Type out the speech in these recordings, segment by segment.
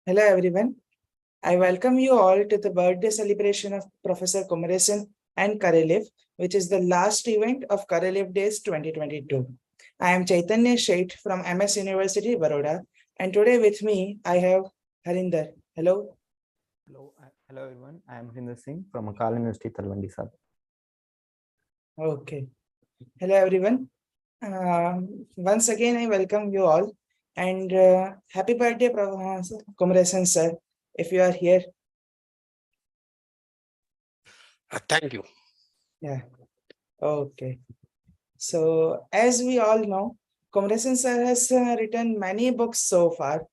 Hello everyone. I welcome you all to the birthday celebration of Professor Kumaresan and Kareliv, which is the last event of Kareliv Days 2022. I am Chaitanya Sheth from MS University, Baroda, and today with me I have Harinder. Hello. Hello everyone. I am Harinder Singh from Akal University, Talwandi Sab. Okay. Hello everyone. Once again, I welcome you all and happy birthday, Professor Kumaresan sir, if you are here. Thank you. Yeah. Okay. So, as we all know, Kumaresan sir has written many books so far,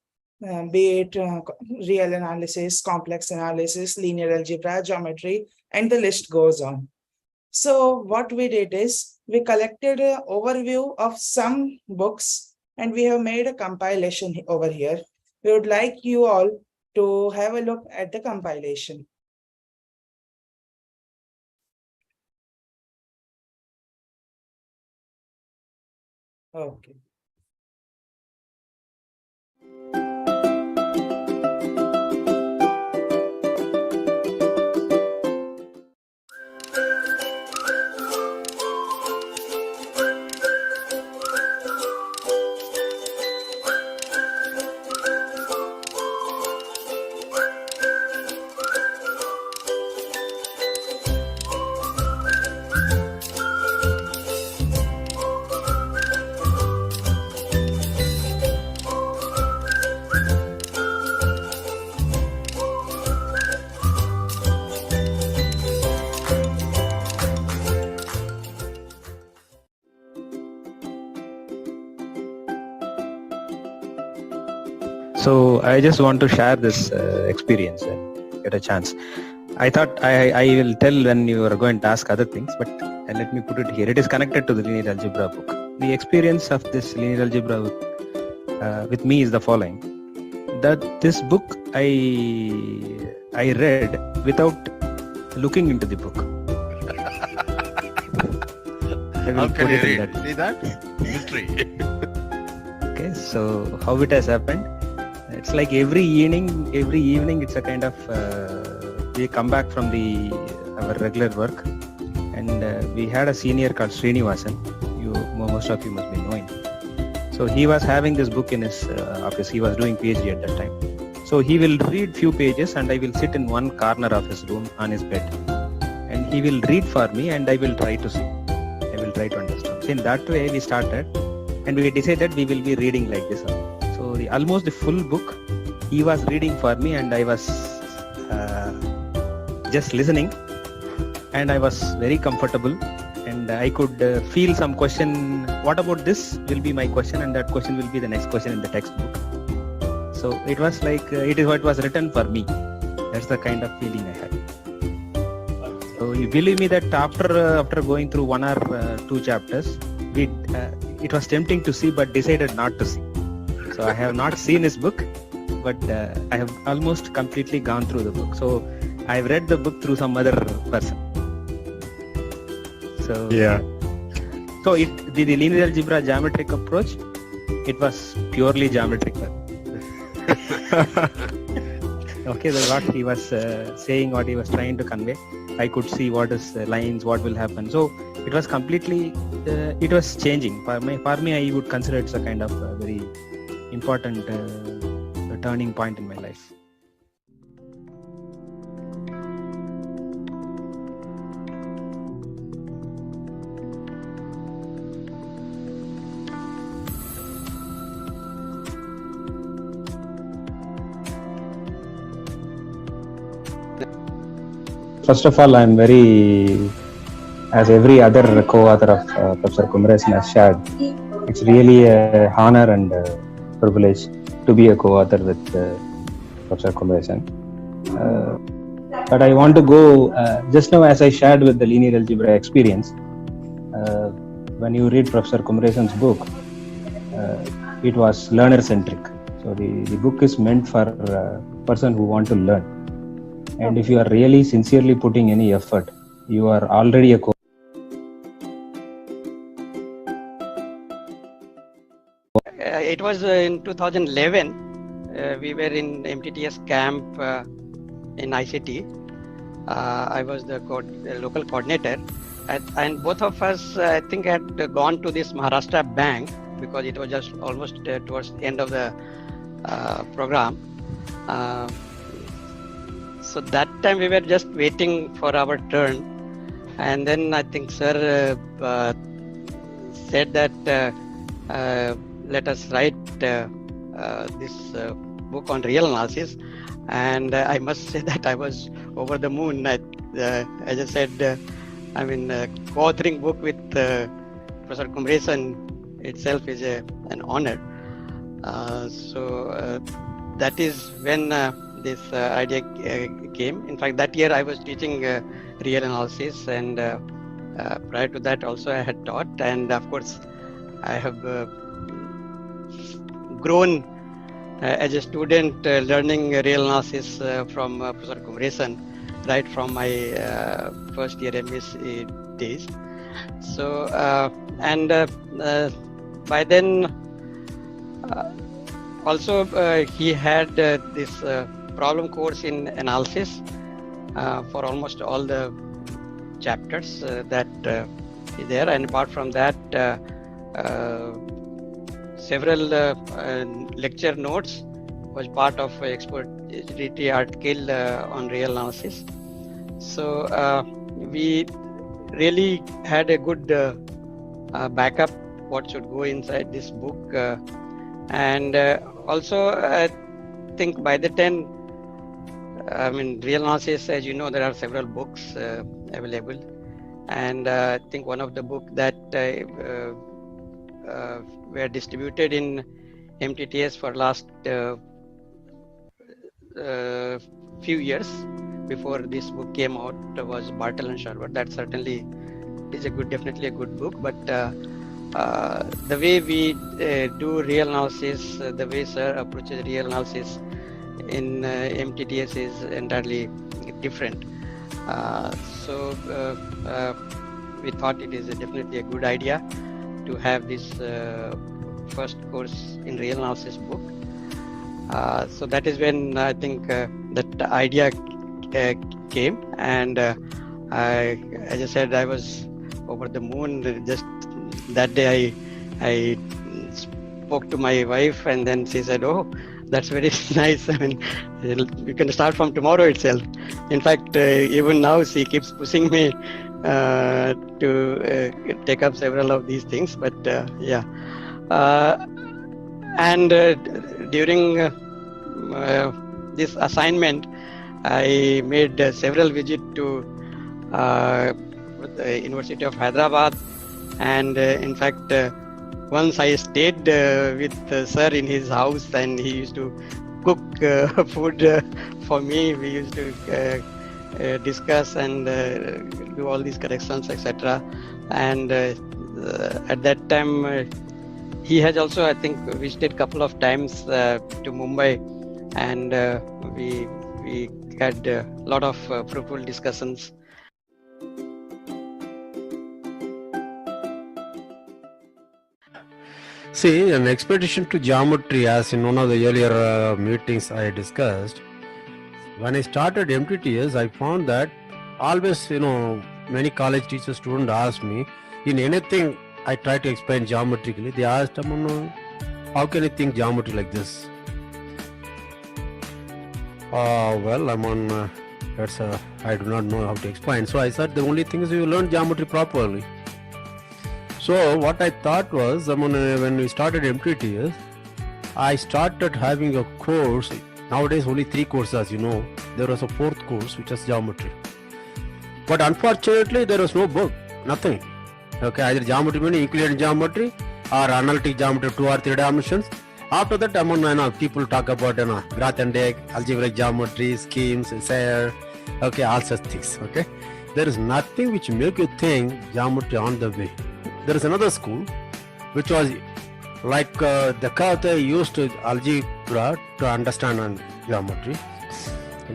be it real analysis, complex analysis, linear algebra, geometry, and the list goes on. So, what we did is we collected an overview of some books and we have made a compilation over here. We would like you all to have a look at the compilation. Okay. So I just want to share this experience and get a chance. I thought I will tell when you are going to ask other things, but let me put it here. It is connected to the linear algebra book. The experience of this linear algebra with me is the following: that this book I read without looking into the book. How can you read? See that? Mystery. Okay, so how it has happened? It's like every evening it's a kind of we come back from our regular work, and we had a senior called Srinivasan. Most of you must be knowing. So he was having this book in his office. He was doing PhD at that time. So he will read few pages, and I will sit in one corner of his room on his bed, and he will read for me, and I will try to see. I will try to understand. So in that way we started, and we decided we will be reading like this. So almost the full book he was reading for me, and I was just listening, and I was very comfortable, and I could feel some question. What about this will be my question, and that question will be the next question in the textbook. So it was like it is what was written for me. That's the kind of feeling I had. So you believe me that after going through one or two chapters, it was tempting to see, but decided not to see. So I have not seen his book, but I have almost completely gone through the book. So I've read the book through some other person. So yeah. So the linear algebra geometric approach, it was purely geometrical. Okay, that's what he was saying, what he was trying to convey. I could see what is lines, what will happen. So it was completely, it was changing. For me, I would consider it's a kind of very important turning point in my life. First of all, I am very, as every other co-author of Professor Kumaresan has shared, it's really an honor and privilege to be a co-author with Professor Kumaresan. But I want to go, just now as I shared with the linear algebra experience, when you read Professor Kumaresan's book, it was learner-centric. So the book is meant for a person who want to learn. And if you are really sincerely putting any effort, you are already a It was in 2011. we were in MTTS camp in ICT. I was the local coordinator, and both of us, I think, had gone to this Maharashtra bank because it was just almost towards the end of the program. So that time we were just waiting for our turn, and then I think sir said that let us write this book on real analysis, and I must say that I was over the moon. As I said, co-authoring book with Professor Kumaresan itself is an honor. So that is when this idea came. In fact, that year I was teaching real analysis, and prior to that also I had taught, and of course I have grown as a student learning real analysis from Professor Kumaresan right from my first year MSc days. So by then also he had this problem course in analysis for almost all the chapters that is there, and apart from that several lecture notes was part of exploratory article on real analysis. So we really had a good backup what should go inside this book, and also I think by the time, real analysis, as you know, there are several books available, and I think one of the book that were distributed in MTTS for last few years before this book came out was Bartle and Sherwood. That certainly is definitely a good book, but the way we do real analysis, the way sir approaches real analysis in MTTS is entirely different. So we thought it is definitely a good idea to have this first course in real analysis book. So that is when I think that idea came, and as I said, I was over the moon. Just that day I spoke to my wife, and then she said, "Oh, that's very nice. You can start from tomorrow itself." In fact, even now she keeps pushing me to take up several of these things. But yeah, and during this assignment, I made several visits to the University of Hyderabad, and in fact, once I stayed with sir in his house, and he used to cook food for me. We used to discuss and do all these corrections, etc. And at that time, he has also, I think, visited a couple of times to Mumbai, and we had a lot of fruitful discussions. See, an expedition to geometry, as in one of the earlier meetings I discussed, when I started MTTS, I found that always, many college teachers, students asked me, in anything I try to explain geometrically, they asked, how can you think geometry like this? Well, I do not know how to explain. So I said, the only thing is you learn geometry properly. So what I thought was, when we started MTTS, I started having a course. Nowadays only 3 courses, as you know. There was a 4th course, which is geometry. But unfortunately, there was no book, nothing. Okay, either geometry meaning Euclidean geometry or analytic geometry, 2 or 3 dimensions. After that, people talk about Grothendieck, algebraic geometry, schemes, Sayre, okay, all such things. Okay, there is nothing which make you think geometry on the way. There is another school which was like Descartes used algebra to understand geometry.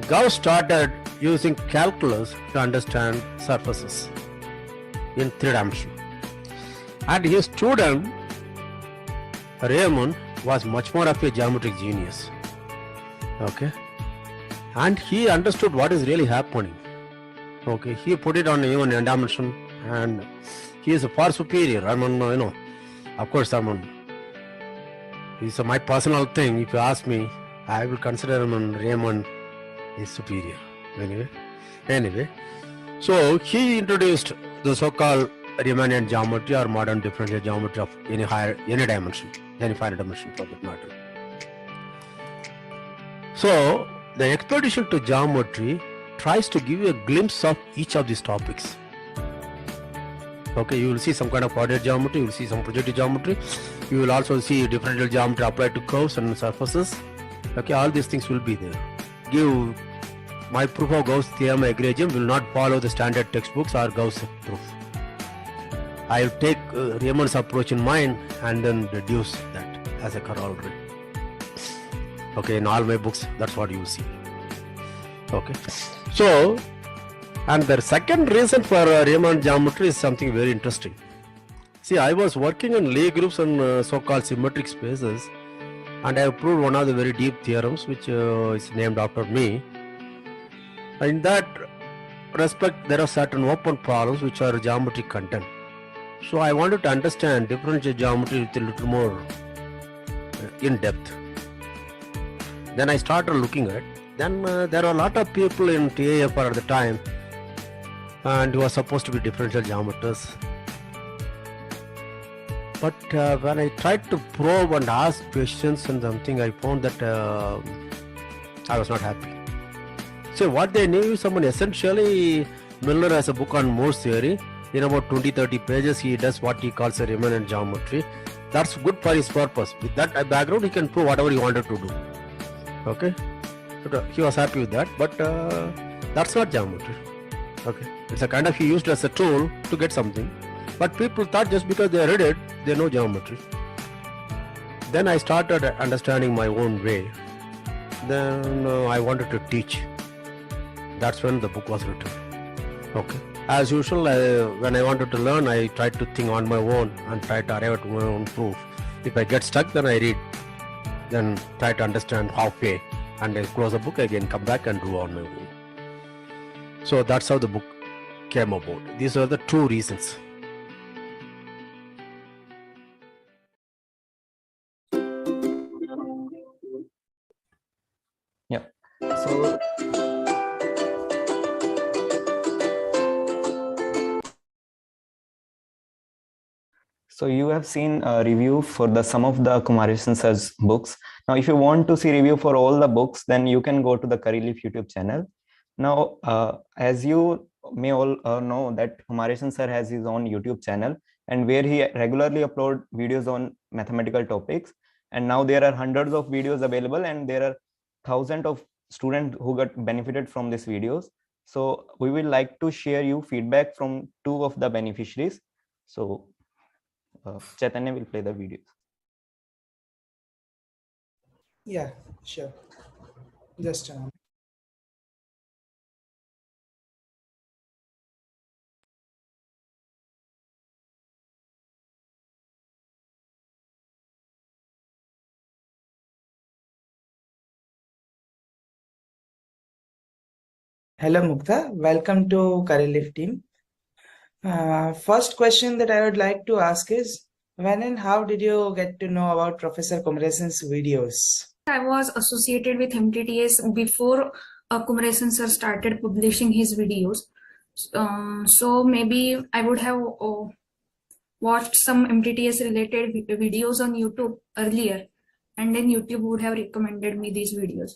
Gauss started using calculus to understand surfaces in 3 dimensions. And his student Raymond was much more of a geometric genius. Okay. And he understood what is really happening. Okay. He put it on even a dimension, and he is far superior. Of course, it's my personal thing. If you ask me, I will consider Raymond is superior. Anyway, so he introduced the so-callad Riemannian geometry or modern differential geometry of any dimension, any finite dimension for that matter. So the expedition to geometry tries to give you a glimpse of each of these topics. Okay, you will see some kind of coordinate geometry, you will see some projective geometry, you will also see differential geometry applied to curves and surfaces. Okay, all these things will be there. My proof of Gauss theorem egregium will not follow the standard textbooks or Gauss proof. I will take Raymond's approach in mind and then reduce that as a corollary. Okay, in all my books, that's what you will see. Okay, so, and the second reason for Riemann geometry is something very interesting. See, I was working in Lie groups and so-called symmetric spaces, and I have proved one of the very deep theorems which is named after me. In that respect, there are certain open problems which are geometric content. So I wanted to understand differential geometry with a little more in depth. Then I started looking at it. Then there were a lot of people in TAFR at the time, and who were supposed to be differential geometers. But when I tried to probe and ask questions and something, I found that I was not happy. So what they knew, someone essentially, Miller has a book on Morse theory. In about 20-30 pages, he does what he calls a Riemann geometry. That's good for his purpose. With that background, he can prove whatever he wanted to do. Okay, he was happy with that, but that's not geometry. Okay, it's a kind of he used as a tool to get something. But people thought just because they read it, they know geometry. Then I started understanding my own way. Then I wanted to teach. That's when the book was written. Okay. As usual, when I wanted to learn, I tried to think on my own and try to arrive at my own proof. If I get stuck, then I read. Then try to understand halfway. And I close the book again, come back and do on my own. So that's how the book came about. These are the two reasons. Yeah. So So you have seen a review for some of the Kumaresan sir's books. Now, if you want to see review for all the books, then you can go to the Curryleaf YouTube channel. Now, as you may all know that Kumaresan sir has his own YouTube channel, and where he regularly upload videos on mathematical topics. And now there are hundreds of videos available, and there are thousands of students who got benefited from these videos. So we will like to share you feedback from 2 of the beneficiaries. So Chaitanya will play the videos. Yeah, sure. Just a moment. Hello, Mukta. Welcome to Curryleaf team. First question that I would like to ask is, when and how did you get to know about Professor Kumaresan's videos? I was associated with MTTS before Kumaresan sir started publishing his videos. So maybe I would have watched some MTTS related videos on YouTube earlier, and then YouTube would have recommended me these videos.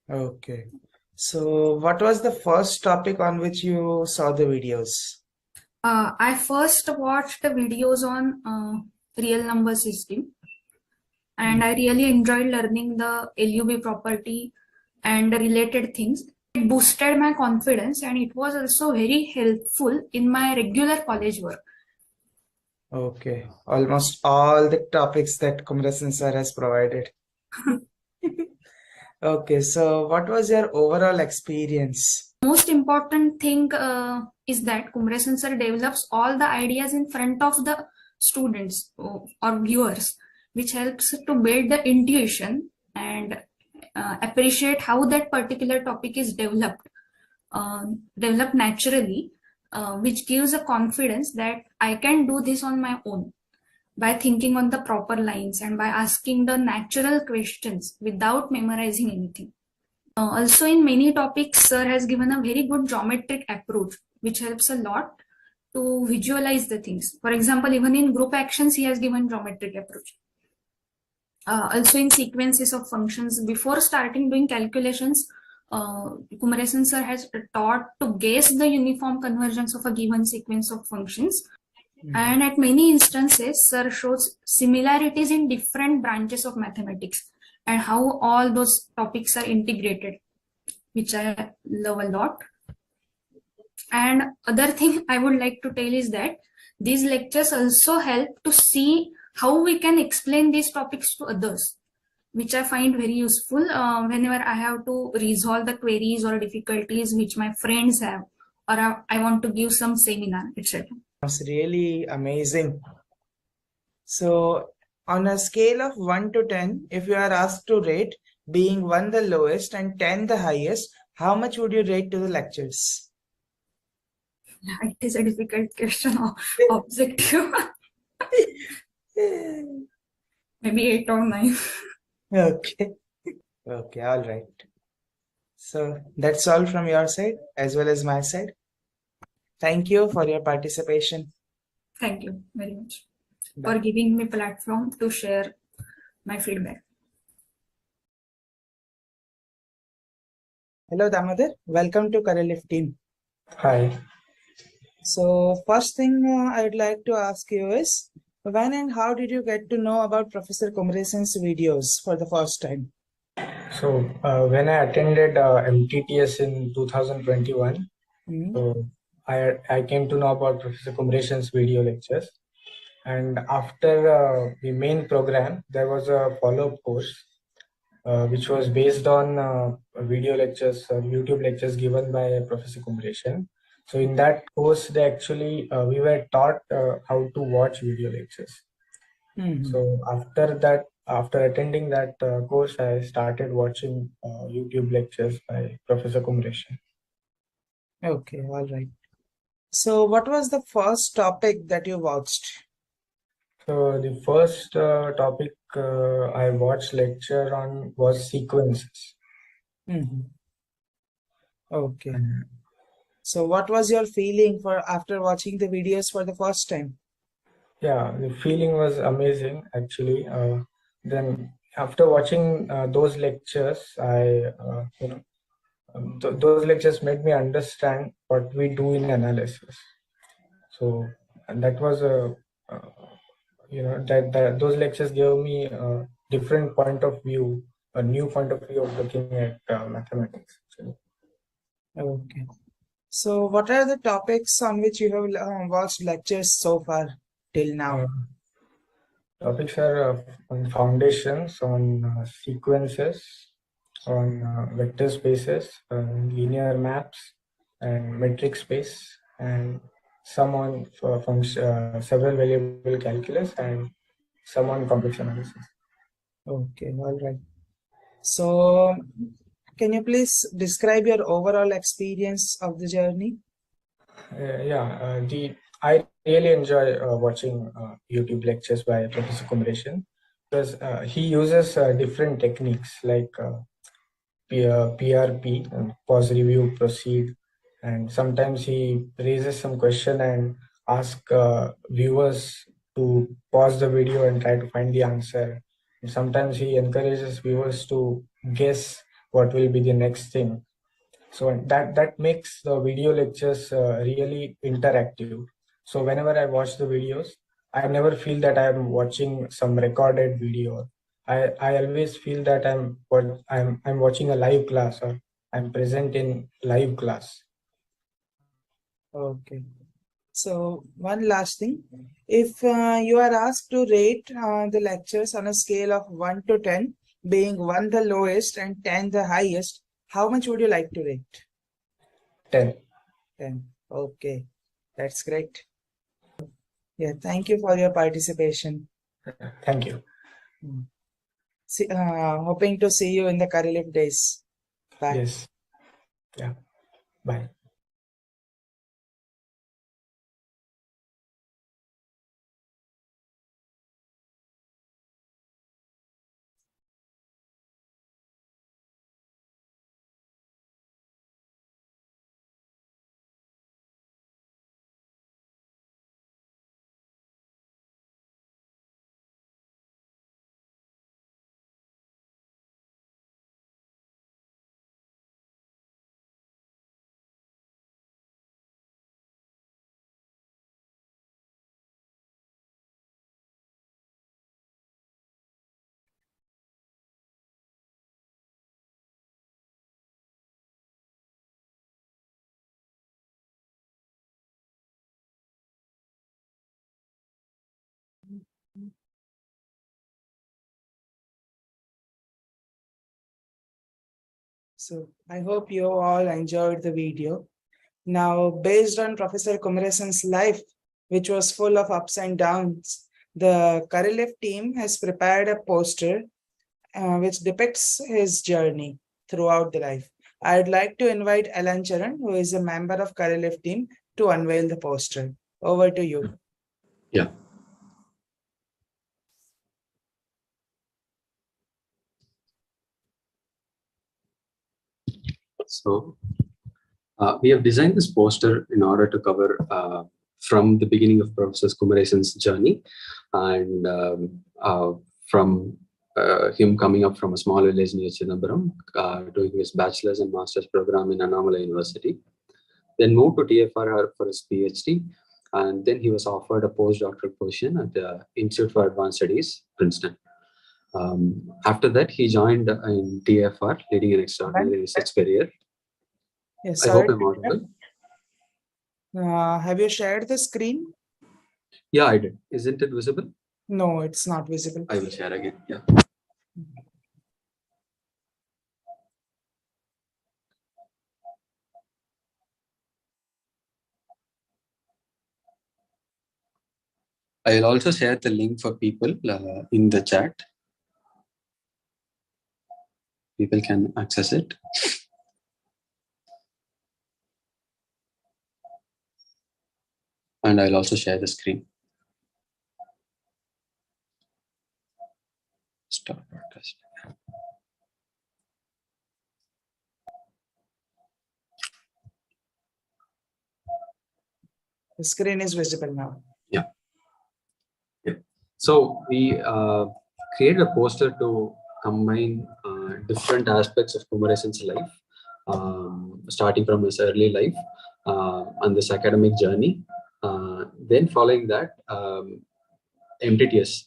Okay. So what was the first topic on which you saw the videos? I first watched the videos on real number system, and I really enjoyed learning the LUB property and the related things. It boosted my confidence, and it was also very helpful in my regular college work. Okay, almost all the topics that Kumaresan sir has provided. Okay, so what was your overall experience? Most important thing is that Kumaresan sir develops all the ideas in front of the students or viewers, which helps to build the intuition and appreciate how that particular topic is developed naturally, which gives a confidence that I can do this on my own by thinking on the proper lines and by asking the natural questions without memorizing anything. Also, in many topics, sir has given a very good geometric approach, which helps a lot to visualize the things. For example, even in group actions, he has given geometric approach. Also in sequences of functions, before starting doing calculations, Kumaresan sir has taught to guess the uniform convergence of a given sequence of functions. And at many instances, sir shows similarities in different branches of mathematics and how all those topics are integrated, which I love a lot. And other thing I would like to tell is that these lectures also help to see how we can explain these topics to others, which I find very useful whenever I have to resolve the queries or difficulties which my friends have, or I want to give some seminar, etc. It's really amazing. So, on a scale of 1 to 10, if you are asked to rate, being 1 the lowest and 10 the highest, how much would you rate to the lectures? It is a difficult question or objective. Maybe 8 or 9. Okay. Okay, all right. So that's all from your side as well as my side. Thank you for your participation. Thank you very much for giving me platform to share my feedback. Hello, Damodar. Welcome to Correlift team. Hi. So first thing I would like to ask you is, when and how did you get to know about Professor Kumaresan's videos for the first time? So when I attended MTTS in 2021, so I came to know about Professor Kumaresan's video lectures. And after the main program, there was a follow-up course which was based on video lectures, YouTube lectures given by Professor Kumaresan. So in that course, they actually we were taught how to watch video lectures. So after attending that course, I started watching YouTube lectures by Professor Kumaresan. Okay, all right. So what was the first topic that you watched? So the first topic I watched lecture on was sequences. Okay. So what was your feeling after watching the videos for the first time? Yeah, the feeling was amazing actually. Then after watching those lectures, those lectures made me understand what we do in analysis. So and that was that those lectures gave me a different point of view, a new point of view of looking at mathematics. Actually. Okay. So what are the topics on which you have watched lectures so far till now? Topics are on foundations, on sequences, on vector spaces, linear maps, and metric space, and some on several variable calculus, and some on complex analysis. Okay, all right. So can you please describe your overall experience of the journey? I really enjoy watching YouTube lectures by Professor Kumaresan because he uses different techniques like PRP, pause, review, proceed, and sometimes he raises some question and ask viewers to pause the video and try to find the answer. And sometimes he encourages viewers to guess what will be the next thing. So that makes the video lectures really interactive. So whenever I watch the videos, I never feel that I'm watching some recorded video. I always feel that I'm watching a live class, or I'm present in live class. Okay. So one last thing, if you are asked to rate the lectures on a scale of 1 to 10, being 1 the lowest and 10 the highest, how much would you like to rate? 10. 10. Okay, that's great. Yeah, thank you for your participation. Thank you. hoping to see you in the Currylip days. Bye. Yes. Yeah. Bye. So I hope you all enjoyed the video. Now, based on Professor Kumaresan's life, which was full of ups and downs, the Currylip team has prepared a poster which depicts his journey throughout the life. I'd like to invite Alan Charan, who is a member of Currylip team, to unveil the poster. Over to you. Yeah. So we have designed this poster in order to cover from the beginning of Professor Kumaresan's journey, and from him coming up from a small village near Chidambaram, doing his bachelor's and master's program in Annamalai University, then moved to TFR for his PhD, and then he was offered a postdoctoral position at the Institute for Advanced Studies, Princeton. After that, he joined in TFR, leading an extraordinary research career. Yes, I hope I'm audible. Have you shared the screen? Yeah, I did. Isn't it visible? No, it's not visible. I will share again. Yeah. I'll also share the link for people in the chat. People can access it. And I'll also share the screen. Start broadcast. The screen is visible now. Yeah. So we created a poster to combine different aspects of Kumaresan's life, starting from his early life and this academic journey. Then following that, MTTS.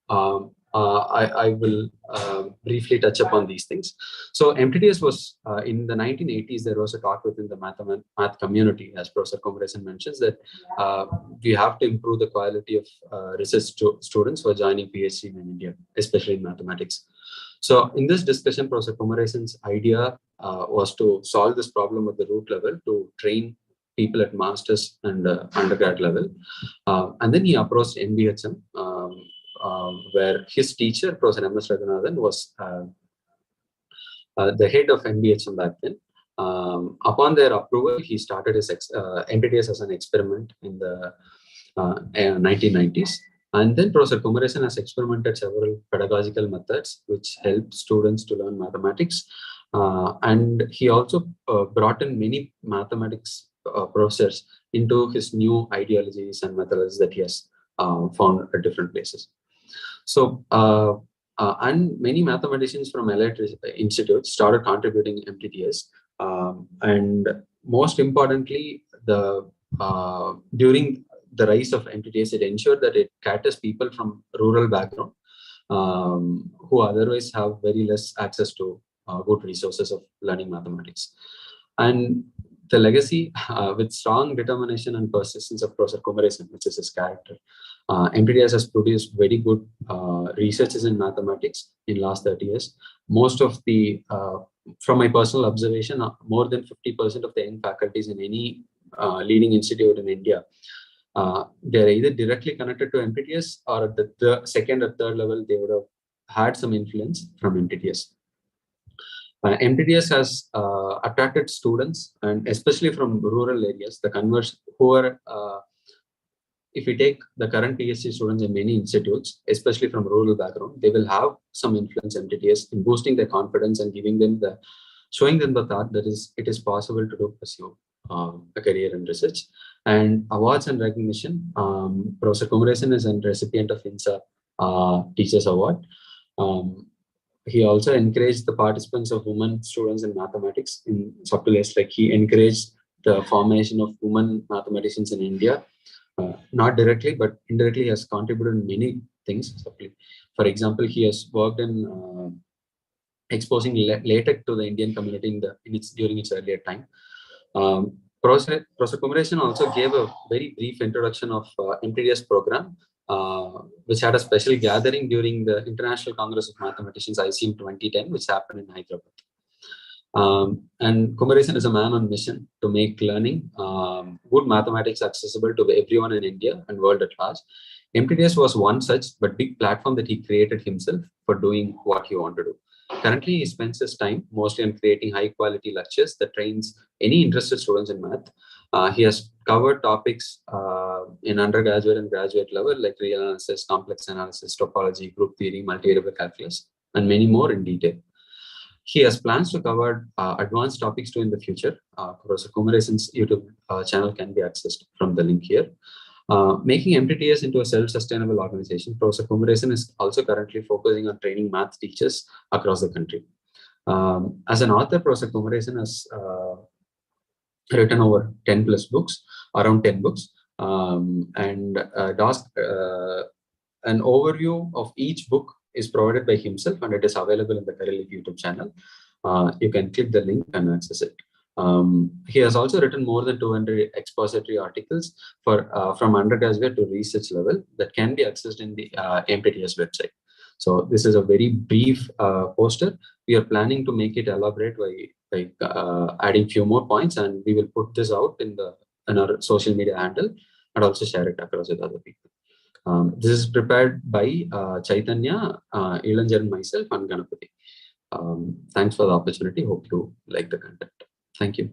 I will briefly touch upon these things. So MTTS was in the 1980s. There was a talk within the math community, as Professor Kumaresan mentions, that we have to improve the quality of research students who are joining PhD in India, especially in mathematics. So in this discussion, Professor Kumaresan's idea was to solve this problem at the root level, to train people at master's and undergrad level. And then he approached NBHM, where his teacher, Professor M.S. Raghunathan, was the head of NBHM back then. Upon their approval, he started his MTTS as an experiment in the 1990s. And then Professor Kumaresan has experimented several pedagogical methods which help students to learn mathematics. And he also brought in many mathematics professors into his new ideologies and methods that he has found at different places. So, and many mathematicians from allied institutes started contributing MTTS. And most importantly, during the rise of MTTS, it ensured that it caters people from rural background who otherwise have very less access to good resources of learning mathematics. And the legacy, with strong determination and persistence of Professor Kumaresan, which is his character, MTTS has produced very good researches in mathematics in last 30 years. Most of the, from my personal observation, more than 50% of the young faculties in any leading institute in India, they're either directly connected to MTTS or at the second or third level, they would have had some influence from MTTS. MTTS has attracted students, and especially from rural areas, the converts who are, if we take the current PhD students in many institutes, especially from rural background, they will have some influence MTTS in boosting their confidence and giving them showing them the thought that it is possible to pursue a career in research. And awards and recognition, Professor Kumaresan is a recipient of INSA Teachers Award. He also encouraged the participants of women students in mathematics in subtle ways, like he encouraged the formation of women mathematicians in India. Not directly, but indirectly, he has contributed in many things. For example, he has worked in exposing LaTeX to the Indian community during its earlier time. Professor Kumaresan also gave a very brief introduction of MTTS program, which had a special gathering during the International Congress of Mathematicians ICM 2010, which happened in Hyderabad. And Kumaresan is a man on mission to make learning good mathematics accessible to everyone in India and world at large. MTTS was one such but big platform that he created himself for doing what he wanted to do. Currently, he spends his time mostly on creating high quality lectures that trains any interested students in math. He has covered topics in undergraduate and graduate level like real analysis, complex analysis, topology, group theory, multivariable calculus, and many more in detail. He has plans to cover advanced topics too in the future. Professor Kumaresan's YouTube channel can be accessed from the link here. Making MTTS into a self-sustainable organization, Professor Kumaresan is also currently focusing on training math teachers across the country. As an author, Professor Kumaresan has written over 10 plus books, around 10 books, and an overview of each book is provided by himself, and it is available in the Kareli YouTube channel. You can click the link and access it. He has also written more than 200 expository articles from undergraduate to research level that can be accessed in the MTTS website. So this is a very brief poster. We are planning to make it elaborate by adding few more points, and we will put this out in our social media handle and also share it across with other people. This is prepared by Chaitanya, Ilanjan, myself, and Ganapati. Thanks for the opportunity. Hope you like the content. Thank you.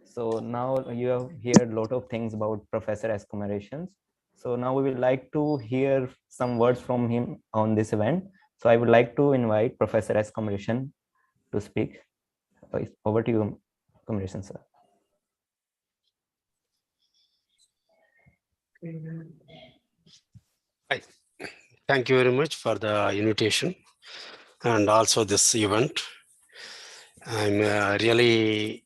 So now you have heard a lot of things about Professor S. Kumaresan. So now we would like to hear some words from him on this event. So I would like to invite Professor S. Kumaresan to speak. Over to you, Kumaresan, sir. Hi. Thank you very much for the invitation and also this event. I'm really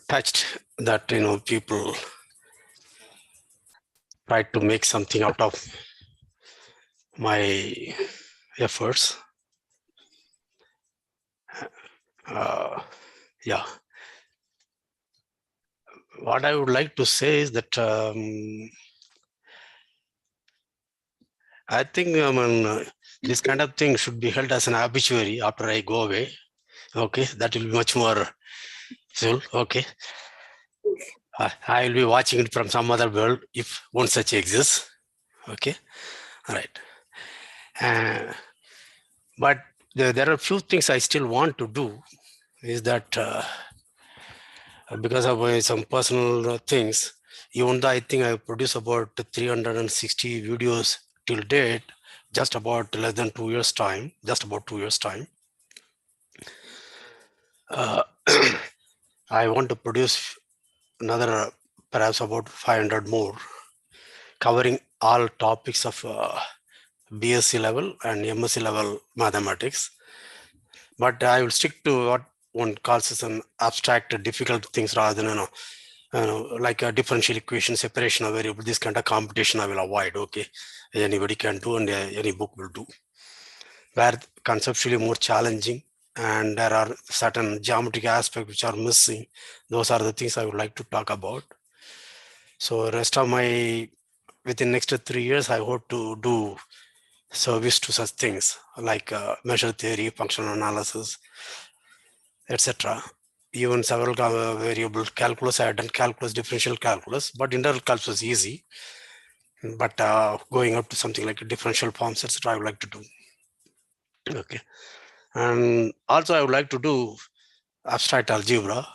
touched that people try to make something out of my efforts. Yeah. What I would like to say is that I think this kind of thing should be held as an obituary after I go away. Okay, that will be much more useful. Okay, I will be watching it from some other world if one such exists. Okay, all right. But there are a few things I still want to do. Is that because of some personal things, even though I think I produced about 360 videos till date, just about less than 2 years time, just about 2 years time. I want to produce another perhaps about 500 more, covering all topics of BSc level and MSc level mathematics. But I will stick to what one calls as an abstract, difficult things rather than like a differential equation, separation of variable. This kind of competition I will avoid. Okay, anybody can do and any book will do. Where conceptually more challenging and there are certain geometric aspects which are missing. Those are the things I would like to talk about. So rest of within next 3 years, I hope to do service to such things like measure theory, functional analysis, etc. Even several variable calculus, I had done calculus, differential calculus, but integral calculus is easy. but going up to something like a differential forms, etc., I would like to do. Okay. And also I would like to do abstract algebra.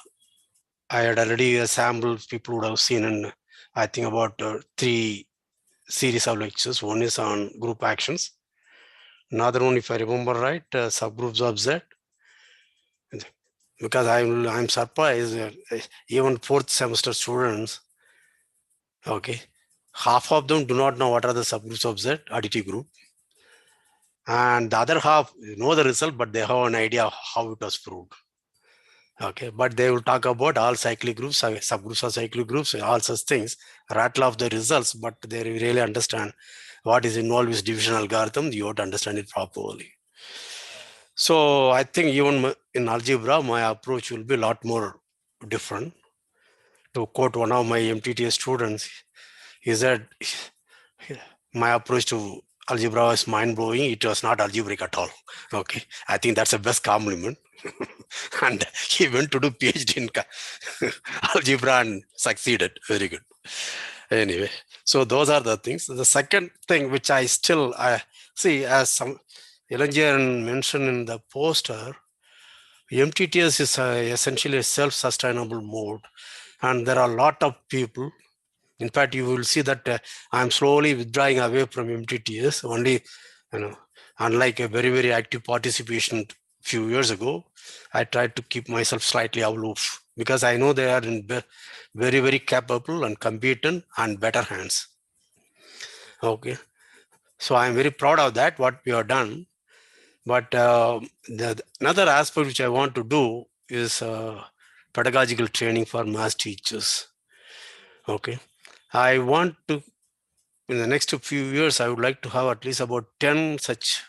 I had already assembled, people would have seen, and I think about 3 series of lectures. One is on group actions. Another one, if I remember right, subgroups of Z. Because I'm surprised, even 4th semester students, okay, half of them do not know what are the subgroups of Z, additive group. And the other half know the result, but they have an idea of how it was proved. Okay, but they will talk about all cyclic groups, subgroups of cyclic groups, all such things, rattle off the results, but they really understand what is involved with division algorithm. You have to understand it properly. So I think even in algebra, my approach will be a lot more different. To quote one of my MTTS students, he said, my approach to algebra was mind-blowing. It was not algebraic at all. Okay, I think that's the best compliment. And he went to do PhD in algebra and succeeded. Very good. Anyway, so those are the things. The second thing which I see, as some Elangian mentioned in the poster, MTTS is essentially a self-sustainable mode, and there are a lot of people. In fact, you will see that I'm slowly withdrawing away from MTTS. Only, unlike a very, very active participation few years ago, I tried to keep myself slightly aloof because I know they are in very, very capable and competent and better hands. Okay, so I'm very proud of that, what we have done. But another aspect which I want to do is pedagogical training for math teachers. Okay, I want to, in the next few years, I would like to have at least about 10 such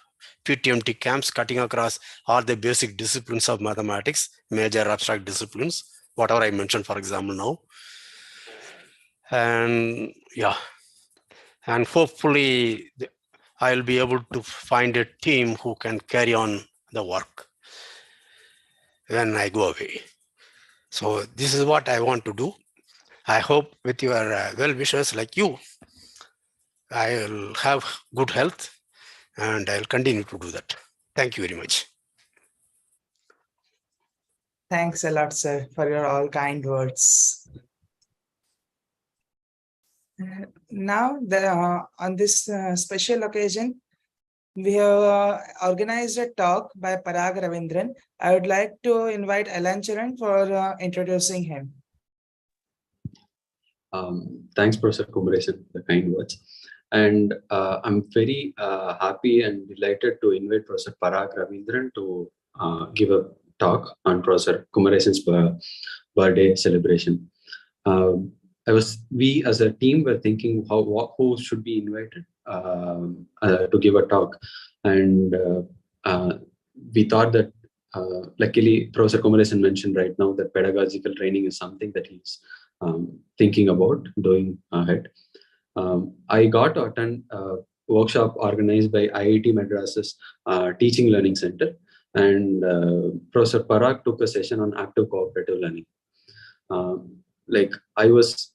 PTMT camps cutting across all the basic disciplines of mathematics, major abstract disciplines, whatever I mentioned, for example, now. And yeah, and hopefully I'll be able to find a team who can carry on the work when I go away. So this is what I want to do. I hope with your well-wishers like you, I'll have good health and I'll continue to do that. Thank you very much. Thanks a lot, sir, for your all kind words. Now, on this special occasion, we have organized a talk by Parag Ravindran. I would like to invite Alan Charan for introducing him. Thanks, Professor Kumaresan, for the kind words. And I'm very happy and delighted to invite Professor Parag Ravindran to give a talk on Professor Kumaresan's birthday celebration. We as a team were thinking who should be invited to give a talk, and we thought that luckily Professor Kumaresan mentioned right now that pedagogical training is something that he's thinking about doing ahead. I got to attend a workshop organized by IIT Madras's Teaching Learning Center, and Professor Parag took a session on active cooperative learning. I was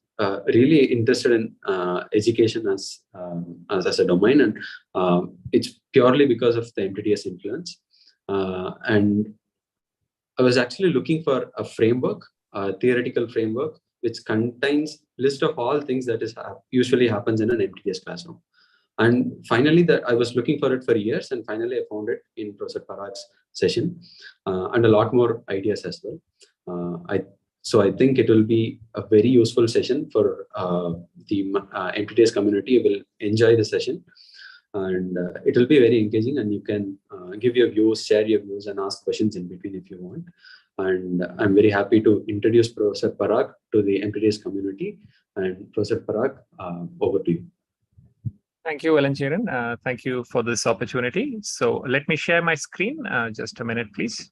really interested in education as a domain, and it's purely because of the MTTS influence. And I was actually looking for a framework, a theoretical framework, which contains list of all things that usually happens in an MTTS classroom. And finally, that I was looking for it for years, and finally I found it in Professor Parag's session, and a lot more ideas as well. So I think it will be a very useful session for the MTTS community. You will enjoy the session, and it will be very engaging, and you can give your views, share your views, and ask questions in between if you want. And I'm very happy to introduce Professor Parag to the MTTS community. And Professor Parag, over to you. Thank you, Alan Charan. Thank you for this opportunity. So let me share my screen. Just a minute, please.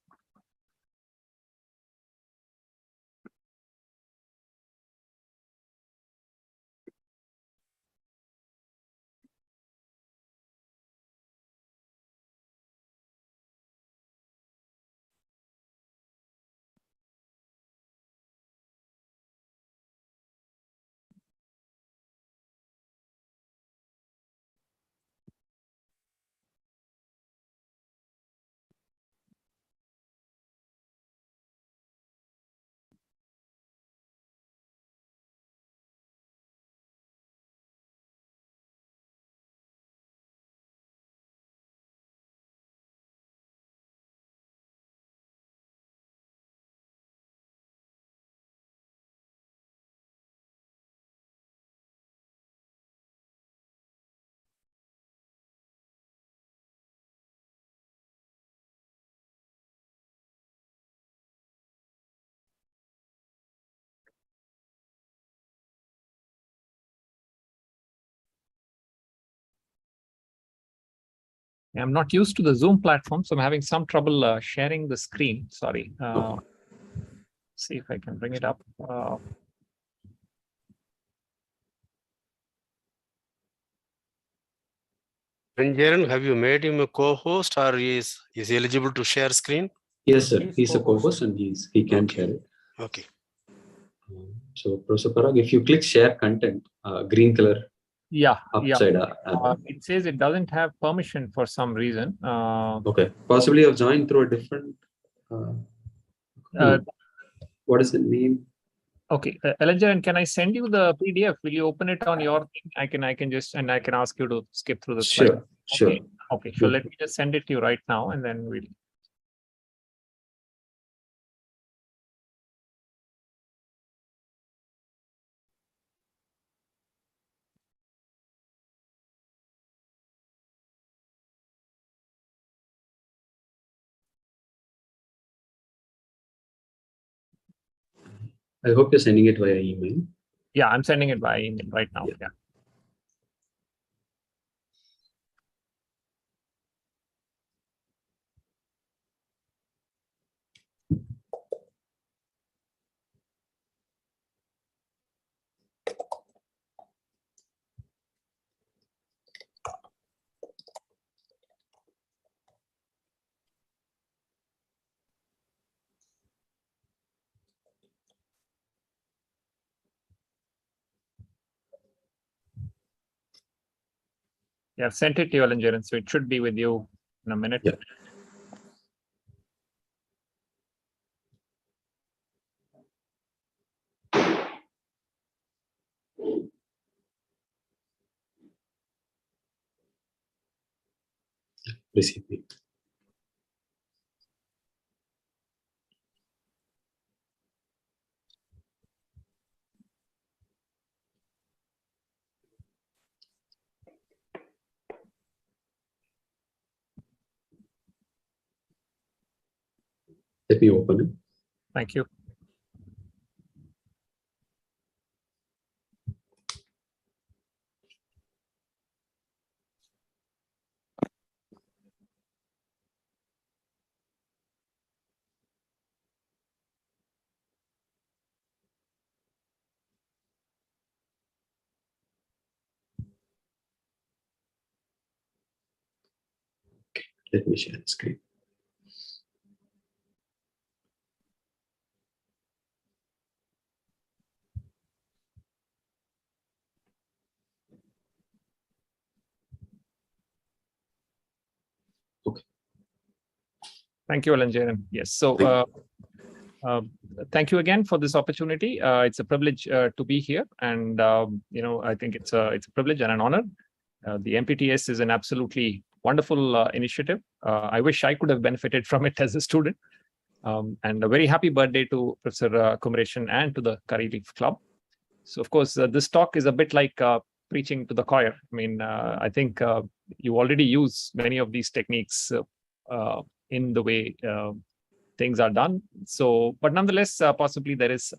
I'm not used to the Zoom platform, so I'm having some trouble sharing the screen. Sorry. See if I can bring it up. Jaren, have you made him a co-host, or is he eligible to share screen? Yes, sir. He's a co-host and he can share it. Okay. So, Professor Parag, if you click share content, green color upside. It says it doesn't have permission for some reason. Okay, possibly you've joined through a different. What is the name? Okay, Ellen, can I send you the PDF? Will you open it on your thing? I can just, and I can ask you to skip through the slide. Sure. Okay, so let me just send it to you right now, and then we'll. I hope you're sending it via email. Yeah, I'm sending it via email right now. Yeah. Yeah, I've sent it to you, Ellen, so it should be with you in a minute. Yeah. Receive me. Let me open it. Thank you. Let me share the screen. Okay. Thank you, Ellen. Yes. So, thank you again for this opportunity. It's a privilege to be here, and I think it's a privilege and an honor. The MTTS is an absolutely wonderful initiative. I wish I could have benefited from it as a student. And a very happy birthday to Professor Kumaresan and to the Curry Leaf Club. So, of course, this talk is a bit like preaching to the choir. I mean, I think you already use many of these techniques in the way things are done. So, but nonetheless, possibly there is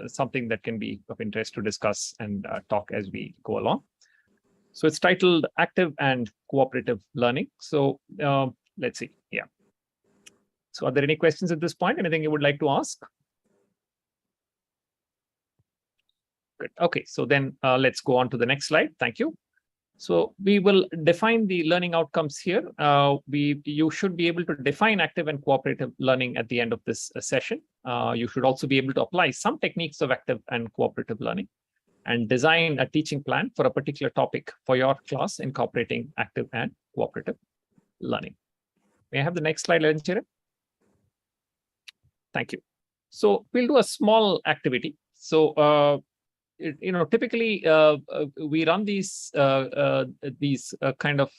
something that can be of interest to discuss and talk as we go along. So it's titled Active and Cooperative Learning. So let's see. Yeah. So are there any questions at this point? Anything you would like to ask? Good. Okay, so then let's go on to the next slide. Thank you. So we will define the learning outcomes here. You should be able to define active and cooperative learning at the end of this session. You should also be able to apply some techniques of active and cooperative learning and design a teaching plan for a particular topic for your class incorporating active and cooperative learning. May I have the next slide, Ellen? Thank you. So we'll do a small activity. So typically we run these kind of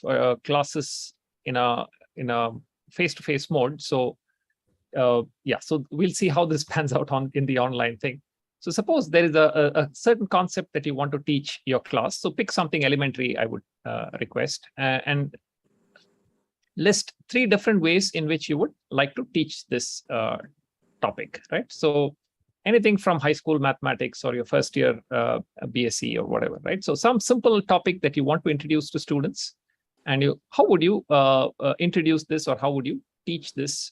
classes in a face-to-face mode. So yeah, so we'll see how this pans out in the online thing. So suppose there is a certain concept that you want to teach your class. So pick something elementary, I would request, and list 3 different ways in which you would like to teach this topic, right? So anything from high school mathematics or your first year BSc or whatever, right? So some simple topic that you want to introduce to students, And how would you introduce this, or how would you teach this?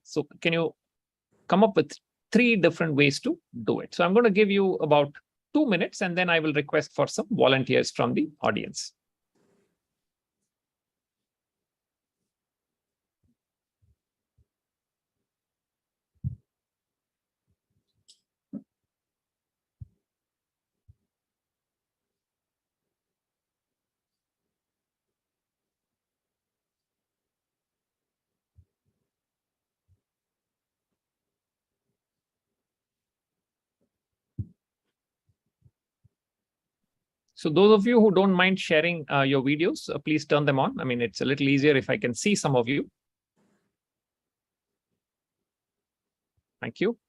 So can you come up with 3 different ways to do it? So I'm going to give you about 2 minutes, and then I will request for some volunteers from the audience. So those of you who don't mind sharing your videos, please turn them on. I mean, it's a little easier if I can see some of you. Thank you.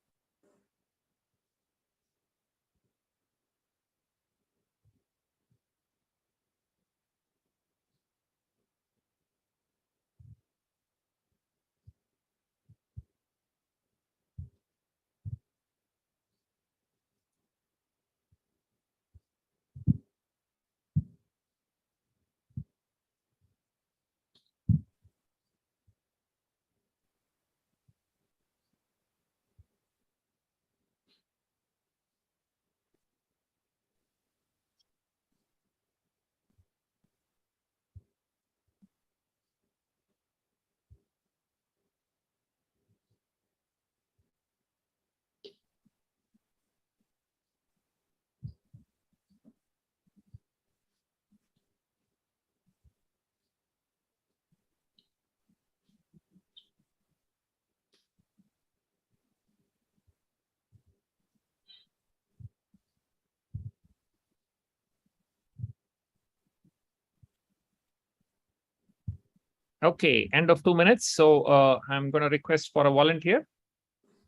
Okay, end of 2 minutes. So I'm going to request for a volunteer.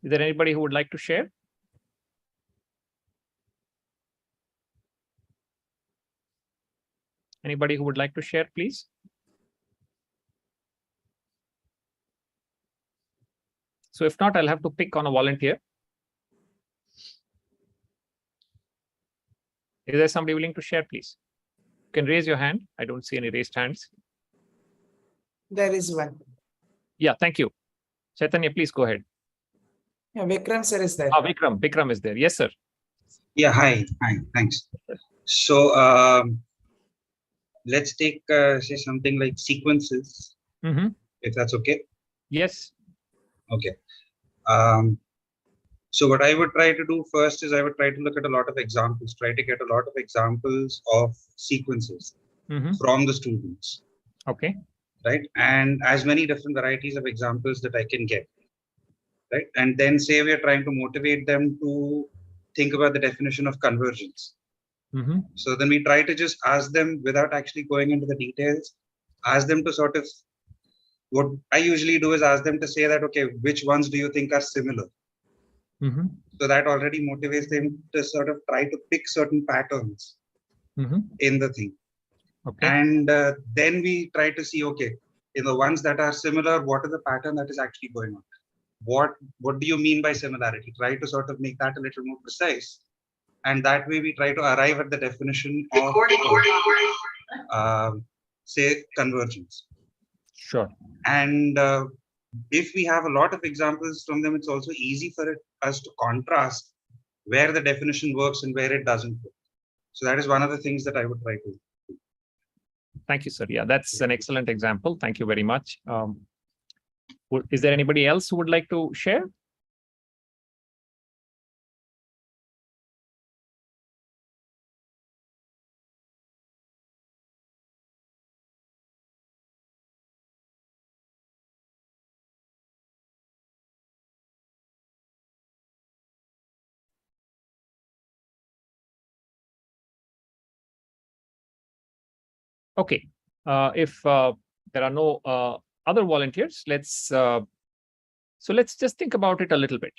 Is there anybody who would like to share? Anybody who would like to share, please? So if not, I'll have to pick on a volunteer. Is there somebody willing to share, please? You can raise your hand. I don't see any raised hands. There is one. Yeah, thank you. Chaitanya, please go ahead. Yeah, Vikram sir is there. Vikram is there. Yes, sir. Yeah, hi, thanks. So let's take say something like sequences, if that's okay. Yes. Okay. So what I would try to do first is I would try to look at a lot of examples, try to get a lot of examples of sequences from the students. Okay. Right. And as many different varieties of examples that I can get. Right. And then say we are trying to motivate them to think about the definition of convergence. So then we try to just ask them, without actually going into the details, ask them to sort of, what I usually do is ask them to say that, okay, which ones do you think are similar? So that already motivates them to sort of try to pick certain patterns in the thing. Okay. And then we try to see, okay, in the ones that are similar, what is the pattern that is actually going on? What do you mean by similarity? Try to sort of make that a little more precise. And that way we try to arrive at the definition of, say, convergence. Sure. And if we have a lot of examples from them, it's also easy for us to contrast where the definition works and where it doesn't work. So that is one of the things that I would try to do. Thank you, sir. Yeah, that's an excellent example. Thank you very much. Is there anybody else who would like to share? Okay, if there are no other volunteers, let's just think about it a little bit.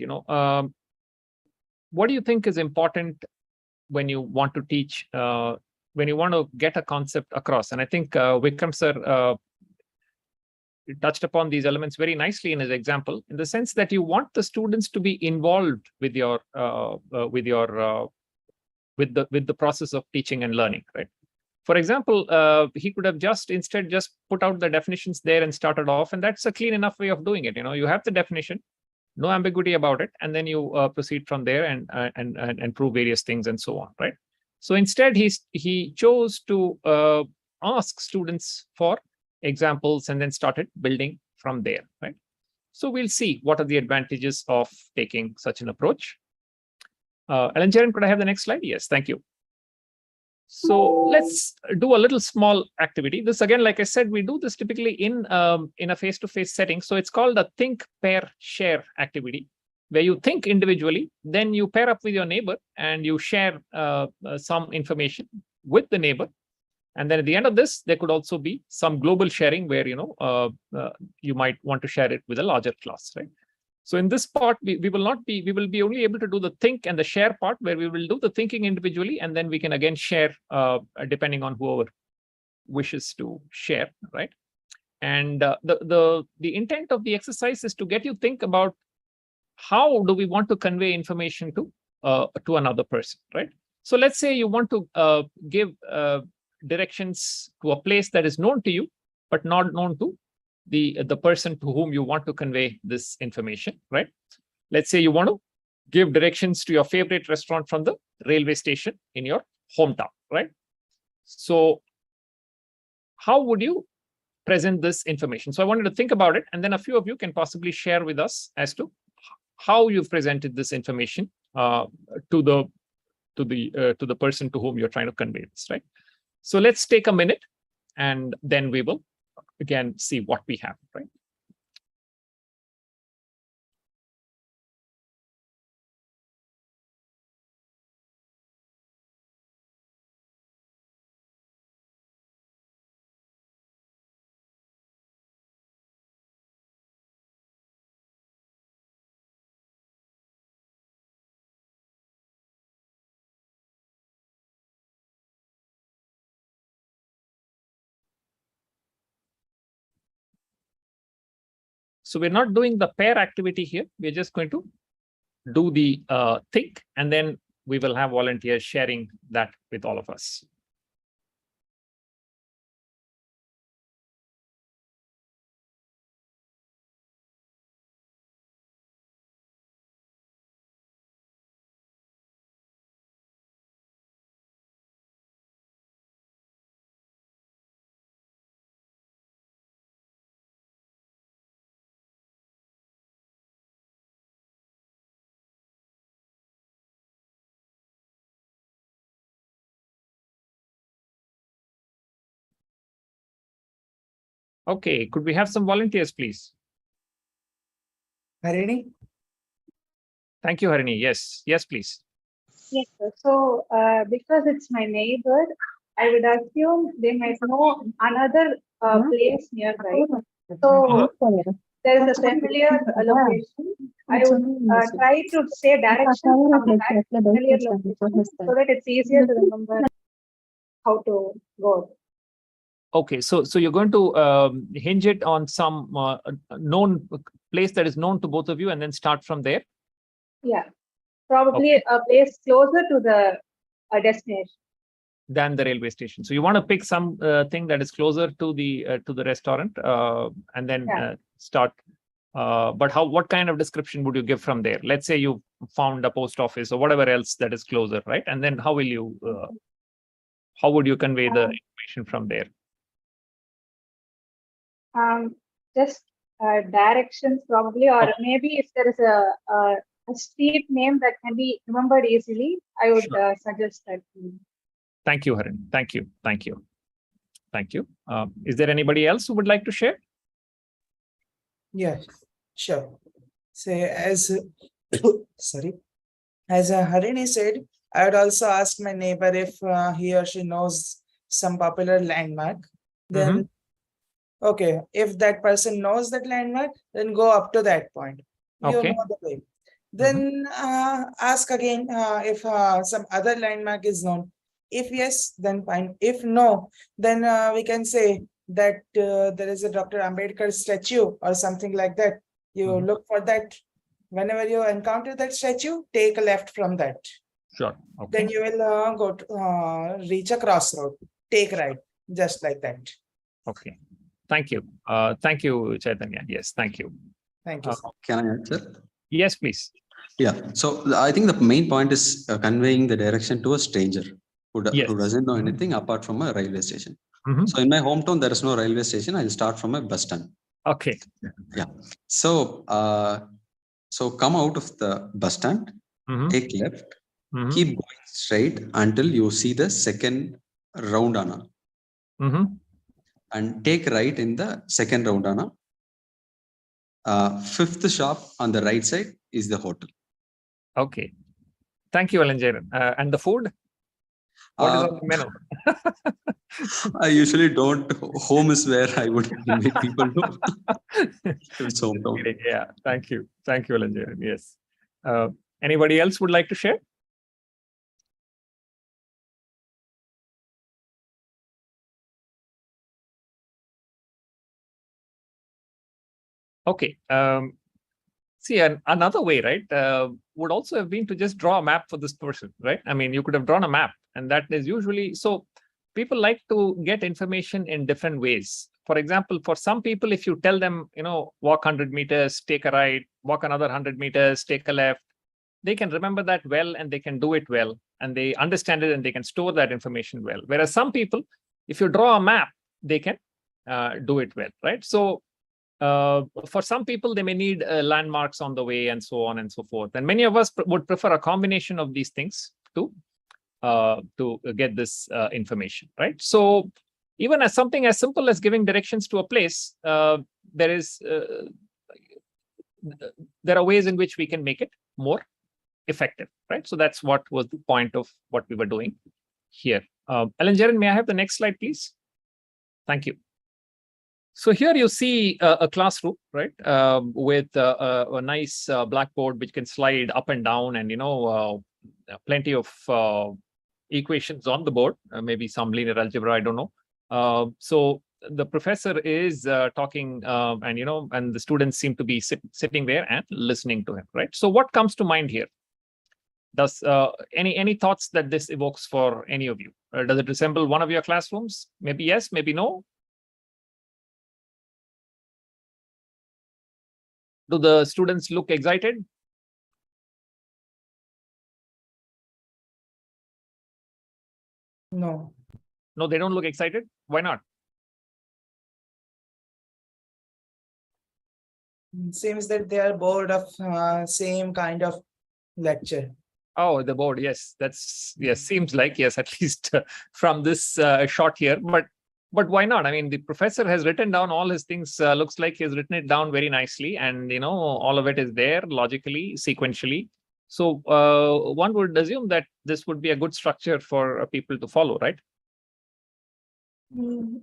What do you think is important when you want to teach, when you want to get a concept across? And I think Vikram sir touched upon these elements very nicely in his example, in the sense that you want the students to be involved with the process of teaching and learning, right? For example, he could have instead just put out the definitions there and started off, and that's a clean enough way of doing it. You have the definition, no ambiguity about it, and then you proceed from there and prove various things and so on, right? So instead, he chose to ask students for examples and then started building from there, right? So we'll see what are the advantages of taking such an approach. Alan, could I have the next slide? Yes, thank you. So let's do a little small activity. This again, like I said, we do this typically in a face-to-face setting. So it's called a think, pair, share activity, where you think individually, then you pair up with your neighbor and you share some information with the neighbor. And then at the end of this, there could also be some global sharing where you might want to share it with a larger class, right? So in this part, we will be only able to do the think and the share part, where we will do the thinking individually, and then we can again share depending on whoever wishes to share, right? And the intent of the exercise is to get you think about how do we want to convey information to another person, right? So let's say you want to give directions to a place that is known to you, but not known to the person to whom you want to convey this information, right? Let's say you want to give directions to your favorite restaurant from the railway station in your hometown, right? So how would you present this information? So I wanted to think about it, and then a few of you can possibly share with us as to how you've presented this information to the person to whom you're trying to convey this, right? So let's take a minute, and then we will again see what we have, right? So we're not doing the pair activity here. We're just going to do the think, and then we will have volunteers sharing that with all of us. Okay, could we have some volunteers, please? Harini? Thank you, Harini. Yes, please. Yes, sir. So because it's my neighbor, I would assume they might know another place nearby. So there is a familiar location. I would try to say directions from that familiar location so that it's easier to remember how to go. Okay, so you're going to hinge it on some known place that is known to both of you, and then start from there? Yeah, probably a place closer to the destination than the railway station. So you want to pick some thing that is closer to the restaurant, and then start. But what kind of description would you give from there? Let's say you found a post office or whatever else that is closer, right? And then how would you convey the information from there? Just directions probably, or maybe if there is a street name that can be remembered easily, I would suggest that. Thank you, Harin. Thank you. Is there anybody else who would like to share? Yeah, sure. Say as as Harini said, I would also ask my neighbor if he or she knows some popular landmark. Then, okay, if that person knows that landmark, then go up to that point. You know the way. Then ask again if some other landmark is known. If yes, then fine. If no, then we can say that there is a Dr. Ambedkar statue or something like that. You look for that. Whenever you encounter that statue, take a left from that. Sure. Okay. Then you will reach a crossroad. take right, just like that. Okay. Thank you. Thank you, Chaitanya. Yes, thank you. Thank you, sir. Can I answer? Yes, please. Yeah. So I think the main point is conveying the direction to a stranger who doesn't know anything apart from a railway station. So in my hometown, there is no railway station. I'll start from a bus stand. Okay. Yeah. So, so come out of the bus stand, take left, keep going straight until you see the second roundana. And take right in the second roundana. Fifth shop on the right side is the hotel. Okay. Thank you, Alanjaran. And the food? What is on the menu? I usually don't. Home is where I would make people know. It's hometown. Yeah. Thank you. Thank you, Alanjaran. Yes. Anybody else would like to share? Okay. See, another way, right, would also have been to just draw a map for this person, right? I mean, you could have drawn a map, and that is usually, so people like to get information in different ways. For example, for some people, if you tell them, walk 100 meters, take a right, walk another 100 meters, take a left, they can remember that well, and they can do it well, and they understand it, and they can store that information well. Whereas some people, if you draw a map, they can do it well, right? So for some people, they may need landmarks on the way and so on and so forth. And many of us would prefer a combination of these things to get this information, right? So even as something as simple as giving directions to a place, there are ways in which we can make it more effective, right? So that's what was the point of what we were doing here. Alanjaran, may I have the next slide, please? Thank you. So here you see a classroom, right, with a nice blackboard which can slide up and down, and plenty of equations on the board, maybe some linear algebra, I don't know. So the professor is talking, and the students seem to be sitting there and listening to him, right? So what comes to mind here? Does any thoughts that this evokes for any of you? Does it resemble one of your classrooms? Maybe yes, maybe no. Do the students look excited? No. No, they don't look excited. Why not? Seems that they are bored of same kind of lecture. Oh, the board. Yes, seems like, yes, at least from this shot here. But why not? I mean, the professor has written down all his things. Looks like he's written it down very nicely, and all of it is there logically, sequentially. So one would assume that this would be a good structure for people to follow, right?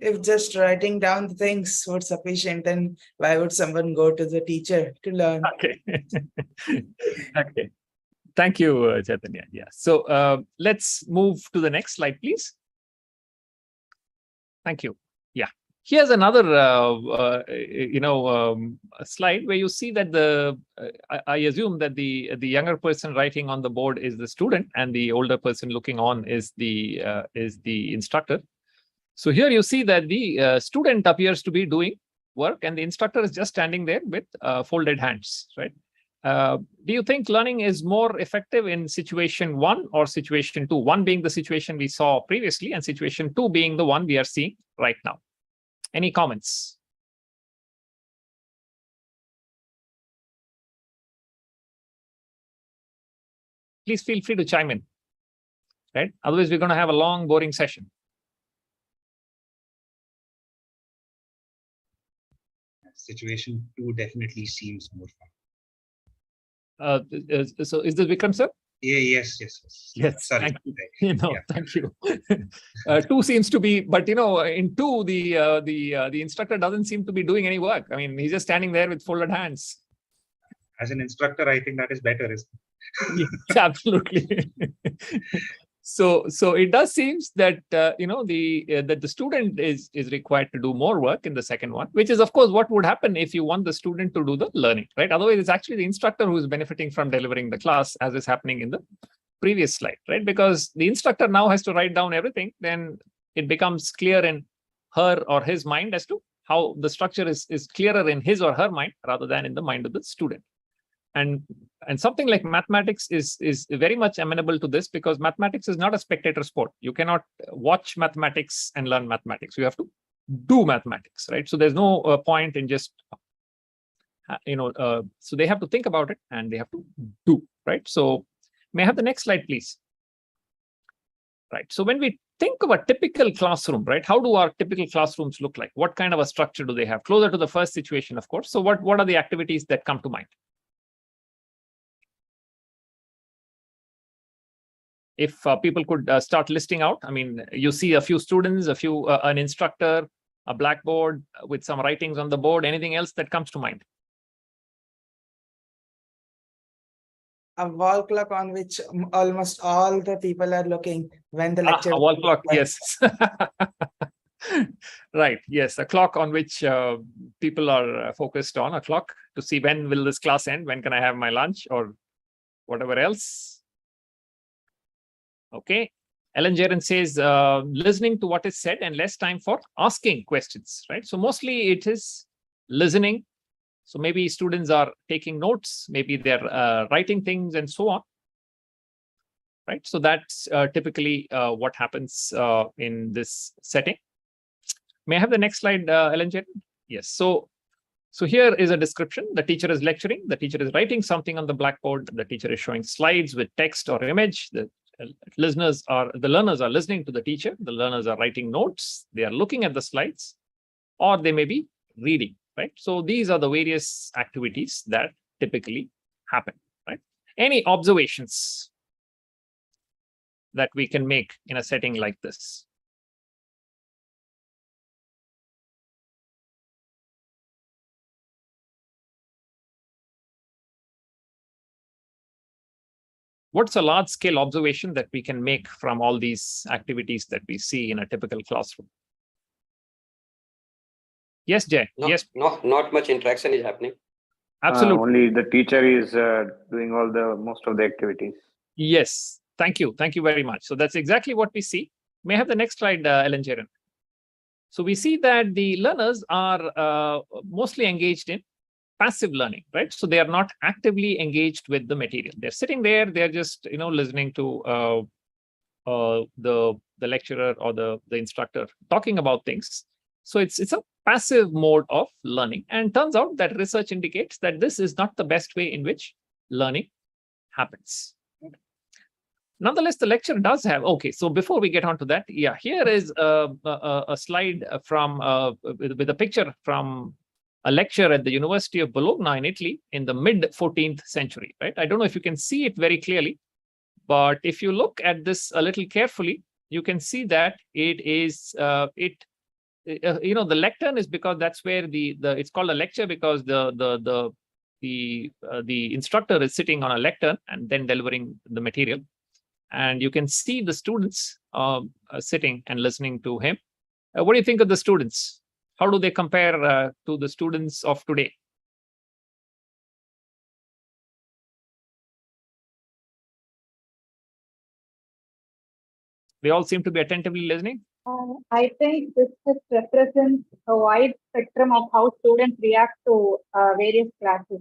If just writing down the things was sufficient, then why would someone go to the teacher to learn? Okay. Okay. Thank you, Chaitanya. Yeah. So let's move to the next slide, please. Thank you. Yeah. Here's another, slide where you see that I assume that the younger person writing on the board is the student, and the older person looking on is the instructor. So here you see that the student appears to be doing work, and the instructor is just standing there with folded hands, right? Do you think learning is more effective in situation 1 or situation 2? 1 being the situation we saw previously, and situation 2 being the one we are seeing right now. Any comments? Please feel free to chime in, right? Otherwise, we're going to have a long, boring session. Situation 2 definitely seems more fun. So is this Vikram, sir? Yeah, yes. Yes. Sorry. Thank you. Thank you. 2 seems to be, but in 2, the instructor doesn't seem to be doing any work. I mean, he's just standing there with folded hands. As an instructor, I think that is better, isn't it? Yes, absolutely. So it does seems that that the student is required to do more work in the second one, which is of course what would happen if you want the student to do the learning, right? Otherwise, it's actually the instructor who is benefiting from delivering the class, as is happening in the previous slide, right? Because the instructor now has to write down everything, then it becomes clear in her or his mind as to how the structure is clearer in his or her mind rather than in the mind of the student. And something like mathematics is very much amenable to this, because mathematics is not a spectator sport. You cannot watch mathematics and learn mathematics. You have to do mathematics, right? So there's no point in just, so they have to think about it and they have to do, right? So may I have the next slide, please? Right. So when we think of a typical classroom, right, how do our typical classrooms look like? What kind of a structure do they have? Closer to the first situation, of course. So what are the activities that come to mind? If people could start listing out, I mean, you see a few students, an instructor, a blackboard with some writings on the board, anything else that comes to mind? A wall clock on which almost all the people are looking when the lecture. A wall clock, yes. Right, yes, a clock on which people are focused on, a clock to see when will this class end, when can I have my lunch or whatever else. Okay, Ellen Jaren says listening to what is said and less time for asking questions, right? So mostly it is listening. So maybe students are taking notes, maybe they're writing things and so on, right? So that's typically what happens in this setting. May I have the next slide, Ellen Jaren? Yes, so here is a description. The teacher is lecturing, the teacher is writing something on the blackboard, the teacher is showing slides with text or image, the learners are listening to the teacher, the learners are writing notes, they are looking at the slides, or they may be reading, right? So these are the various activities that typically happen, right? Any observations that we can make in a setting like this? What's a large-scale observation that we can make from all these activities that we see in a typical classroom? Yes, Jay. No, yes. Not much interaction is happening. Absolutely. Only the teacher is doing most of the activities. Yes. Thank you. Thank you very much. So that's exactly what we see. May I have the next slide, Ellen Jaren? So we see that the learners are mostly engaged in passive learning, right? So they are not actively engaged with the material. They're sitting there, they're just, listening to the lecturer or the instructor talking about things. So it's a passive mode of learning. And turns out that research indicates that this is not the best way in which learning happens. Nonetheless, the lecture does have, okay, so before we get on to that, yeah, here is a slide from with a picture from a lecture at the University of Bologna in Italy in the mid-14th century, right? I don't know if you can see it very clearly, but if you look at this a little carefully, you can see that it is, the lectern is because that's where it's called a lecture because the instructor is sitting on a lectern and then delivering the material. And you can see the students sitting and listening to him. What do you think of the students? How do they compare to the students of today? They all seem to be attentively listening. I think this represents a wide spectrum of how students react to various classes.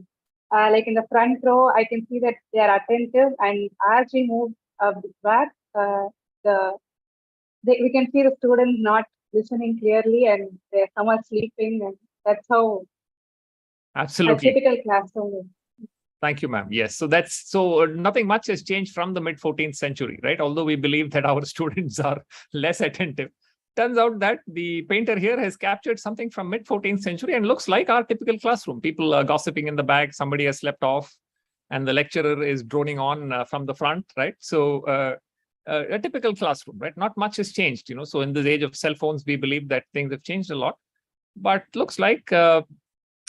Like in the front row, I can see that they are attentive, and as we move back, we can see the students not listening clearly, and some are sleeping, and that's how absolutely a typical classroom is. Thank you, ma'am. Yes, so nothing much has changed from the mid-14th century, right? Although we believe that our students are less attentive. Turns out that the painter here has captured something from mid-14th century and looks like our typical classroom. People are gossiping in the back, somebody has slept off, and the lecturer is droning on from the front, right? So a typical classroom, right? Not much has changed, So in this age of cell phones, we believe that things have changed a lot, but looks like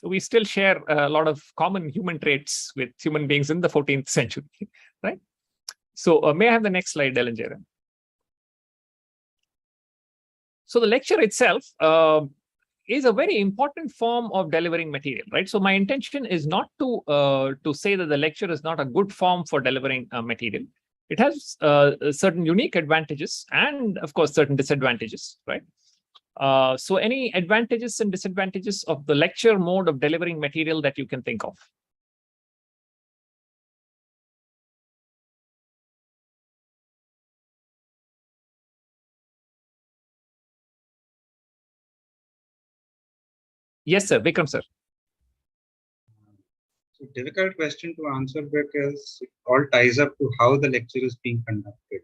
we still share a lot of common human traits with human beings in the 14th century, right? So may I have the next slide, Ellen Jaren? So the lecture itself is a very important form of delivering material, right? So my intention is not to say that the lecture is not a good form for delivering material. It has certain unique advantages and, of course, certain disadvantages, right? So any advantages and disadvantages of the lecture mode of delivering material that you can think of? Yes, sir. Vikram, sir. So difficult question to answer because it all ties up to how the lecture is being conducted,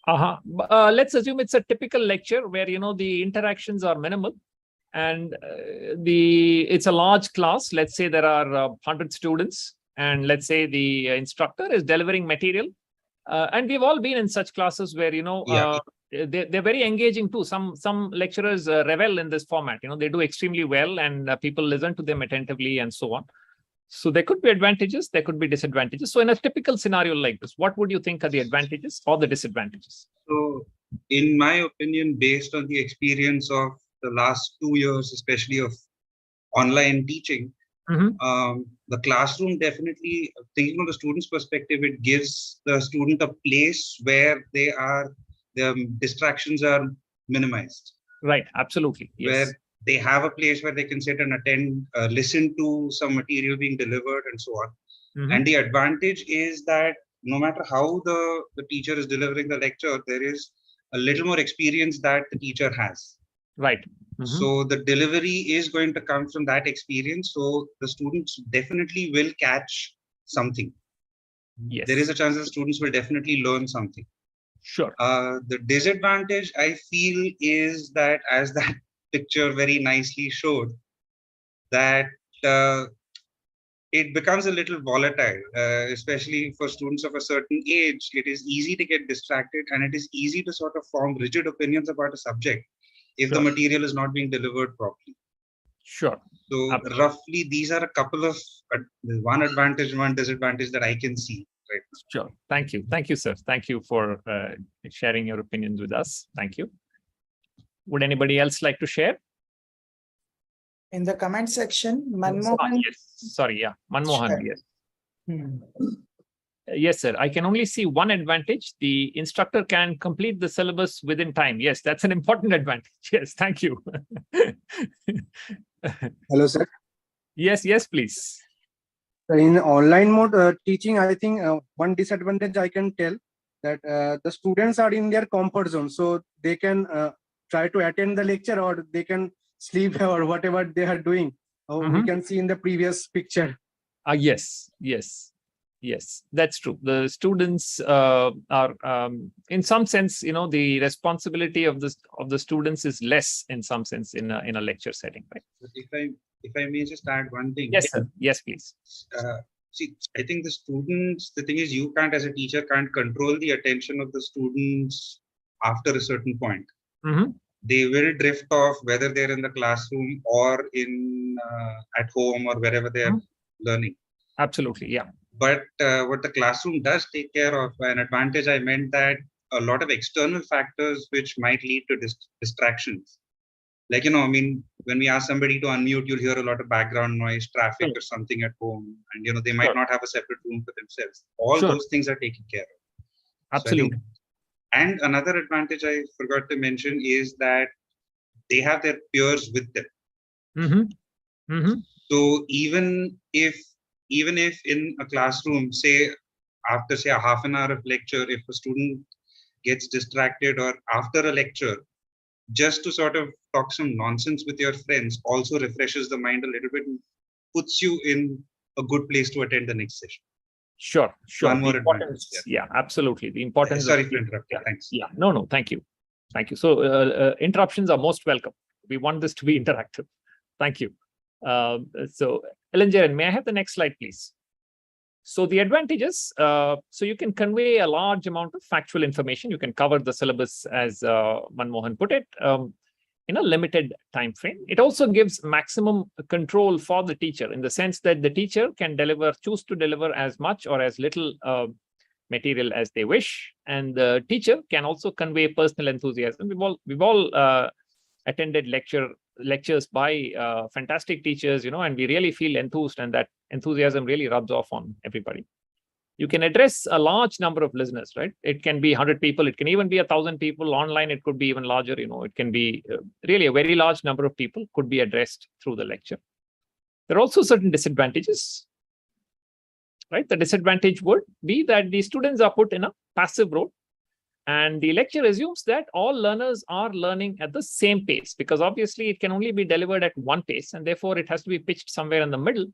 right? Let's assume it's a typical lecture where, you know, the interactions are minimal and it's a large class. Let's say there are 100 students, and let's say the instructor is delivering material. And we've all been in such classes where, you know, they're very engaging too. Some lecturers revel in this format. You know, they do extremely well, and people listen to them attentively and so on. So there could be advantages, there could be disadvantages. So in a typical scenario like this, what would you think are the advantages or the disadvantages? So in my opinion, based on the experience of the last 2 years, especially of online teaching, the classroom definitely, thinking from the student's perspective, it gives the student a place where their distractions are minimized. Right, absolutely. Yes. Where they have a place where they can sit and attend, listen to some material being delivered and so on. And the advantage is that no matter how the teacher is delivering the lecture, there is a little more experience that the teacher has. Right. So the delivery is going to come from that experience. So the students definitely will catch something. Yes. There is a chance that students will definitely learn something. Sure. The disadvantage I feel is that, as that picture very nicely showed, that it becomes a little volatile, especially for students of a certain age. It is easy to get distracted, and it is easy to sort of form rigid opinions about a subject if the material is not being delivered properly. Sure. So roughly, these are a couple of one advantage, one disadvantage that I can see. Right. Sure. Thank you. Thank you, sir. Thank you for sharing your opinions with us. Thank you. Would anybody else like to share? In the comment section, Manmohan. Yes. Sorry, yeah. Manmohan, Sure. yes. Yes, sir. I can only see one advantage. The instructor can complete the syllabus within time. Yes, that's an important advantage. Yes, thank you. Hello, sir. Yes, please. In online mode teaching, I think one disadvantage I can tell that the students are in their comfort zone, so they can try to attend the lecture or they can sleep or whatever they are doing. We can see in the previous picture. Yes, that's true. The students are, in some sense, you know, the responsibility of the students is less in some sense in a lecture setting, right? If I may just add one thing. Yes, sir. Yes, please. See, I think the thing is, you can't, as a teacher, can't control the attention of the students after a certain point. They will drift off, whether they're in the classroom or in at home or wherever they're learning. Absolutely, yeah. But what the classroom does take care of, an advantage, I meant that a lot of external factors which might lead to distractions. Like, you know, I mean, when we ask somebody to unmute, you'll hear a lot of background noise, traffic or something at home. And, you know, they might not have a separate room for themselves. All those things are taken care of. Absolutely. So and another advantage I forgot to mention is that they have their peers with them. So even if in a classroom, say after a half an hour of lecture, if a student gets distracted or after a lecture, just to sort of talk some nonsense with your friends also refreshes the mind a little bit and puts you in a good place to attend the next session. Sure. One more advantage. Yeah, absolutely. The importance. Sorry for interrupting. Thanks. Yeah, no, thank you. So interruptions are most welcome. We want this to be interactive. Thank you. So Elanjaran, may I have the next slide, please? So the advantages, so you can convey a large amount of factual information. You can cover the syllabus, as Manmohan put it, in a limited time frame. It also gives maximum control for the teacher, in the sense that the teacher can choose to deliver as much or as little material as they wish, and the teacher can also convey personal enthusiasm. We've all attended lectures by fantastic teachers, you know, and we really feel enthused, and that enthusiasm really rubs off on everybody. you can address a large number of listeners, right? It can be 100 people, it can even be 1,000 people. Online, it could be even larger, it can be really a very large number of people could be addressed through the lecture. There are also certain disadvantages, right? The disadvantage would be that the students are put in a passive role, and the lecture assumes that all learners are learning at the same pace, because obviously it can only be delivered at one pace, and therefore it has to be pitched somewhere in the middle.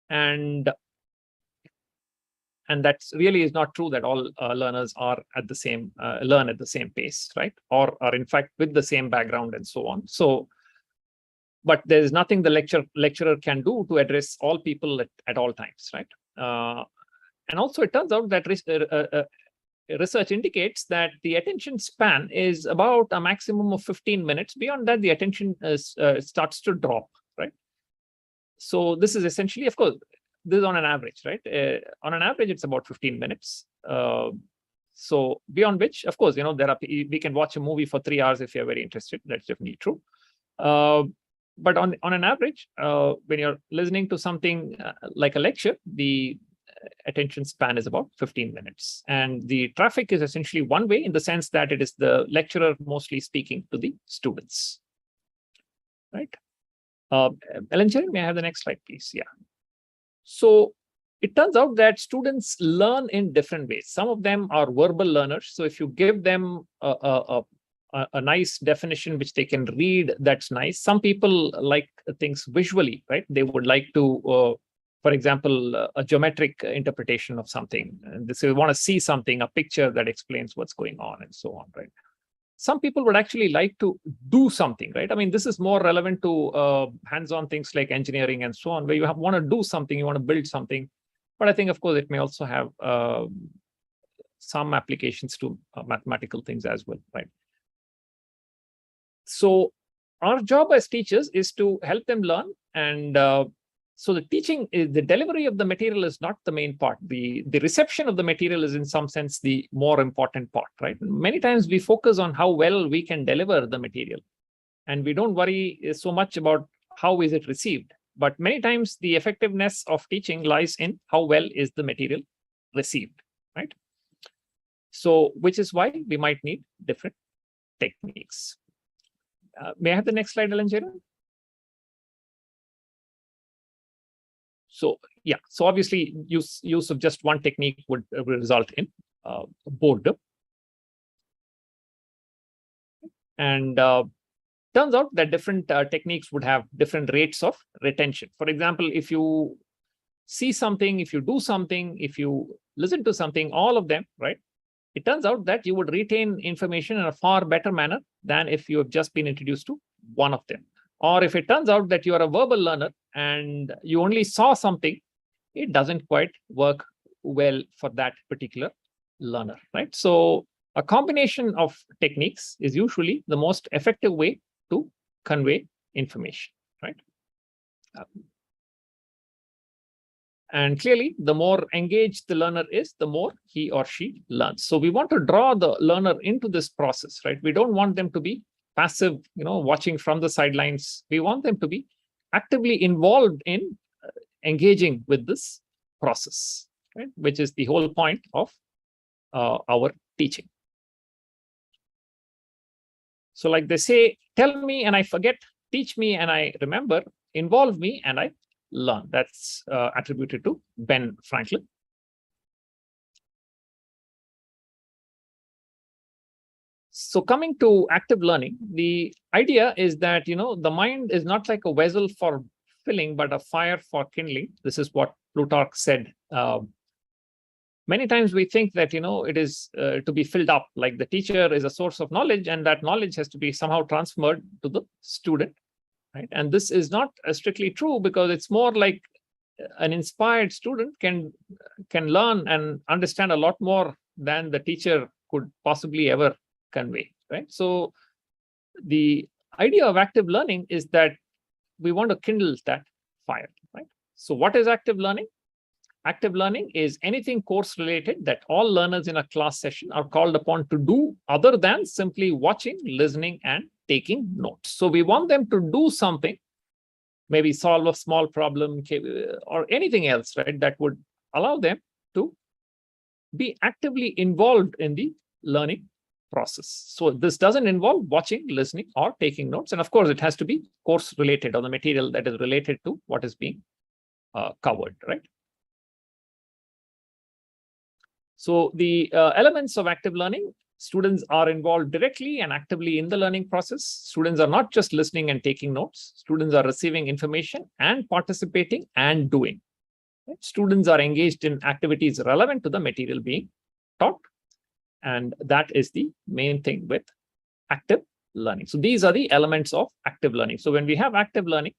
And that really is not true, that all learners are at the same learn at the same pace, right? Or are in fact with the same background and so on. So, but there is nothing the lecturer can do to address all people at all times, right? And also, it turns out that research indicates that the attention span is about a maximum of 15 minutes. Beyond that, the attention starts to drop, right? So this is essentially, of course, this is on an average, right? On an average, it's about 15 minutes. So beyond which, of course, we can watch a movie for 3 hours if you're very interested. That's definitely true. But on an average, when you're listening to something like a lecture, the attention span is about 15 minutes. And the traffic is essentially one way, in the sense that it is the lecturer mostly speaking to the students, right? Ellen, may I have the next slide, please? Yeah. So it turns out that students learn in different ways. Some of them are verbal learners. So if you give them a nice definition which they can read, that's nice. Some people like things visually, right? They would like to, for example, a geometric interpretation of something. And so you want to see something, a picture that explains what's going on and so on, right? Some people would actually like to do something, right? I mean, this is more relevant to hands-on things like engineering and so on, where you want to do something, you want to build something. But I think, of course, it may also have some applications to mathematical things as well, right? So our job as teachers is to help them learn. And so the teaching, the delivery of the material is not the main part. The reception of the material is in some sense the more important part, right? Many times we focus on how well we can deliver the material, and we don't worry so much about how is it received. But many times the effectiveness of teaching lies in how well is the material received, right? So, which is why we might need different techniques. May I have the next slide, Ellen? So, yeah, so obviously use of just one technique would result in boredom. And turns out that different techniques would have different rates of retention. For example, if you see something, if you do something, if you listen to something, all of them, right? It turns out that you would retain information in a far better manner than if you have just been introduced to one of them. Or if it turns out that you are a verbal learner and you only saw something, it doesn't quite work well for that particular learner, right? So a combination of techniques is usually the most effective way to convey information, right? And clearly, the more engaged the learner is, the more he or she learns. So we want to draw the learner into this process, right? We don't want them to be passive, watching from the sidelines. We want them to be actively involved in engaging with this process, right? Which is the whole point of our teaching. So like they say, tell me and I forget, teach me and I remember, involve me and I learn. That's attributed to Ben Franklin. So coming to active learning, the idea is that, the mind is not like a vessel for filling, but a fire for kindling. This is what Plutarch said. Many times we think that, it is to be filled up, like the teacher is a source of knowledge and that knowledge has to be somehow transferred to the student, right? And this is not strictly true, because it's more like an inspired student can learn and understand a lot more than the teacher could possibly ever convey, right? So the idea of active learning is that we want to kindle that fire, right? So what is active learning? Active learning is anything course related that all learners in a class session are called upon to do other than simply watching, listening, and taking notes. So we want them to do something, maybe solve a small problem or anything else, right? That would allow them to be actively involved in the learning process. So this doesn't involve watching, listening, or taking notes. And of course, it has to be course related, or the material that is related to what is being covered, right? So the elements of active learning: students are involved directly and actively in the learning process. Students are not just listening and taking notes. Students are receiving information and participating and doing. Right? Students are engaged in activities relevant to the material being taught. And that is the main thing with active learning. So these are the elements of active learning. So when we have active learning,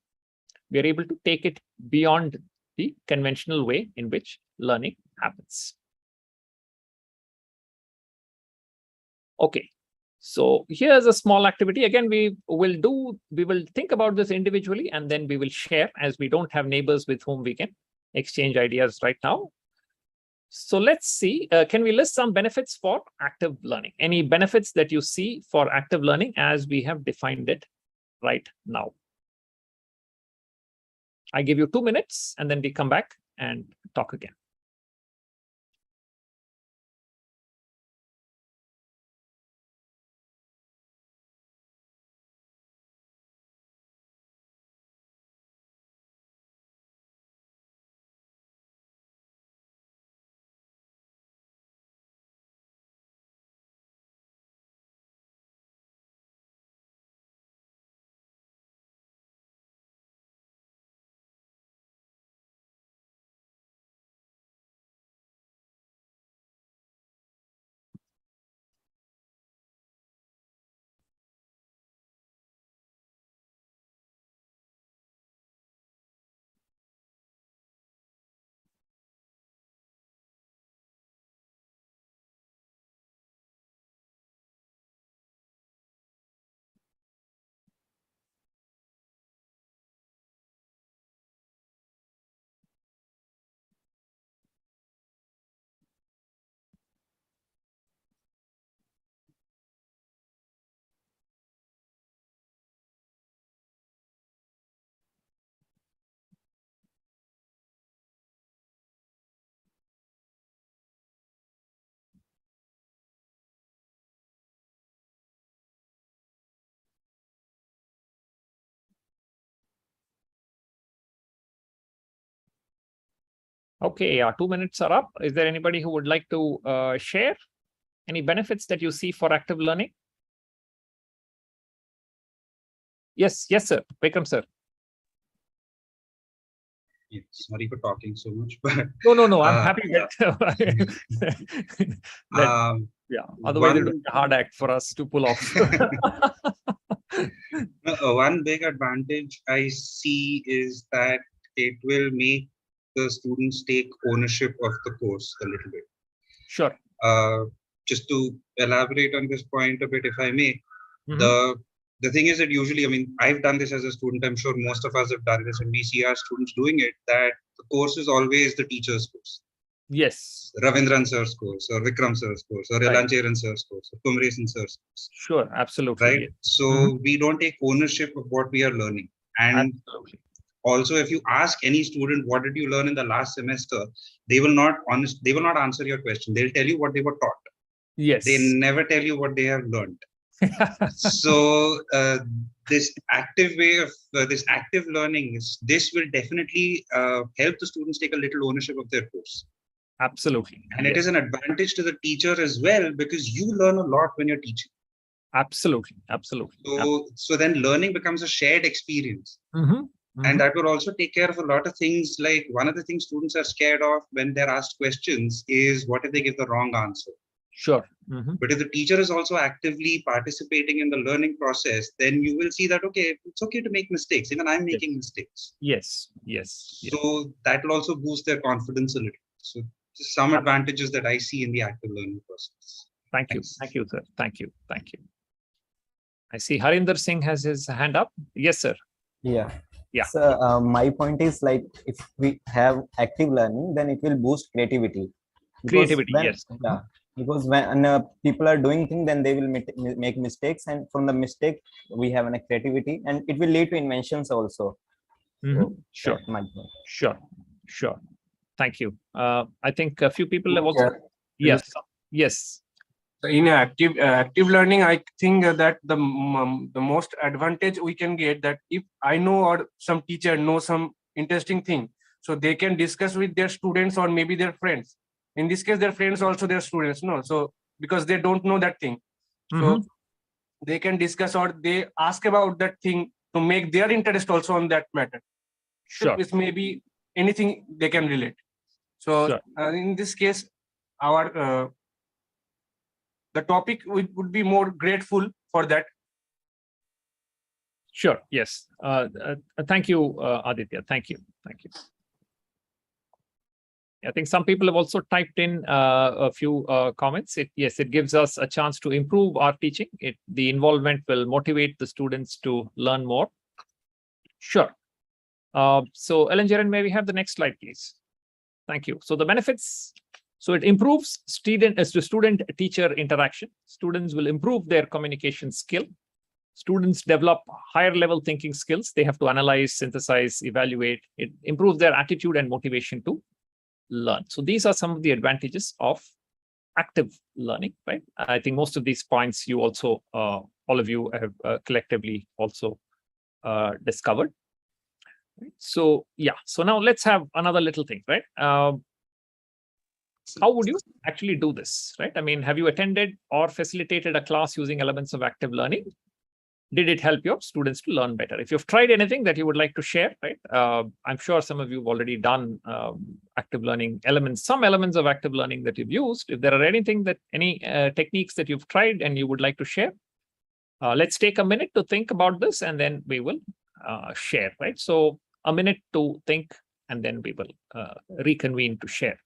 we are able to take it beyond the conventional way in which learning happens. Okay, so here's a small activity. Again, we will think about this individually, and then we will share, as we don't have neighbors with whom we can exchange ideas right now. So let's see, can we list some benefits for active learning? Any benefits that you see for active learning as we have defined it right now? I give you 2 minutes, and then we come back and talk again. Okay, 2 minutes are up. Is there anybody who would like to share any benefits that you see for active learning? Yes, sir. Vikram, sir. Yeah, sorry for talking so much, but no. I'm happy that. Otherwise, it would be a hard act for us to pull off. One big advantage I see is that it will make the students take ownership of the course a little bit. Sure. Just to elaborate on this point a bit, if I may, the thing is that usually, I mean, I've done this as a student. I'm sure most of us have done this, and we see our students doing it, that the course is always the teacher's course. Yes. Ravindran sir's course, or Vikram sir's course, or Elancheran sir's course, or Kumaresan sir's course. Sure, absolutely. Right? Yes. So we don't take ownership of what we are learning. And absolutely. Also, if you ask any student, what did you learn in the last semester, they will not answer your question. They'll tell you what they were taught. Yes. They never tell you what they have learned. So this active way of this active learning, this will definitely help the students take a little ownership of their course. Absolutely. And it is an advantage to the teacher as well, because you learn a lot when you're teaching. Absolutely. So then learning becomes a shared experience. And that will also take care of a lot of things. Like, one of the things students are scared of when they're asked questions is, what if they give the wrong answer? Sure. But if the teacher is also actively participating in the learning process, then you will see that, okay, it's okay to make mistakes. Even I'm making mistakes. Yes. So that will also boost their confidence a little. So just some advantages that I see in the active learning process. Thank you, sir. Thank you. I see Harinder Singh has his hand up. Yes, sir. Yeah. So my point is, like, if we have active learning, then it will boost creativity. Yes. Yeah. Because when people are doing things, then they will make mistakes, and from the mistake we have a creativity, and it will lead to inventions also. So sure. My point. Sure. Thank you. I think a few people have also. Yes. Yes. In active learning, I think that the most advantage we can get, that if I know or some teacher knows some interesting thing, so they can discuss with their students or maybe their friends. In this case, their friends also their students, no? So because they don't know that thing, so they can discuss or they ask about that thing to make their interest also on that matter. Sure. It's maybe anything they can relate. So sure. In this case, our the topic would be more grateful for that. Sure. Yes. Thank you, Aditya. Thank you. Thank you. I think some people have also typed in a few comments. Yes, it gives us a chance to improve our teaching. The involvement will motivate the students to learn more. Sure. So, Ellen Jaren, may we have the next slide, please? Thank you. So the benefits. So it improves student-teacher interaction. Students will improve their communication skill. Students develop higher level thinking skills. They have to analyze, synthesize, evaluate. It improves their attitude and motivation to learn. So these are some of the advantages of active learning, right? I think most of these points you also, all of you have collectively also discovered. So yeah, so now let's have another little thing, right? How would you actually do this, right? I mean, have you attended or facilitated a class using elements of active learning? Did it help your students to learn better? If you've tried anything that you would like to share, right? I'm sure some of you have already done active learning elements, some elements of active learning that you've used. If there are any techniques that you've tried and you would like to share, let's take a minute to think about this and then we will share, right? So a minute to think and then we will reconvene to share.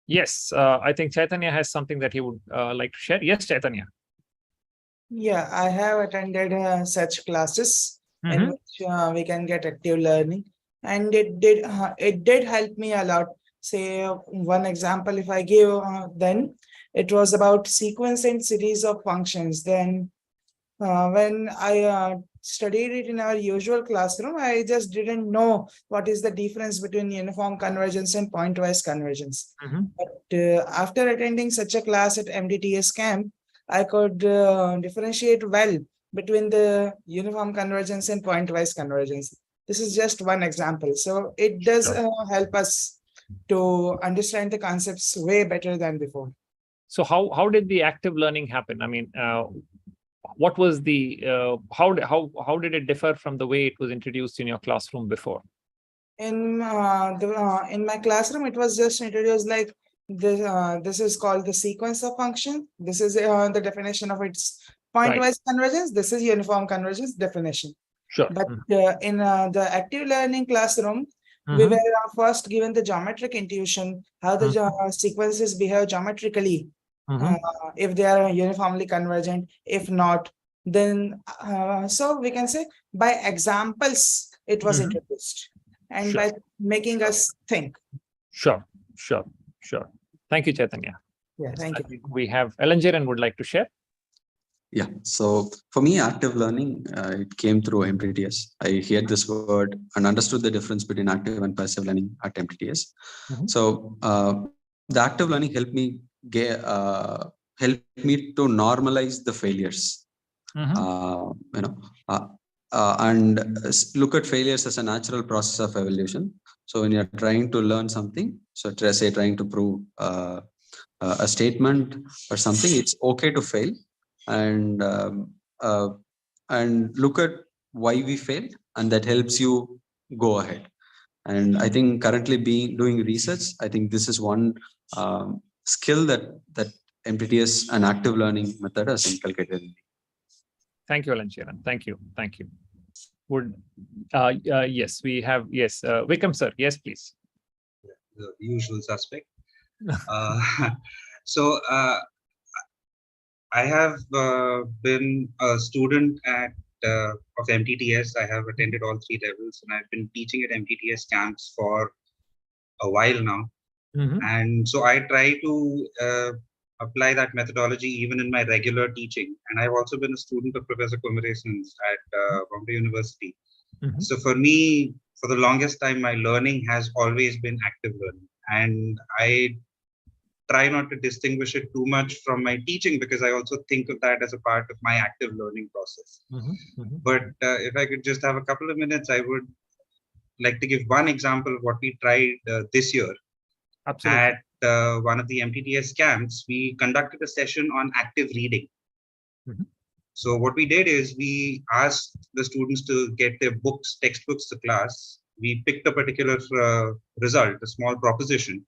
Yes, I think Chaitanya has something that he would like to share. Yes, Chaitanya. Yeah, I have attended such classes in which we can get active learning, and it did help me a lot. Say one example, if I give, then it was about sequence and series of functions. Then when I studied it in our usual classroom, I just didn't know what is the difference between uniform convergence and pointwise convergence. But after attending such a class at MTTS camp, I could differentiate well between the uniform convergence and pointwise convergence. This is just one example. So it does help us to understand the concepts way better than before. So how did the active learning happen? I mean, what was the how did it differ from the way it was introduced in your classroom before? In my classroom, it was just introduced like this. This is called the sequence of function. This is the definition of its pointwise convergence. This is uniform convergence definition. Sure. But in the active learning classroom, we were first given the geometric intuition, how the sequences behave geometrically. If they are uniformly convergent, if not, then so we can say by examples it was introduced, and by making us think. Sure. Thank you, Chaitanya. Yeah, thank you. We have Ellen Jaren would like to share. Yeah, so for me, active learning, it came through MTTS. I heard this word and understood the difference between active and passive learning at MTTS. So the active learning helped me to normalize the failures. And look at failures as a natural process of evolution. So when you're trying to learn something, so say trying to prove a statement or something, it's okay to fail, and look at why we failed, and that helps you go ahead. And I think currently doing research, I think this is one skill that MTTS and active learning method has inculcated in me. Thank you, Alancharan. Thank you. Thank you. Would yes, we have, yes, Vikram sir, yes, please. The usual suspect. So I have been a student of MTTS. I have attended all 3 levels, and I've been teaching at MTTS camps for a while now. And so I try to apply that methodology even in my regular teaching. And I've also been a student of Professor Kumaresan's at Bombay University. So for me, for the longest time, my learning has always been active learning. And I try not to distinguish it too much from my teaching, because I also think of that as a part of my active learning process. But if I could just have a couple of minutes, I would like to give one example of what we tried this year. Absolutely. At one of the MTTS camps. We conducted a session on active reading. So what we did is we asked the students to get their textbooks to class. We picked a particular result, a small proposition,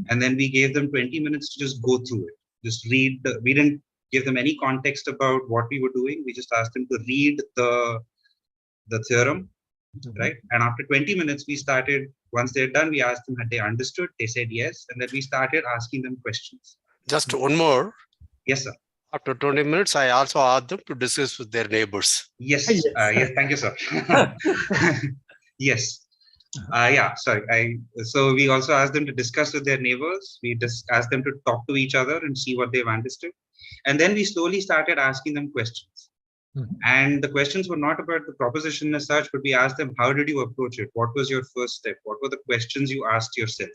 and then we gave them 20 minutes to just go through it. Just read. We didn't give them any context about what we were doing. We just asked them to read the theorem, right? And after 20 minutes, we started. Once they're done, we asked them had they understood. They said yes, and then we started asking them questions. Just one more. Yes, sir. After 20 minutes, I also asked them to discuss with their neighbors. Yes. Yes. Thank you, sir. Yes. Yeah. Sorry. So we also asked them to discuss with their neighbors. We just asked them to talk to each other and see what they've understood, and then we slowly started asking them questions. And the questions were not about the proposition as such, but we asked them, how did you approach it? What was your first step? What were the questions you asked yourself?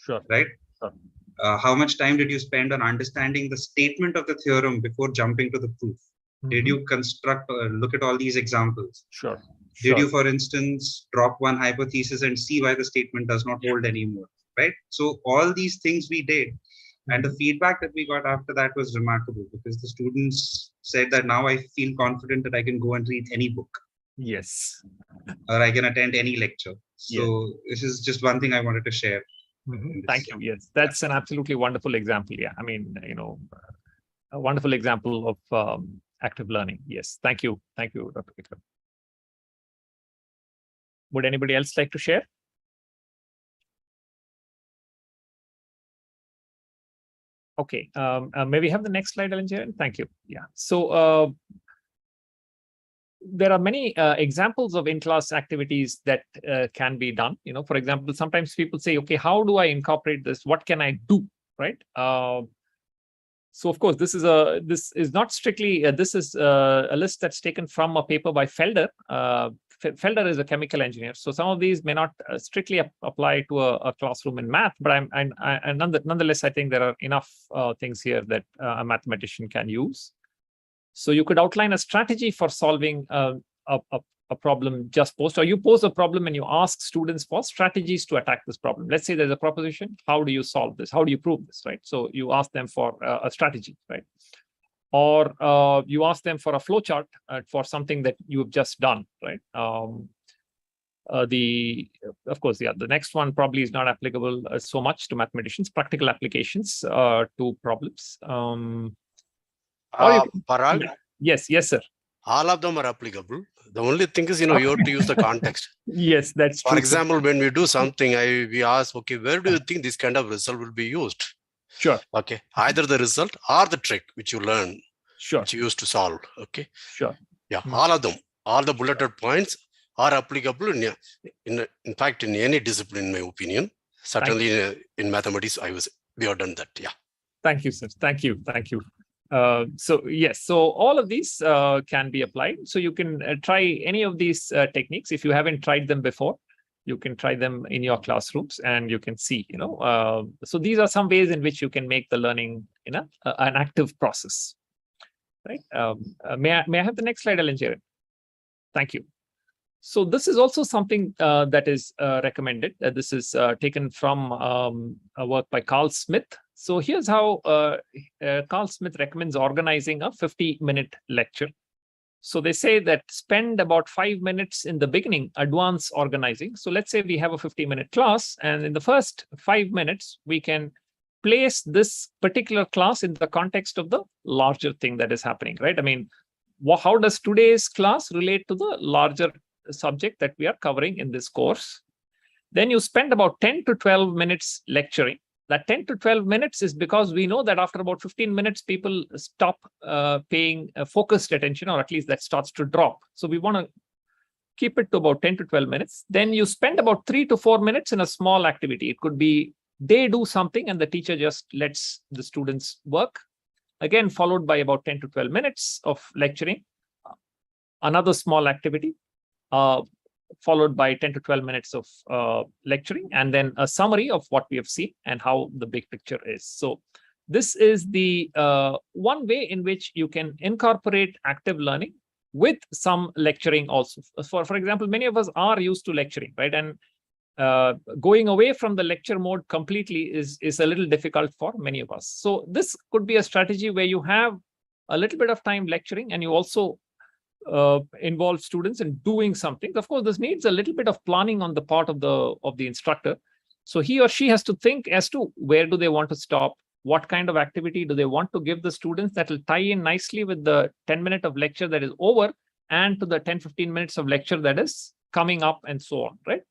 Sure. Right? Sure. How much time did you spend on understanding the statement of the theorem before jumping to the proof? Did you construct, look at all these examples? Sure. Did you, for instance, drop one hypothesis and see why the statement does not hold anymore? Right? So all these things we did. And the feedback that we got after that was remarkable, because the students said that now I feel confident that I can go and read any book. Yes. Or I can attend any lecture. So this is just one thing I wanted to share. Thank you. Yes, that's an absolutely wonderful example. Yeah, I mean, a wonderful example of active learning. Yes, thank you. Thank you, Dr. Vikram. Would anybody else like to share? Okay, may we have the next slide, Alancharan? Thank you. Yeah, so there are many examples of in-class activities that can be done. For example, sometimes people say, okay, how do I incorporate this? What can I do, right? So of course, this is not strictly, this is a list that's taken from a paper by Felder. Felder is a chemical engineer, so some of these may not strictly apply to a classroom in math, but nonetheless, I think there are enough things here that a mathematician can use. So you could outline a strategy for solving a problem just posed, or you pose a problem and you ask students for strategies to attack this problem. Let's say there's a proposition. How do you solve this? How do you prove this, right? So you ask them for a strategy, right? Or you ask them for a flowchart for something that you've just done, right? Of course, the next one probably is not applicable so much to mathematicians, practical applications to problems. Parag? Yes, sir. All of them are applicable. The only thing is, you have to use the context. Yes, that's true. For example, when we do something, we ask, okay, where do you think this kind of result will be used? Sure. Okay. Either the result or the trick which you learn, which you use to solve. Okay. Sure. Yeah. All of them, all the bulleted points are applicable in fact, in any discipline, in my opinion. Certainly in mathematics, we have done that. Yeah. Thank you, sir. Thank you. So yes, so all of these can be applied. So you can try any of these techniques. If you haven't tried them before, you can try them in your classrooms and you can see, so these are some ways in which you can make the learning, an active process, right? May I have the next slide, Alancharan? Thank you. So this is also something that is recommended. This is taken from a work by Carl Smith, So here's how Carl Smith recommends organizing a 50-minute lecture. So they say that spend about 5 minutes in the beginning, advance organizing. So let's say we have a 50-minute class, and in the first 5 minutes, we can place this particular class in the context of the larger thing that is happening, right? I mean, how does today's class relate to the larger subject that we are covering in this course? Then you spend about 10 to 12 minutes lecturing. That 10 to 12 minutes is because we know that after about 15 minutes, people stop paying focused attention, or at least that starts to drop. So we want to keep it to about 10 to 12 minutes. Then you spend about 3 to 4 minutes in a small activity. It could be they do something and the teacher just lets the students work. Again, followed by about 10 to 12 minutes of lecturing. Another small activity. Followed by 10 to 12 minutes of lecturing, and then a summary of what we have seen and how the big picture is. So this is the one way in which you can incorporate active learning with some lecturing also. For example, many of us are used to lecturing, right? And going away from the lecture mode completely is a little difficult for many of us. So this could be a strategy where you have a little bit of time lecturing, and you also involve students in doing something. Of course, this needs a little bit of planning on the part of the instructor. So he or she has to think as to where do they want to stop, what kind of activity do they want to give the students that will tie in nicely with the 10 minutes of lecture that is over and to the 10-15 minutes of lecture that is coming up, and so on, right?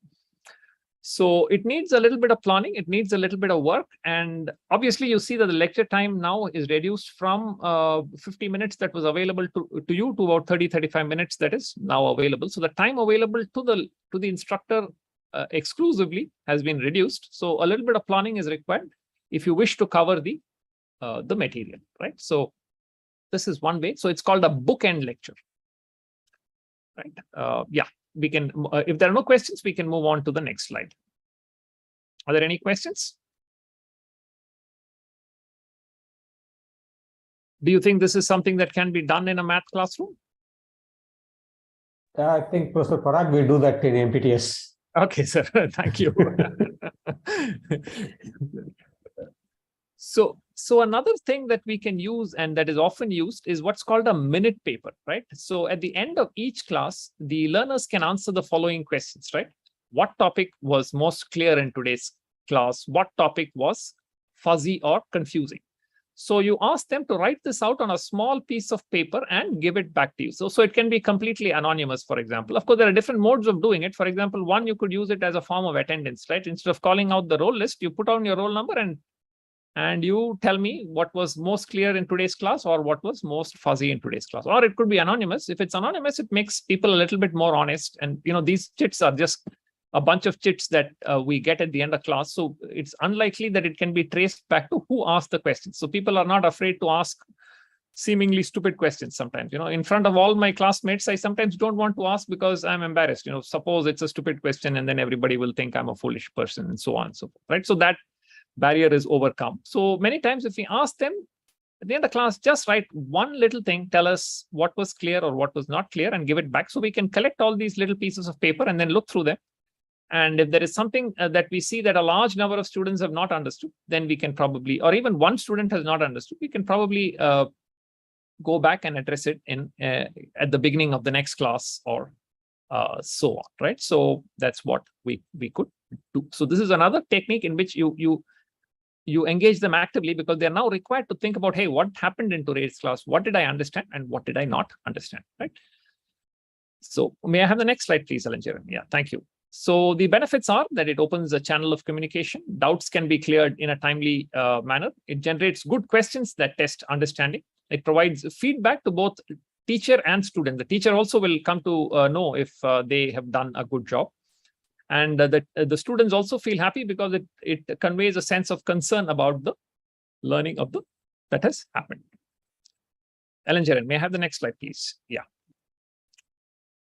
So it needs a little bit of planning, it needs a little bit of work, and obviously you see that the lecture time now is reduced from 50 minutes that was available to you to about 30-35 minutes that is now available. So the time available to the instructor exclusively has been reduced. So a little bit of planning is required if you wish to cover the material, right? So this is one way. So it's called a bookend lecture, right? Yeah. We can, if there are no questions, we can move on to the next slide. Are there any questions? Do you think this is something that can be done in a math classroom? I think Professor Parag will do that in MTTS. Okay, sir. Thank you. So another thing that we can use, and that is often used, is what's called a minute paper, right? So at the end of each class, the learners can answer the following questions, right? What topic was most clear in today's class? What topic was fuzzy or confusing? So you ask them to write this out on a small piece of paper and give it back to you. So it can be completely anonymous, for example. Of course, there are different modes of doing it. For example, one, you could use it as a form of attendance, right? Instead of calling out the roll list, you put on your roll number and you tell me what was most clear in today's class or what was most fuzzy in today's class. Or it could be anonymous. If it's anonymous, it makes people a little bit more honest. And these chits are just a bunch of chits that we get at the end of class. So it's unlikely that it can be traced back to who asked the questions. So people are not afraid to ask seemingly stupid questions sometimes. In front of all my classmates, I sometimes don't want to ask because I'm embarrassed. Suppose it's a stupid question and then everybody will think I'm a foolish person, and so on and so forth, right? So that barrier is overcome. So many times if we ask them at the end of class, just write one little thing, tell us what was clear or what was not clear, and give it back. So we can collect all these little pieces of paper and then look through them. And if there is something that we see that a large number of students have not understood, then we can probably, or even one student has not understood, we can probably go back and address it in at the beginning of the next class, or so on, right? So that's what we could do. So this is another technique in which you engage them actively, because they're now required to think about, hey, what happened in today's class? What did I understand and what did I not understand, right? So may I have the next slide, please, Alanjaran? Yeah, thank you. So the benefits are that it opens a channel of communication. Doubts can be cleared in a timely manner. It generates good questions that test understanding. It provides feedback to both teacher and student. The teacher also will come to know if they have done a good job. And the students also feel happy because it conveys a sense of concern about the learning of that has happened. Alanjaran, may I have the next slide, please? Yeah.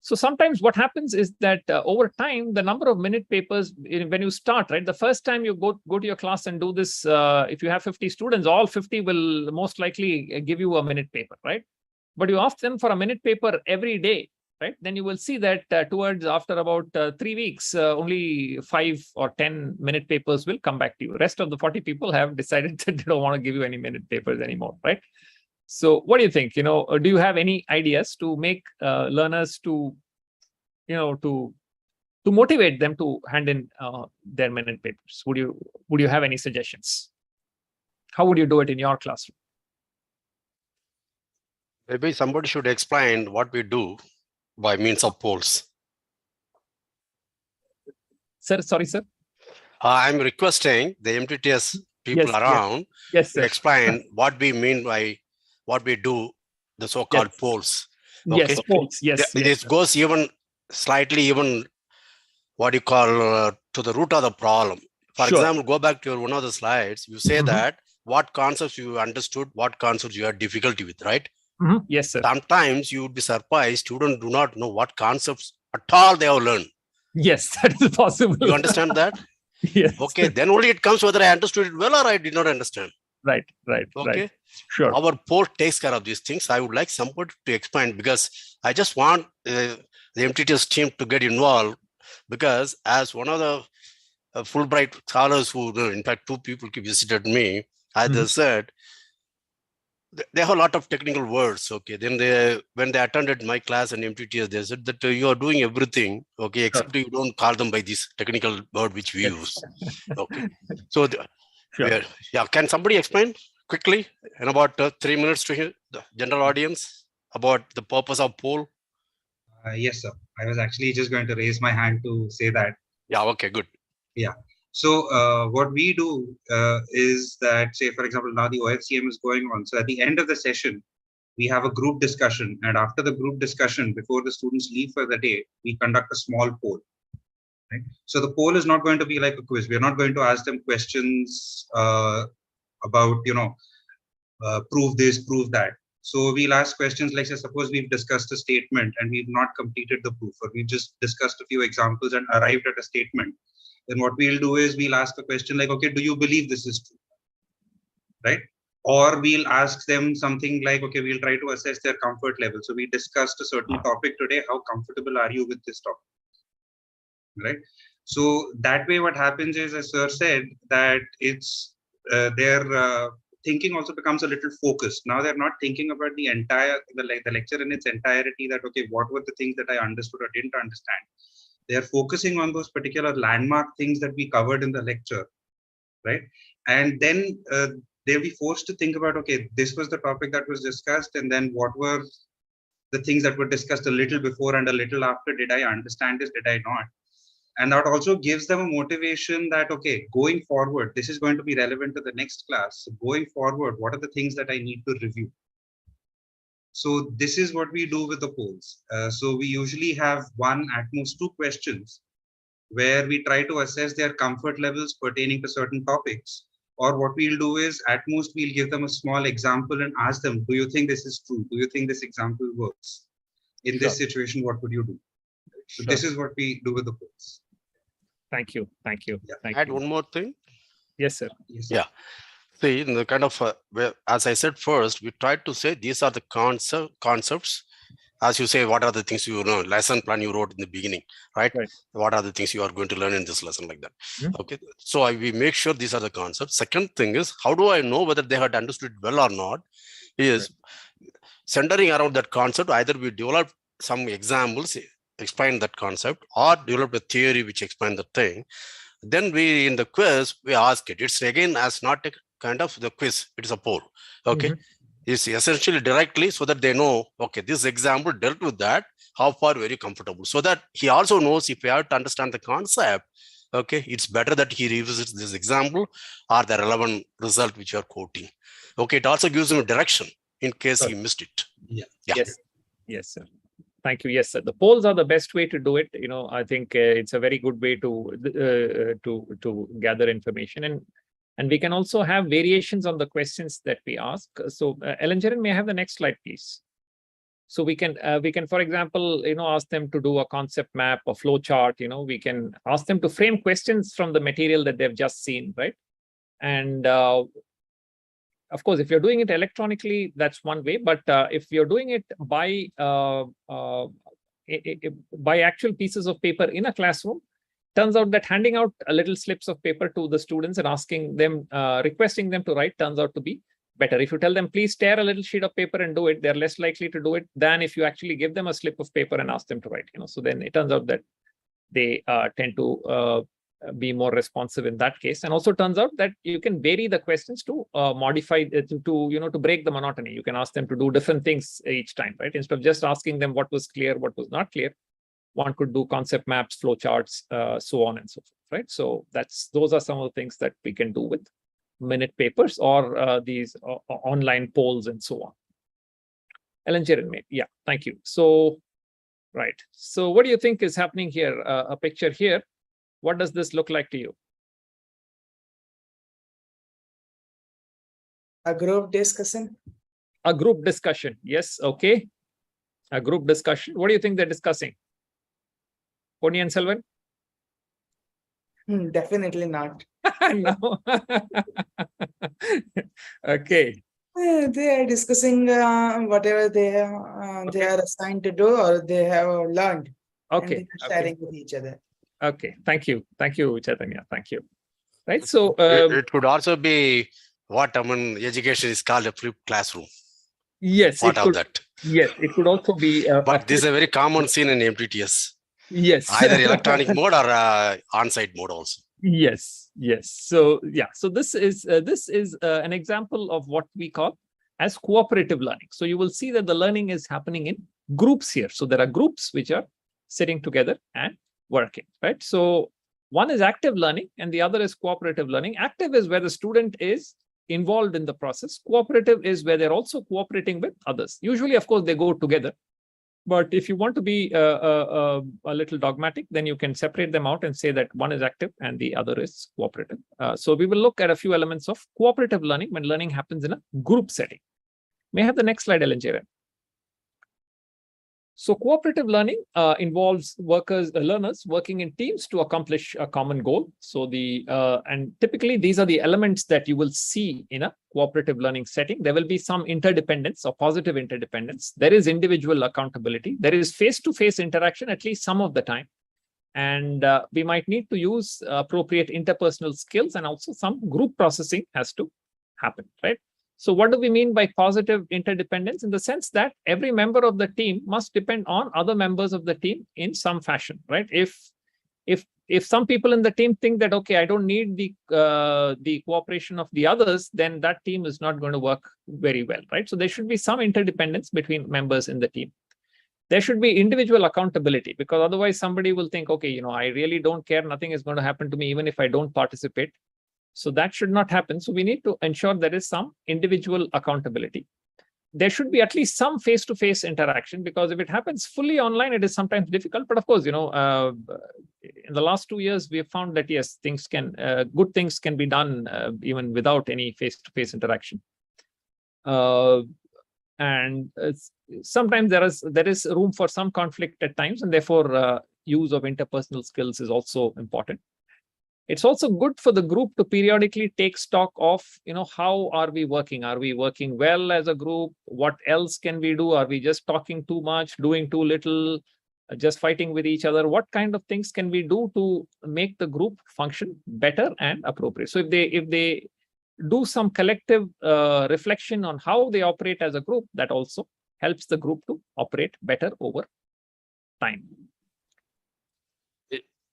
So sometimes what happens is that over time, the number of minute papers, when you start, right, the first time you go to your class and do this, if you have 50 students, all 50 will most likely give you a minute paper, right? But you ask them for a minute paper every day, right? Then you will see that towards after about 3 weeks, only 5 or 10-minute papers will come back to you. Rest of the 40 people have decided that they don't want to give you any minute papers anymore, right? So what do you think? Do you have any ideas to make learners to motivate them to hand in their minute papers? Would you have any suggestions? How would you do it in your classroom? Maybe somebody should explain what we do by means of polls. Sir, sorry, sir. I'm requesting the MTTS people around to explain what we mean by what we do, the so-called polls. Okay? Yes, polls. Yes. This goes even slightly what you call to the root of the problem. For example, go back to one of the slides. You say that what concepts you understood, what concepts you had difficulty with, right? Yes, sir. Sometimes you would be surprised. Students do not know what concepts at all they have learned. Yes, that is possible. You understand that? Yes. Okay, then only it comes whether I understood it well or I did not understand. Right. Okay. Right. Sure. Our poll takes care of these things. I would like somebody to explain, because I just want the MTTS team to get involved, because as one of the Fulbright scholars who, in fact, 2 people visited me, as they said, they have a lot of technical words. Okay, then when they attended my class in MTTS, they said that you are doing everything, okay, except you don't call them by this technical word which we use. Okay, so can somebody explain quickly in about 3 minutes to the general audience about the purpose of poll? Yes, sir. I was actually just going to raise my hand to say that. Yeah. Okay. Good. Yeah. So what we do is that, say, for example, now the OFCM is going on. So at the end of the session, we have a group discussion. And after the group discussion, before the students leave for the day, we conduct a small poll. Right? So the poll is not going to be like a quiz. We're not going to ask them questions about, prove this, prove that. So we'll ask questions like, say, suppose we've discussed a statement and we've not completed the proof, or we've just discussed a few examples and arrived at a statement. Then what we'll do is we'll ask a question like, okay, do you believe this is true? Right? Or we'll ask them something like, okay, we'll try to assess their comfort level. So we discussed a certain topic today. How comfortable are you with this topic? Right? So that way what happens is, as sir said, that it's their thinking also becomes a little focused. Now they're not thinking about the lecture in its entirety, that, okay, what were the things that I understood or didn't understand. They're focusing on those particular landmark things that we covered in the lecture, right? And then they'll be forced to think about, okay, this was the topic that was discussed, and then what were the things that were discussed a little before and a little after? Did I understand this? Did I not? And that also gives them a motivation that, okay, going forward, this is going to be relevant to the next class. So going forward, what are the things that I need to review? So this is what we do with the polls. So we usually have 1 at most 2 questions where we try to assess their comfort levels pertaining to certain topics. Or what we'll do is, at most, we'll give them a small example and ask them, do you think this is true? Do you think this example works? In this situation, what would you do? So this is what we do with the polls. Thank you. Yeah. Add one more thing. Yes, sir. Yes, sir. Yeah. See, in the kind of, as I said first, we tried to say these are the concepts. As you say, what are the things you know, lesson plan you wrote in the beginning, right? What are the things you are going to learn in this lesson, like that? Okay. So we make sure these are the concepts. Second thing is, how do I know whether they had understood it well or not? Is centering around that concept. Either we develop some examples, explain that concept, or develop a theory which explain the thing. Then we, in the quiz, we ask it. It's again as not a kind of the quiz, it is a poll. Okay. It's essentially directly, so that they know, okay, this example dealt with that, how far very comfortable. So that he also knows, if you have to understand the concept, okay, it's better that he revisits this example or the relevant result which you are quoting. Okay, it also gives him a direction in case he missed it. Yeah. Yes, sir. Thank you. Yes, sir. The polls are the best way to do it. I think it's a very good way to gather information, and we can also have variations on the questions that we ask. So, Elanjaran, may I have the next slide, please? So we can, for example, ask them to do a concept map, a flow chart. We can ask them to frame questions from the material that they've just seen, right? And of course, if you're doing it electronically, that's one way. But if you're doing it by by actual pieces of paper in a classroom, turns out that handing out little slips of paper to the students and asking them, requesting them to write turns out to be better. If you tell them, please tear a little sheet of paper and do it, they're less likely to do it than if you actually give them a slip of paper and ask them to write. So then it turns out that they tend to be more responsive in that case. And also turns out that you can vary the questions to modify to break the monotony. You can ask them to do different things each time, right? Instead of just asking them what was clear, what was not clear, one could do concept maps, flow charts, so on and so forth, right? So those are some of the things that we can do with minute papers or these online polls and so on. Ellen Jeremy, yeah, thank you. So, right. So what do you think is happening here? A picture here. What does this look like to you? A group discussion. A group discussion. Yes. Okay. A group discussion. What do you think they're discussing? Pony and Selvan? Definitely not. No. Okay. They are discussing whatever they are assigned to do or they have learned. Okay. And they are sharing with each other. Okay. Thank you. Thank you, Chaitanya. Thank you. Right. So it could also be what education is called a flipped classroom. Yes. Part of that. Yes. It could also be. But this is a very common scene in MTTS. Yes. Either electronic mode or on-site mode also. Yes. Yes. So yeah. So this is an example of what we call as cooperative learning. So you will see that the learning is happening in groups here. So there are groups which are sitting together and working, right? So one is active learning and the other is cooperative learning. Active is where the student is involved in the process. Cooperative is where they're also cooperating with others. Usually, of course, they go together. But if you want to be a little dogmatic, then you can separate them out and say that one is active and the other is cooperative. So we will look at a few elements of cooperative learning when learning happens in a group setting. May I have the next slide, Ellen Jaren? So cooperative learning involves learners working in teams to accomplish a common goal. So and typically these are the elements that you will see in a cooperative learning setting. There will be some interdependence or positive interdependence. There is individual accountability. There is face-to-face interaction at least some of the time. And we might need to use appropriate interpersonal skills, and also some group processing has to happen, right? So what do we mean by positive interdependence? In the sense that every member of the team must depend on other members of the team in some fashion, right? If some people in the team think that, okay, I don't need the cooperation of the others, then that team is not going to work very well, right? So there should be some interdependence between members in the team. There should be individual accountability, because otherwise somebody will think, okay, I really don't care. Nothing is going to happen to me, even if I don't participate. So that should not happen. So we need to ensure there is some individual accountability. There should be at least some face-to-face interaction, because if it happens fully online, it is sometimes difficult. But of course, in the last 2 years, we have found that yes, good things can be done even without any face-to-face interaction. And sometimes there is room for some conflict at times, and therefore use of interpersonal skills is also important. It's also good for the group to periodically take stock of, how are we working? Are we working well as a group? What else can we do? Are we just talking too much, doing too little, just fighting with each other? What kind of things can we do to make the group function better and appropriate? So if they do some collective reflection on how they operate as a group, that also helps the group to operate better over time.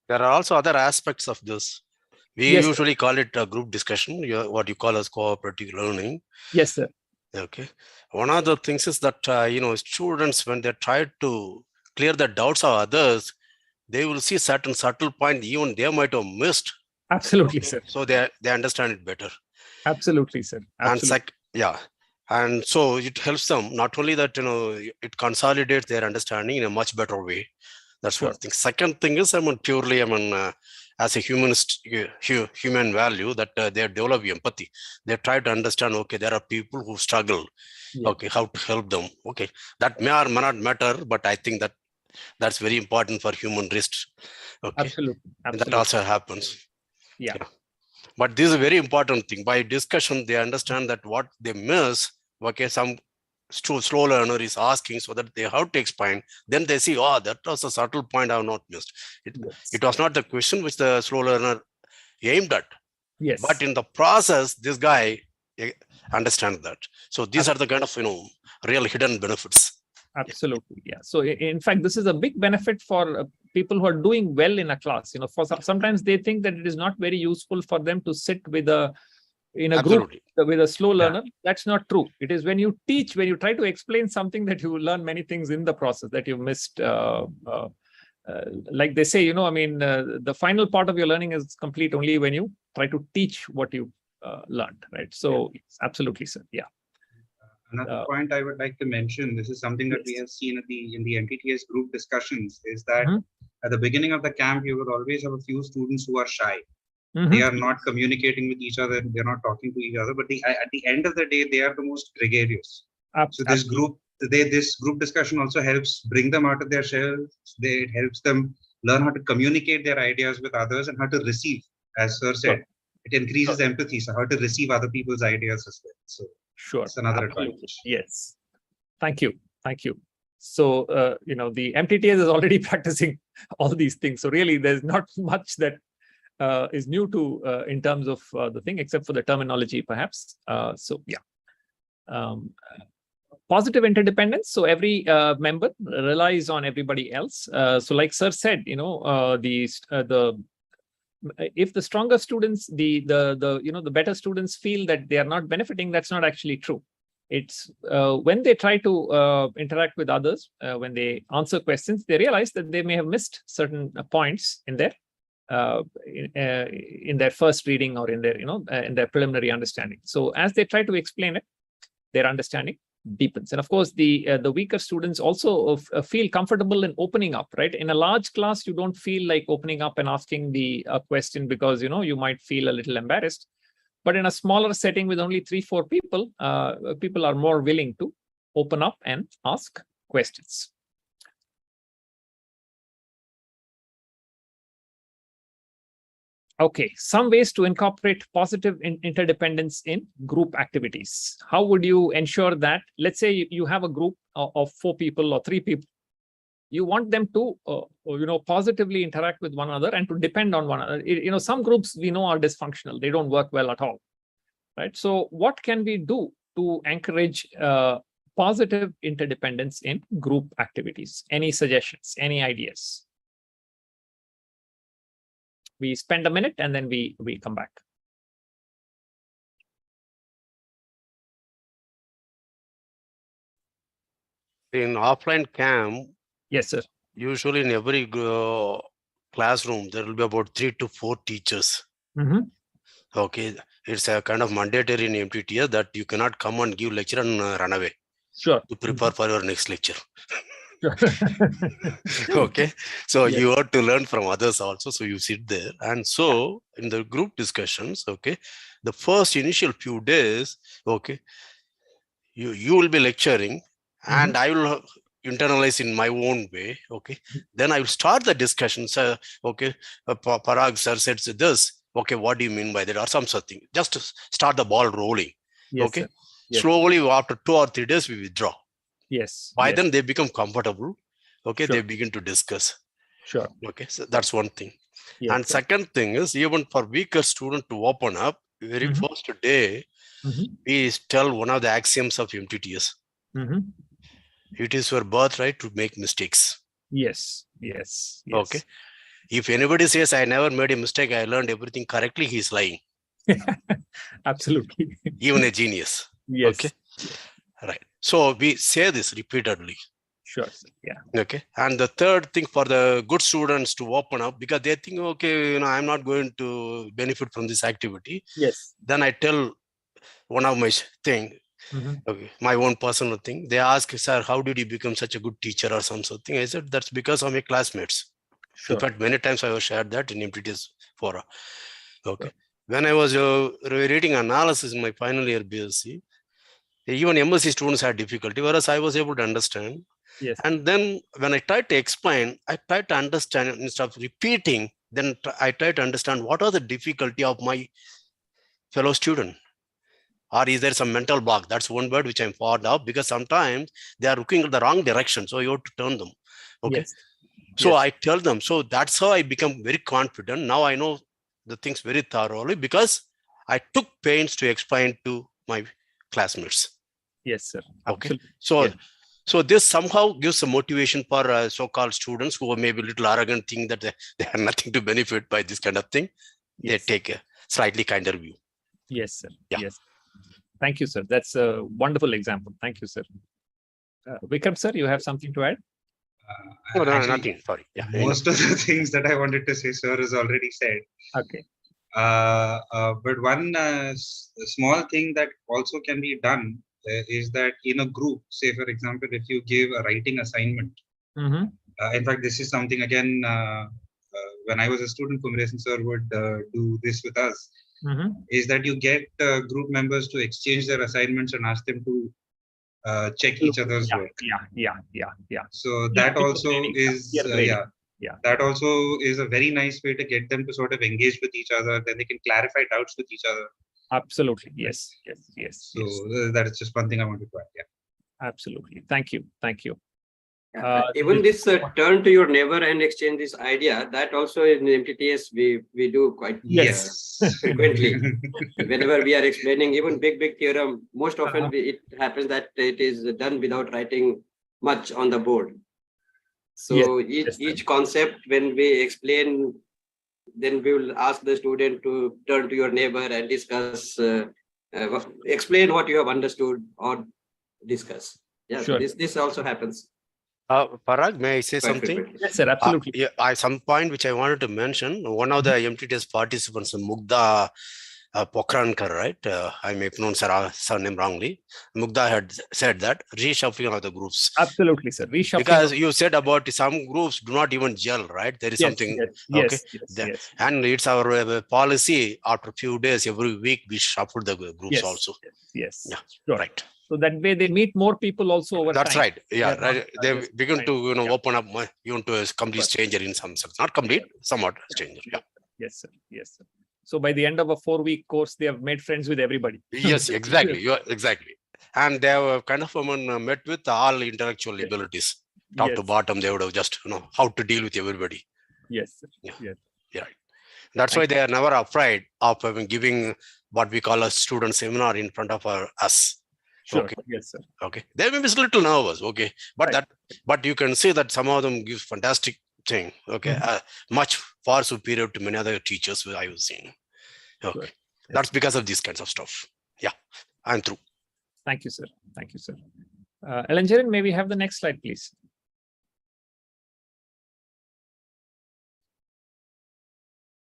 There are also other aspects of this. We usually call it a group discussion, what you call as cooperative learning. Yes, sir. Okay. One of the things is that, students, when they try to clear the doubts of others, they will see certain subtle point even they might have missed. Absolutely, sir. So they understand it better. Absolutely, sir. Absolutely. And so it helps them, not only that, it consolidates their understanding in a much better way. That's one thing. Second thing is, purely, as a human value, that they develop empathy. They try to understand, okay, there are people who struggle. Yeah. Okay, how to help them. Okay, that may or may not matter, but I think that's very important for human risk. Okay, absolutely. And that also happens. Yeah. But this is a very important thing. By discussion, they understand that what they miss, okay, some slow learner is asking so that they have to explain, then they see, oh, that was a subtle point I have not missed. It was not the question which the slow learner aimed at. Yes. But in the process, this guy understands that. So these are the kind of, real hidden benefits. Absolutely. Yeah. So in fact, this is a big benefit for people who are doing well in a class. For sometimes they think that it is not very useful for them to sit in a group with a slow learner. That's not true. It is when you teach, when you try to explain something, that you learn many things in the process that you missed. Like they say, the final part of your learning is complete only when you try to teach what you learned, right? So absolutely, sir. Yeah. Another point I would like to mention, this is something that we have seen in the MTTS group discussions, is that at the beginning of the camp, you will always have a few students who are shy. They are not communicating with each other. They're not talking to each other. But at the end of the day, they are the most gregarious. So this group discussion also helps bring them out of their shells. It helps them learn how to communicate their ideas with others and how to receive, as Sir said. It increases empathy, so how to receive other people's ideas as well. So it's another advantage. Yes. Thank you. So, the MTTS is already practicing all these things. So really, there's not much that is new to in terms of the thing, except for the terminology, perhaps. Positive interdependence. So every member relies on everybody else. So like Sir said, if the stronger students, the better students feel that they are not benefiting, that's not actually true. It's when they try to interact with others, when they answer questions, they realize that they may have missed certain points in their first reading or in their preliminary understanding. So as they try to explain it, their understanding deepens. And of course, the weaker students also feel comfortable in opening up, right? In a large class, you don't feel like opening up and asking the question because, you might feel a little embarrassed. But in a smaller setting with only 3-4 people, people are more willing to open up and ask questions. Okay, some ways to incorporate positive interdependence in group activities. How would you ensure that, let's say you have a group of 4 people or 3 people, you want them to, positively interact with one another and to depend on one another. Some groups we know are dysfunctional. They don't work well at all, right? So what can we do to encourage positive interdependence in group activities? Any suggestions, any ideas? We spend a minute and then we come back. In offline camp, yes, sir. Usually in every classroom, there will be about 3 to 4 teachers. Okay, it's a kind of mandatory in MTTS that you cannot come and give lecture and run away. Sure. To prepare for your next lecture. Okay, so you have to learn from others also. So you sit there, and so in the group discussions, okay, the first initial few days, okay, you will be lecturing, and I will internalize in my own way. Okay, then I will start the discussion. So okay, Parag sir said this. Okay, what do you mean by that, or something? Just to start the ball rolling. Yes, okay, yes. Slowly after 2 or 3 days we withdraw. Yes. By then they become comfortable. Okay, Sure. they begin to discuss. Sure. Okay, so that's one thing. Yes, and second thing is, even for weaker student to open up, very first day, we tell one of the axioms of MTTS. It is your birthright to make mistakes. Yes. Yes. Okay. If anybody says I never made a mistake, I learned everything correctly, he's lying. Absolutely. Even a genius. Yes. Okay. Right. So we say this repeatedly. Sure. Yeah. Okay. And the third thing, for the good students to open up, because they think, okay, I'm not going to benefit from this activity. Yes. Then I tell one of my thing, okay, my own personal thing. They ask, sir, how did you become such a good teacher or something? I said, that's because of my classmates. Sure. In fact, many times I have shared that in MTTS fora. Okay. When I was reading analysis in my final year BSc, even MSc students had difficulty, whereas I was able to understand. Yes. And then when I tried to explain, I tried to understand instead of repeating, then I tried to understand what are the difficulty of my fellow student or is there some mental block? That's one word which I'm fond of, because sometimes they are looking at the wrong direction. So you have to turn them. Okay. Yes. So Yes. I tell them, so that's how I become very confident. Now I know the things very thoroughly because I took pains to explain to my classmates. Yes, sir. Okay. Absolutely. So, Yes. so this somehow gives a motivation for so-called students who are maybe a little arrogant, think that they have nothing to benefit by this kind of thing. Yes. They take a slightly kinder view. Yes, sir. Yeah. Yes. Thank you, sir. That's a wonderful example. Thank you, sir. Vikram, sir, you have something to add? No, Actually, nothing. Sorry. Yeah. Most of the things that I wanted to say, sir, is already said. Okay. But one small thing that also can be done is that in a group, say for example, if you give a writing assignment. In fact, this is something again, when I was a student, Kumaresan sir would do this with us, is that you get group members to exchange their assignments and ask them to check each other's work. Yeah. So that also is, that also is a very nice way to get them to sort of engage with each other. Then they can clarify doubts with each other. Absolutely. Yes. So that is just one thing I wanted to add. Yeah. Absolutely. Thank you. Even this turn to your neighbor and exchange this idea, that also in MTTS we do quite frequently. Whenever we are explaining even big theorem, most often it happens that it is done without writing much on the board. So each concept, when we explain, then we will ask the student to turn to your neighbor and discuss, explain what you have understood or discuss. Yeah, Sure. So this also happens. Parag, may I say something? Yes, sir, absolutely. Some point which I wanted to mention, one of the MTTS participants, Mugdha Pokrankar, right? I may pronounce her surname wrongly. Mugdha had said that reshuffling of the groups. Absolutely, sir. Reshuffling. Because you said about some groups do not even gel, right? There is something. Okay. Yes. And it's our policy. After a few days, every week, we shuffle the groups also. Yes. Yeah. Sure. Right. So that way they meet more people also over That's time. right. Yeah, right. They begin to open up even to a complete stranger in some sense. Not complete, somewhat stranger. Yeah. Yes, sir. So by the end of a 4-week course, they have made friends with everybody. Yes, exactly. Exactly. And they have kind of met with all intellectual abilities. Top to bottom, they would have just how to deal with everybody. Yes. Sir. Yeah. That's why they are never afraid of giving what we call a student seminar in front of us. Sure. Okay. Yes, sir. Okay. They may be a little nervous. Okay. But you can see that some of them give fantastic thing. Okay. Much far superior to many other teachers I was seeing. Okay. Sure. That's because of these kinds of stuff. Yeah. I'm through. Thank you, sir. Elanjaran, may we have the next slide, please?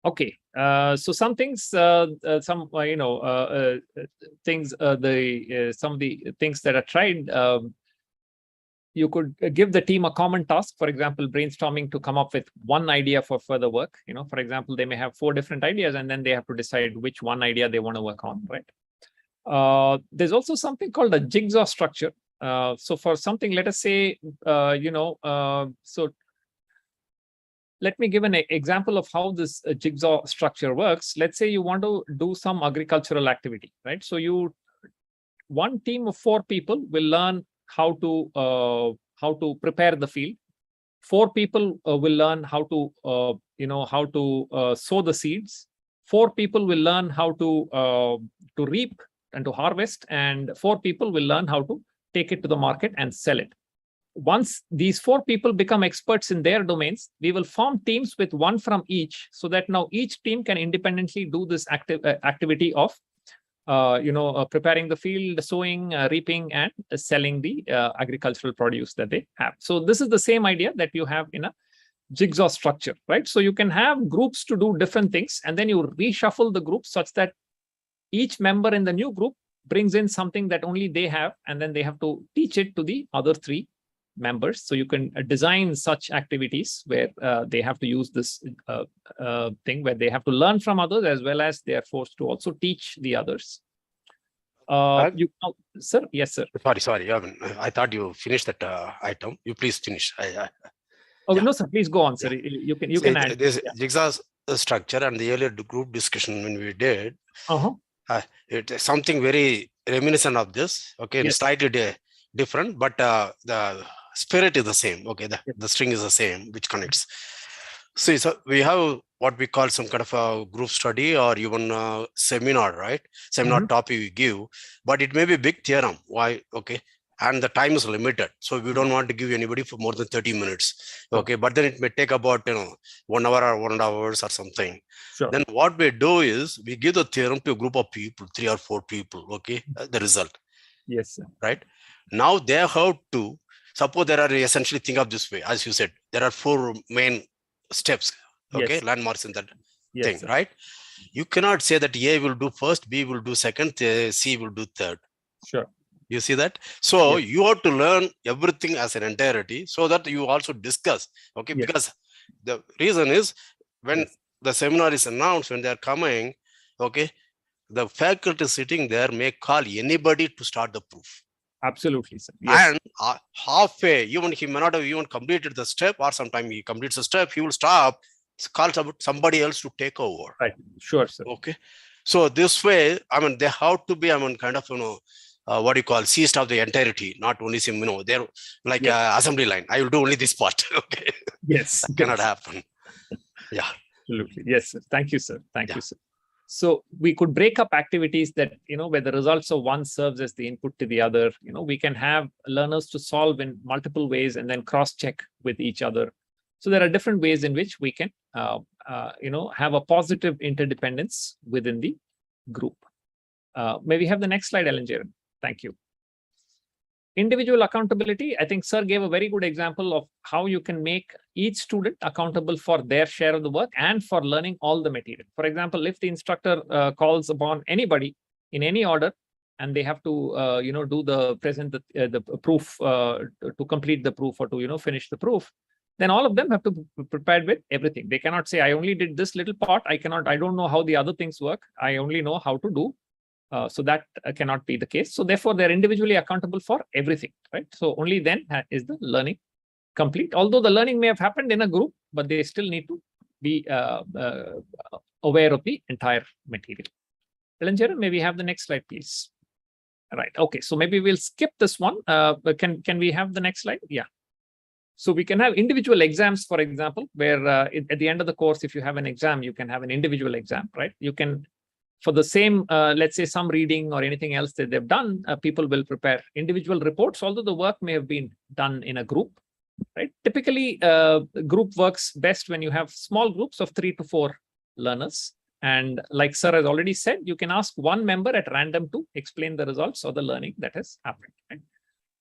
Okay, so some things, some of the things that are tried. You could give the team a common task, for example, brainstorming to come up with one idea for further work. For example, they may have 4 different ideas, and then they have to decide which one idea they want to work on, right? There's also something called a jigsaw structure. So for something, let us say, so let me give an example of how this jigsaw structure works. Let's say you want to do some agricultural activity, right? So one team of 4 people will learn how to prepare the field. 4 people will learn how to sow the seeds. 4 people will learn how to reap and to harvest, and 4 people will learn how to take it to the market and sell it. Once these 4 people become experts in their domains, we will form teams with 1 from each, so that now each team can independently do this activity of preparing the field, sowing, reaping, and selling the agricultural produce that they have. So this is the same idea that you have in a jigsaw structure, right? So you can have groups to do different things, and then you reshuffle the groups such that each member in the new group brings in something that only they have, and then they have to teach it to the other 3 members. So you can design such activities where they have to use this thing where they have to learn from others, as well as they are forced to also teach the others. Sir? Yes, sir. Sorry. I thought you finished that item. You please finish. No, sir. Please go on, sir. You can add. This jigsaw structure and the earlier group discussion when we did, it's something very reminiscent of this. Okay, Yes. slightly different, but the spirit is the same. Okay, the string is the same, which connects. See, so we have what we call some kind of a group study or even a seminar, right? Seminar topic we give, but it may be a big theorem. Why? Okay. And the time is limited. So we don't want to give anybody for more than 30 minutes. Okay. But then it may take about, 1 hour or 1.5 hours or something. Sure. Then what we do is we give the theorem to a group of people, 3 or 4 people. Okay. The result. Yes, sir. Right. Now they have to, suppose there are essentially, think of this way, as you said, there are 4 main steps. Okay. Yes. Landmarks in that Yes, thing, sir. right? You cannot say that A will do first, B will do second, C will do third. Sure. You see that? So Yes. you have to learn everything as an entirety so that you also discuss. Okay. Yes. Because the reason is when the seminar is announced, when they're coming, okay, the faculty sitting there may call anybody to start the proof. Absolutely, sir. Yes. And halfway, even he may not have even completed the step, or sometime he completes the step, he will stop, call somebody else to take over. Right. Sure, sir. Okay. So this way, they have to be, kind of, what do you call, seized of the entirety, not only some, they're like assembly line. I will do only this part. Okay. Yes. That cannot happen. Yeah. Absolutely. Yes, sir. Thank you, sir. Thank you, sir. So we could break up activities that, where the results of one serves as the input to the other. We can have learners to solve in multiple ways and then cross-check with each other. So there are different ways in which we can, have a positive interdependence within the group. May we have the next slide, Ellen Jaren? Thank you. Individual accountability. I think sir gave a very good example of how you can make each student accountable for their share of the work and for learning all the material. For example, if the instructor calls upon anybody in any order and they have to, do the proof to complete the proof or to, finish the proof, then all of them have to be prepared with everything. They cannot say, I only did this little part. I don't know how the other things work. I only know how to do. So that cannot be the case. So therefore, they're individually accountable for everything, right? So only then is the learning complete. Although the learning may have happened in a group, but they still need to be aware of the entire material. Ellen Jaren, may we have the next slide, please? Right. Okay. So maybe we'll skip this one. Can we have the next slide? Yeah. So we can have individual exams, for example, where at the end of the course, if you have an exam, you can have an individual exam, right? You can, for the same, let's say some reading or anything else that they've done, people will prepare individual reports, although the work may have been done in a group, right? Typically, group works best when you have small groups of 3 to 4 learners. And like sir has already said, you can ask one member at random to explain the results or the learning that has happened, right?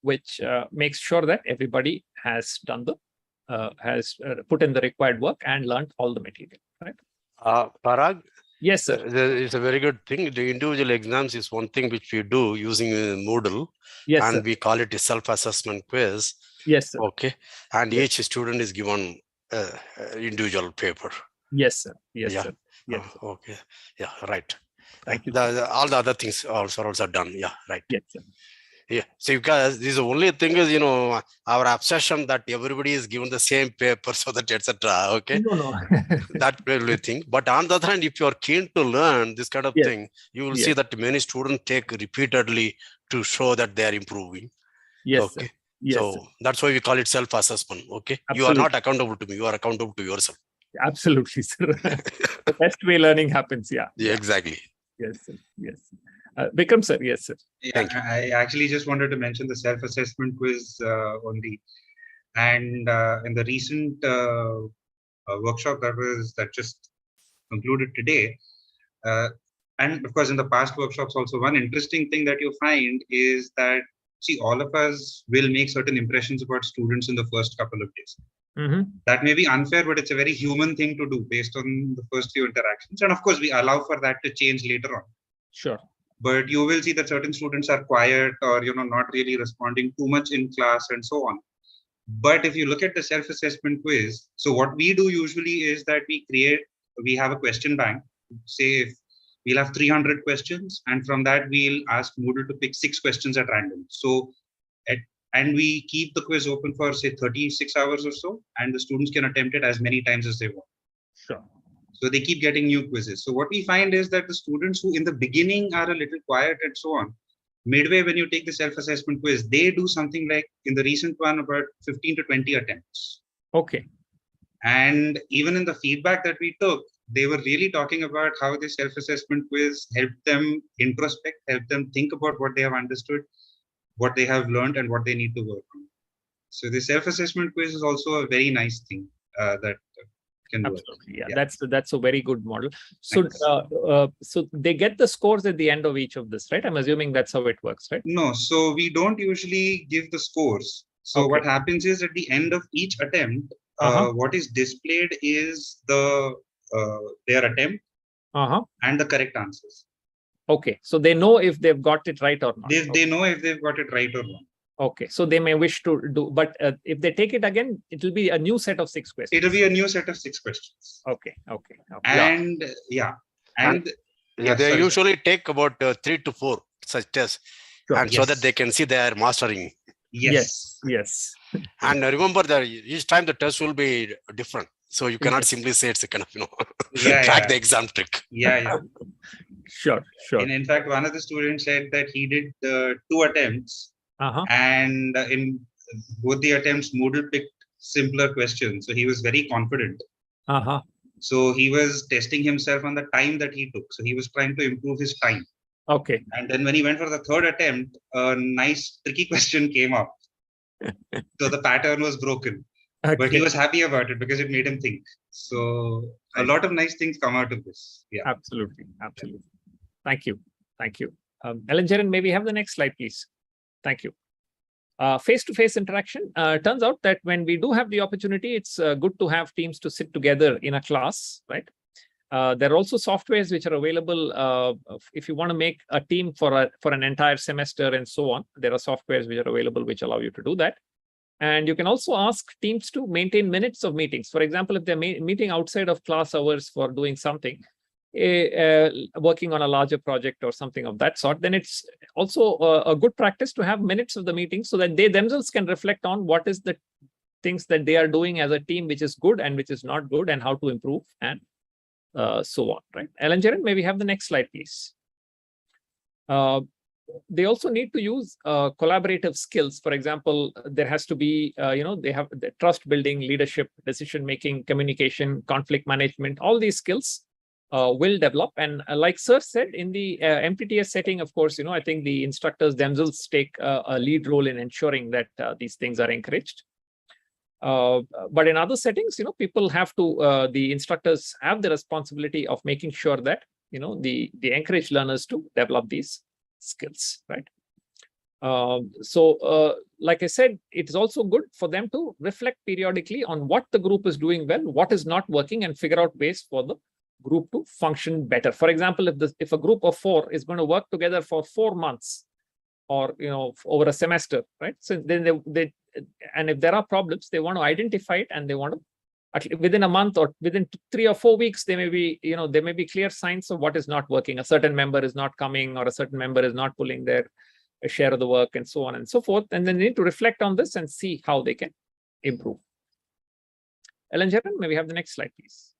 Which makes sure that everybody has done has put in the required work and learned all the material, right? Parag? Yes, sir. It's a very good thing. The individual exams is one thing which we do using Moodle. Yes, and sir. we call it a self-assessment quiz. Yes, sir. Okay. And each student is given individual paper. Yes, sir. Yes, yeah. sir. Yes. Okay. Yeah, right. Thank you. All the other things also done. Yeah, right. Yes, sir. Yeah. So because this is the only thing is, our obsession that everybody is given the same paper so that etc. Okay. No. That really thing. But on the other hand, if you are keen to learn this kind of thing, you will see that many students take repeatedly to show that they are improving. Yes. Okay. Sir. Yes, so sir. That's why we call it self-assessment. Okay. Absolutely. You are not accountable to me. You are accountable to yourself. Absolutely, sir. The best way learning happens. Yeah. Exactly. Yes, sir. Yes. Vikram, sir. Yes, sir. Yeah, I actually just wanted to mention the self-assessment quiz only. And in the recent workshop that just concluded today, and of course in the past workshops also, one interesting thing that you find is that, see, all of us will make certain impressions about students in the first couple of days. Mm-hmm. That may be unfair, but it's a very human thing to do based on the first few interactions. And of course, we allow for that to change later on. Sure. But you will see that certain students are quiet or, not really responding too much in class and so on. But if you look at the self-assessment quiz, so what we do usually is that we have a question bank. Say if we'll have 300 questions, and from that we'll ask Moodle to pick 6 questions at random. So, and we keep the quiz open for say 36 hours or so, and the students can attempt it as many times as they want. Sure. So they keep getting new quizzes. So what we find is that the students who in the beginning are a little quiet and so on, midway when you take the self-assessment quiz, they do something like in the recent one about 15 to 20 attempts. Okay. And even in the feedback that we took, they were really talking about how the self-assessment quiz helped them introspect, helped them think about what they have understood, what they have learned, and what they need to work on. So the self-assessment quiz is also a very nice thing that can work. Absolutely. Yeah, that's a very good model. So so they get the scores at the end of each of this, right? I'm assuming that's how it works, right? No, so we don't usually give the scores. So what happens is at the end of each attempt, what is displayed is the their attempt and the correct answers. Okay, so they know if they've got it right or not. They know if they've got it right or wrong. Okay, so they may wish to do, but if they take it again, it will be a new set of 6 questions. It'll be a new set of 6 questions. Okay. And they usually take about 3 to 4 such tests, and so that they can see they are mastering. Yes. And remember that each time the test will be different, so you cannot simply say it's a kind of crack the exam trick. Sure. In fact, one of the students said that he did 2 attempts. And in both the attempts, Moodle picked simpler questions. So he was very confident. So he was testing himself on the time that he took. So he was trying to improve his time. Okay. And then when he went for the 3rd attempt, a nice tricky question came up. So the pattern was broken. But he was happy about it because it made him think. So a lot of nice things come out of this. Yeah. Absolutely. Thank you. Ellen Jaren, may we have the next slide, please? Thank you. Face-to-face interaction. Turns out that when we do have the opportunity, it's good to have teams to sit together in a class, right? There are also softwares which are available if you want to make a team for an entire semester and so on. There are softwares which are available which allow you to do that. And you can also ask teams to maintain minutes of meetings. For example, if they're meeting outside of class hours for doing something, working on a larger project or something of that sort, then it's also a good practice to have minutes of the meeting so that they themselves can reflect on what is the things that they are doing as a team, which is good and which is not good, and how to improve, and so on, right? Ellen Jaren, may we have the next slide, please? They also need to use collaborative skills. For example, there has to be, they have the trust building, leadership, decision making, communication, conflict management. All these skills will develop. And like Sir said, in the MTTS setting, of course, I think the instructors themselves take a lead role in ensuring that these things are encouraged. But in other settings, people have to, the instructors have the responsibility of making sure that, they encourage learners to develop these skills, right? Like I said, it is also good for them to reflect periodically on what the group is doing well, what is not working, and figure out ways for the group to function better. For example, if a group of 4 is going to work together for 4 months, or over a semester, right? So then and if there are problems, they want to identify it, and they want to, within a month or within 3 or 4 weeks, there may be there may be clear signs of what is not working. A certain member is not coming, or a certain member is not pulling their share of the work, and so on and so forth. And then they need to reflect on this and see how they can improve. Ellen Jaren, may we have the next slide, please?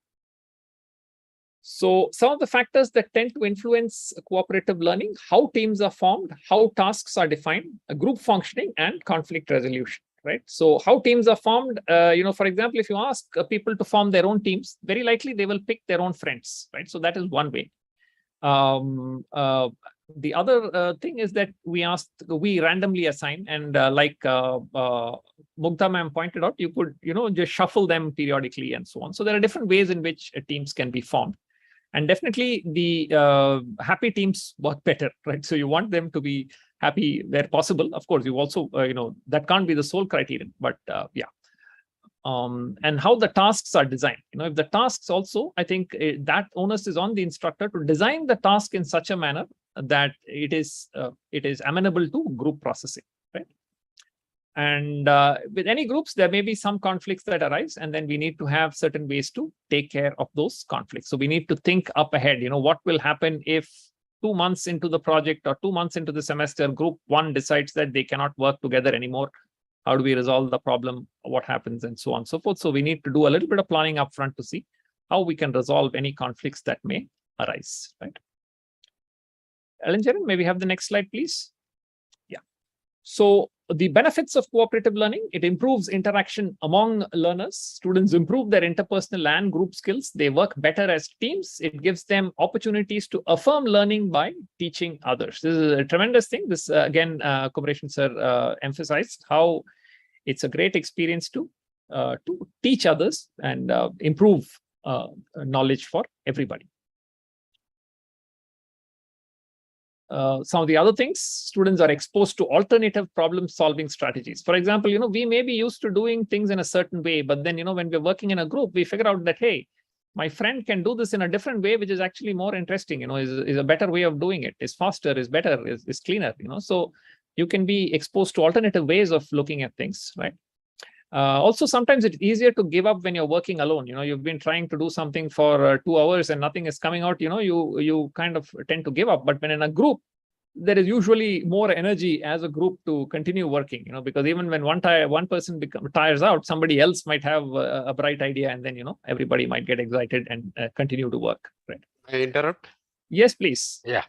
So some of the factors that tend to influence cooperative learning: how teams are formed, how tasks are defined, group functioning, and conflict resolution, right? So how teams are formed, for example, if you ask people to form their own teams, very likely they will pick their own friends, right? So that is one way. The other thing is that we randomly assign, and like Mugdha ma'am pointed out, you could, just shuffle them periodically and so on. So there are different ways in which teams can be formed. And definitely the happy teams work better, right? So you want them to be happy where possible. Of course, you also, that can't be the sole criterion, but yeah. And how the tasks are designed. If the tasks also, I think that onus is on the instructor to design the task in such a manner that it is amenable to group processing, right? And with any groups, there may be some conflicts that arise, and then we need to have certain ways to take care of those conflicts. So we need to think up ahead, what will happen if 2 months into the project or 2 months into the semester, group 1 decides that they cannot work together anymore. How do we resolve the problem? What happens, and so on and so forth. So we need to do a little bit of planning upfront to see how we can resolve any conflicts that may arise, right? Ellen, may we have the next slide, please? Yeah. So the benefits of cooperative learning, it improves interaction among learners. Students improve their interpersonal and group skills. They work better as teams. It gives them opportunities to affirm learning by teaching others. This is a tremendous thing. This, again, Kumaresan sir emphasized how it's a great experience to teach others and improve knowledge for everybody. Some of the other things, students are exposed to alternative problem-solving strategies. For example, we may be used to doing things in a certain way, but then, when we're working in a group, we figure out that, hey, my friend can do this in a different way, which is actually more interesting, is a better way of doing it, is faster, is better, is cleaner, So you can be exposed to alternative ways of looking at things, right? Also, sometimes it's easier to give up when you're working alone. You've been trying to do something for 2 hours and nothing is coming out. You kind of tend to give up. But when in a group, there is usually more energy as a group to continue working. Because even when one person tires out, somebody else might have a bright idea, and then everybody might get excited and continue to work. Right? May I interrupt? Yes, please. Yeah.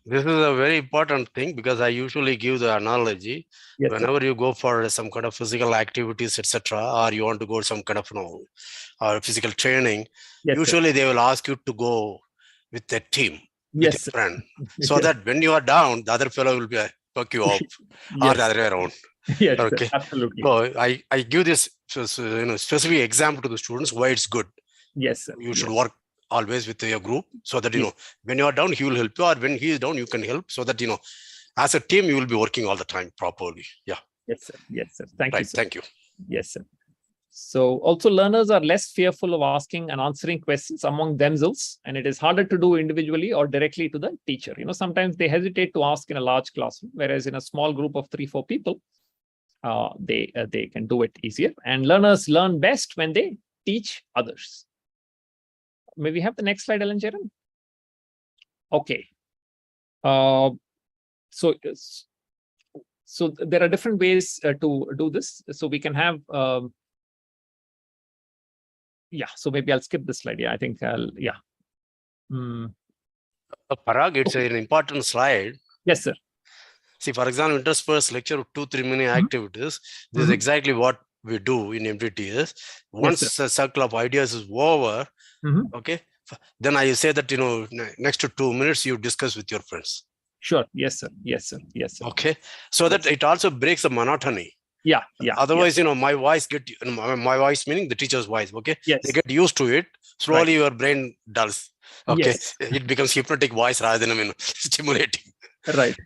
This is a very important thing because I usually give the analogy. Yes, whenever you go for some kind of physical activities, etc., or you want to go some kind of or physical training, yes, usually they will ask you to go with a team, yes, with a friend, so that when you are down, the other fellow will be pick you up, or the other way around. Yes, okay, absolutely. So I give this specific example to the students why it's good. Yes, sir. You should work always with your group, so that when you are down, he will help you, or when he is down, you can help, so that as a team you will be working all the time properly. Yeah. Yes, sir. Yes, sir. Thank you, sir. Thank you. Yes, sir. So also learners are less fearful of asking and answering questions among themselves, and it is harder to do individually or directly to the teacher. Sometimes they hesitate to ask in a large classroom, whereas in a small group of 3-4 people, they can do it easier. And learners learn best when they teach others. May we have the next slide, Ellen Jaren? Okay. So there are different ways to do this. So we can have, so maybe I'll skip this slide. Yeah, I think Parag, it's an important slide. Yes, sir. See, for example, interspersed lecture of 2-3 mini activities. This is exactly what we do in MTTS. Once the circle of ideas is over, okay, then I say that, next to 2 minutes, you discuss with your friends. Sure. Yes, sir. Yes, sir. Yes, sir. Okay. So that it also breaks the monotony. Yeah. Otherwise, my voice my voice meaning the teacher's voice. Okay. Yes. They get used to it. Slowly your brain dulls. Okay. Yes. It becomes hypnotic voice rather than stimulating. Right.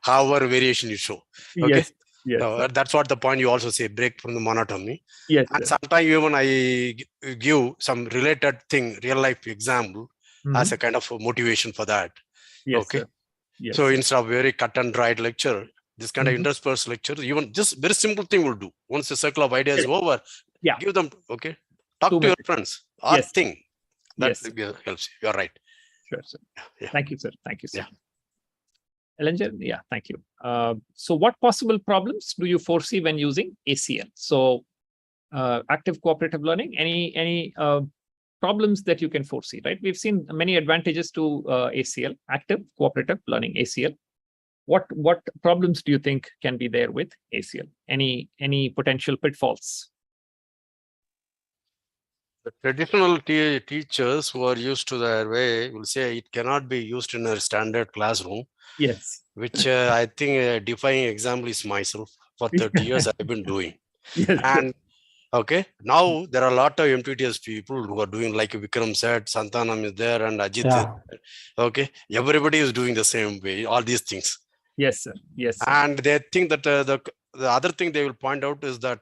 However variation you show. Okay. Yes. Yes, so that's what the point you also say, break from the monotony. Yes. And sometimes even I give some related thing, real life example as a kind of motivation for that. Yes, okay. Sir. Yes, so sir. instead of very cut and dried lecture, this kind of interspersed lecture, even just very simple thing will do. Once the circle of ideas is over, give them, okay, talk to your friends or think. That helps you. You're right. Sure, sir. Thank you, sir. Thank you, sir. Ellen, thank you. So what possible problems do you foresee when using ACL? So active cooperative learning, any problems that you can foresee, right? We've seen many advantages to ACL, active cooperative learning, ACL. What problems do you think can be there with ACL? Any potential pitfalls? The traditional teachers who are used to their way will say it cannot be used in a standard classroom. Yes. Which I think a defining example is myself. For 30 years I've been doing. Yes. And okay, now there are a lot of MTTS people who are doing, like Vikram said, Santanam is there and Ajit is there. Okay, everybody is doing the same way, all these things. Yes, sir. Yes, sir. And they think that the other thing they will point out is that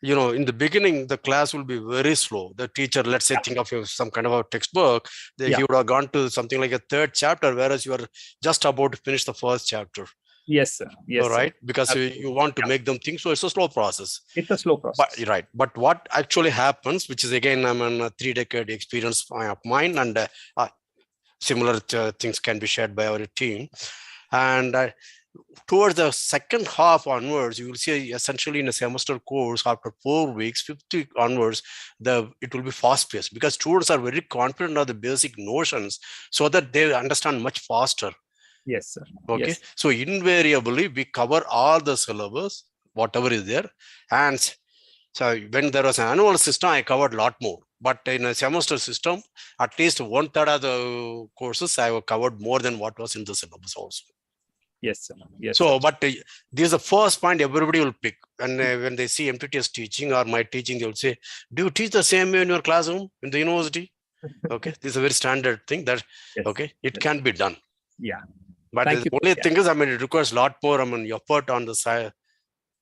in the beginning the class will be very slow. The teacher, let's say, think of some kind of a textbook, he would have gone to something like a 3rd chapter, whereas you are just about to finish the 1st chapter. Yes, sir. Yes, right, sir. because you want to make them think, so it's a slow process. It's a slow process. But what actually happens, which is again I'm a 3-decade experience of mine, and similar things can be shared by our team. And towards the second half onwards, you will see essentially in a semester course after 4 weeks, 50 onwards, it will be fast paced because students are very confident of the basic notions so that they understand much faster. Yes, sir. Okay. Yes. So invariably we cover all the syllabus, whatever is there. And so when there was an annual system, I covered a lot more. But in a semester system, at least 1/3 of the courses I have covered more than what was in the syllabus also. Yes, sir. Yes. So, Sir. but this is the first point everybody will pick. And when they see MTTS teaching or my teaching, they will say, do you teach the same way in your classroom in the university? Okay. This is a very standard thing that, yes. Okay, it can be done. Yeah. But the only thing is, I mean, it requires a lot more, effort on the side,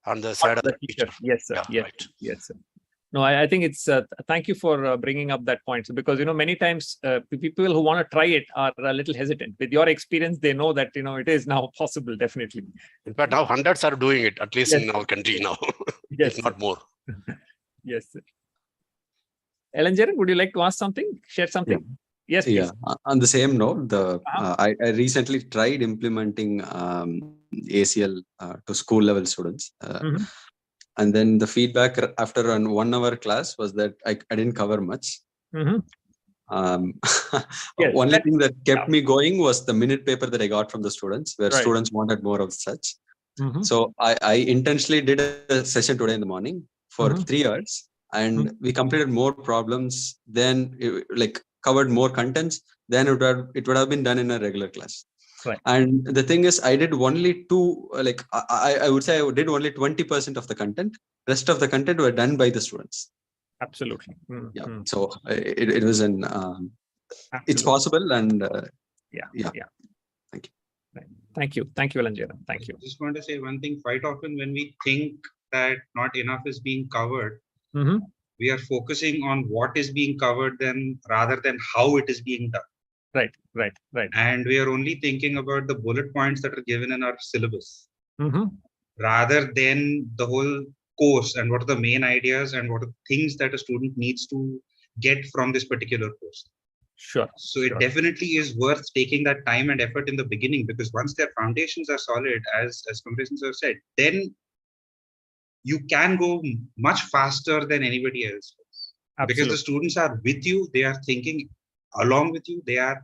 of the teacher. Yes, sir. Yeah, yes. right. Yes, sir. No, I think it's, thank you for bringing up that point. So, because, many times people who want to try it are a little hesitant. With your experience, they know that, it is now possible, definitely. In fact, now hundreds are doing it, at least in our country now, yes, if not more. Yes, sir. Elanjaran, would you like to ask something? Share something? Yeah. Yes, please. Yeah. On the same note, I recently tried implementing ACL to school level students. And then the feedback after an 1 hour class was that I didn't cover much. Yes, only thing that kept me going was the minute paper that I got from the students, where Right. students wanted more of such. So I intentionally did a session today in the morning for 3 hours, and we completed more problems than covered more contents than it would have been done in a regular class. Right. And the thing is, I did only I would say I did only 20% of the content. Rest of the content were done by the students. Absolutely. Yeah. So it was an it's possible, and yeah. Thank you. Right. Thank you. Thank you, Elanjaran. Thank you. I just want to say one thing. Quite often when we think that not enough is being covered, we are focusing on what is being covered rather than how it is being done. Right. And we are only thinking about the bullet points that are given in our syllabus, rather than the whole course and what are the main ideas and what are the things that a student needs to get from this particular course. Sure. So it definitely is worth taking that time and effort in the beginning, because once their foundations are solid, as Kumaresan sir said, then you can go much faster than anybody else. Because the students are with you, they are thinking along with you, they are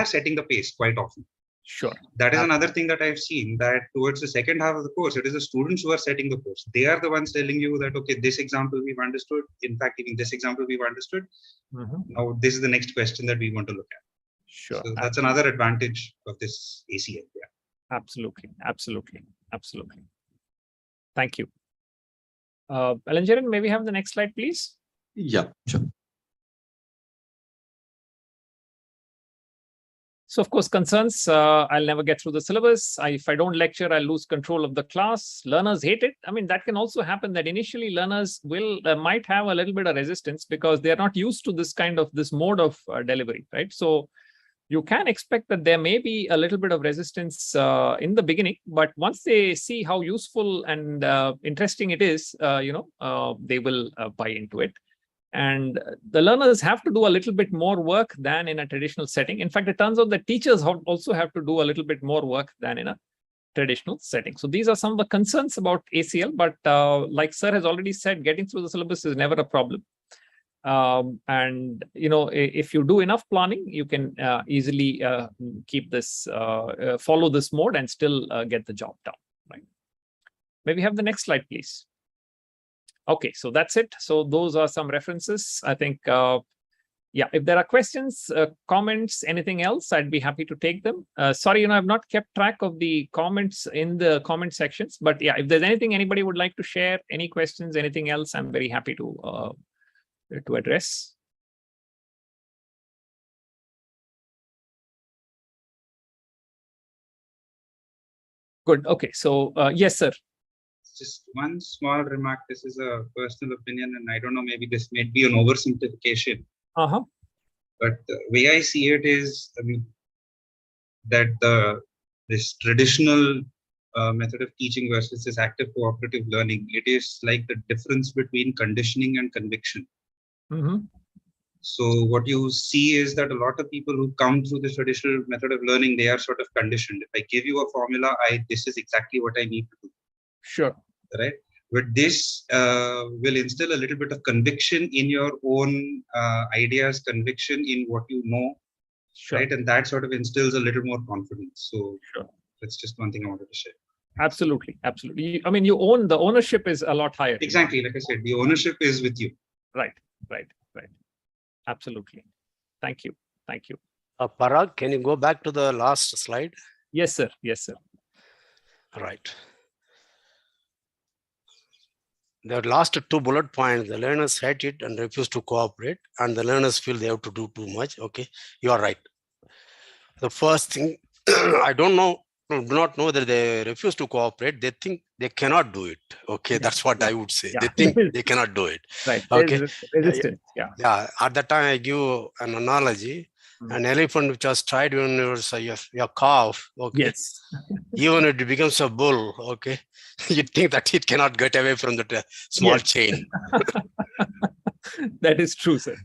setting the pace quite often. Sure. That is another thing that I've seen, that towards the second half of the course, it is the students who are setting the course. They are the ones telling you that, okay, this example we've understood. In fact, even this example we've understood. Now, this is the next question that we want to look at. Sure. So that's another advantage of this ACL. Yeah. Absolutely. Thank you. Elanjaran, may we have the next slide, please? Yeah, sure. So, of course, concerns, I'll never get through the syllabus. If I don't lecture, I'll lose control of the class. Learners hate it. I mean, that can also happen, that initially learners might have a little bit of resistance because they're not used to this mode of delivery, right? So you can expect that there may be a little bit of resistance in the beginning, but once they see how useful and interesting it is, they will buy into it. And the learners have to do a little bit more work than in a traditional setting. In fact, it turns out that teachers also have to do a little bit more work than in a traditional setting. So these are some of the concerns about ACL, but like sir has already said, getting through the syllabus is never a problem. And, if you do enough planning, you can easily keep this, follow this mode and still get the job done. Right? May we have the next slide, please? Okay, so that's it. So those are some references. I think, if there are questions, comments, anything else, I'd be happy to take them. Sorry, I've not kept track of the comments in the comment sections, but yeah, if there's anything anybody would like to share, any questions, anything else, I'm very happy to address. Good. Okay. So yes, sir. Just one small remark. This is a personal opinion, and I don't know, maybe this may be an oversimplification. But the way I see it is, that this traditional method of teaching versus this active cooperative learning, it is like the difference between conditioning and conviction. So what you see is that a lot of people who come through this traditional method of learning, they are sort of conditioned. If I give you a formula, this is exactly what I need to do. Sure. Right. But this will instill a little bit of conviction in your own ideas, conviction in what you know. Sure. Right. And that sort of instills a little more confidence. So sure. That's just one thing I wanted to share. Absolutely. Absolutely. I mean, the ownership is a lot higher. Exactly. Like I said, the ownership is with you. Right. Absolutely. Thank you. Parag, can you go back to the last slide? Yes, sir. Right. The last two bullet points, the learners hate it and refuse to cooperate, and the learners feel they have to do too much. Okay, you are right. The first thing, I do not know that they refuse to cooperate. They think they cannot do it. Okay, that's what I would say. They think they cannot do it. Right. Okay. Resistance. Yeah. At that time, I give an analogy. An elephant which has tried when your calf. Okay. Yes. Even it becomes a bull. Okay. You think that it cannot get away from the small chain. That is true, sir.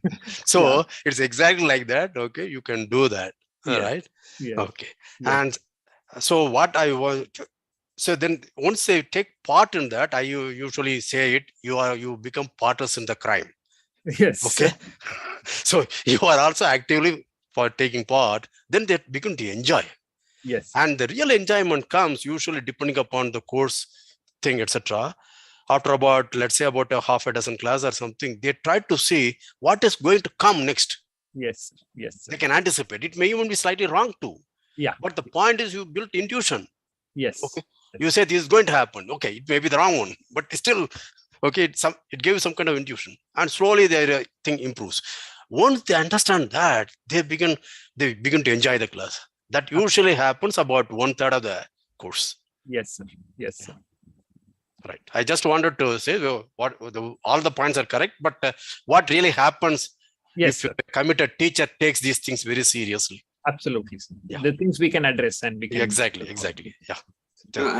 So it's exactly like that. Okay. You can do that. All right. Yes. Okay. And so what I want. So then once they take part in that, I usually say it, you become partners in the crime. Yes. Okay. So you are also actively for taking part, then they begin to enjoy. Yes. And the real enjoyment comes usually depending upon the course thing, etc. After about, let's say about a half a dozen class or something, they try to see what is going to come next. Yes. They can anticipate. It may even be slightly wrong too. Yeah. But the point is you built intuition. Yes. Okay. You say this is going to happen. Okay. It may be the wrong one, but still, okay, it gives some kind of intuition. And slowly their thing improves. Once they understand that, they begin to enjoy the class. That usually happens about 1/3 of the course. Yes, sir. Right. I just wanted to say all the points are correct, but what really happens if a committed teacher takes these things very seriously? Absolutely. The things we can address and we can. Exactly. Yeah. No,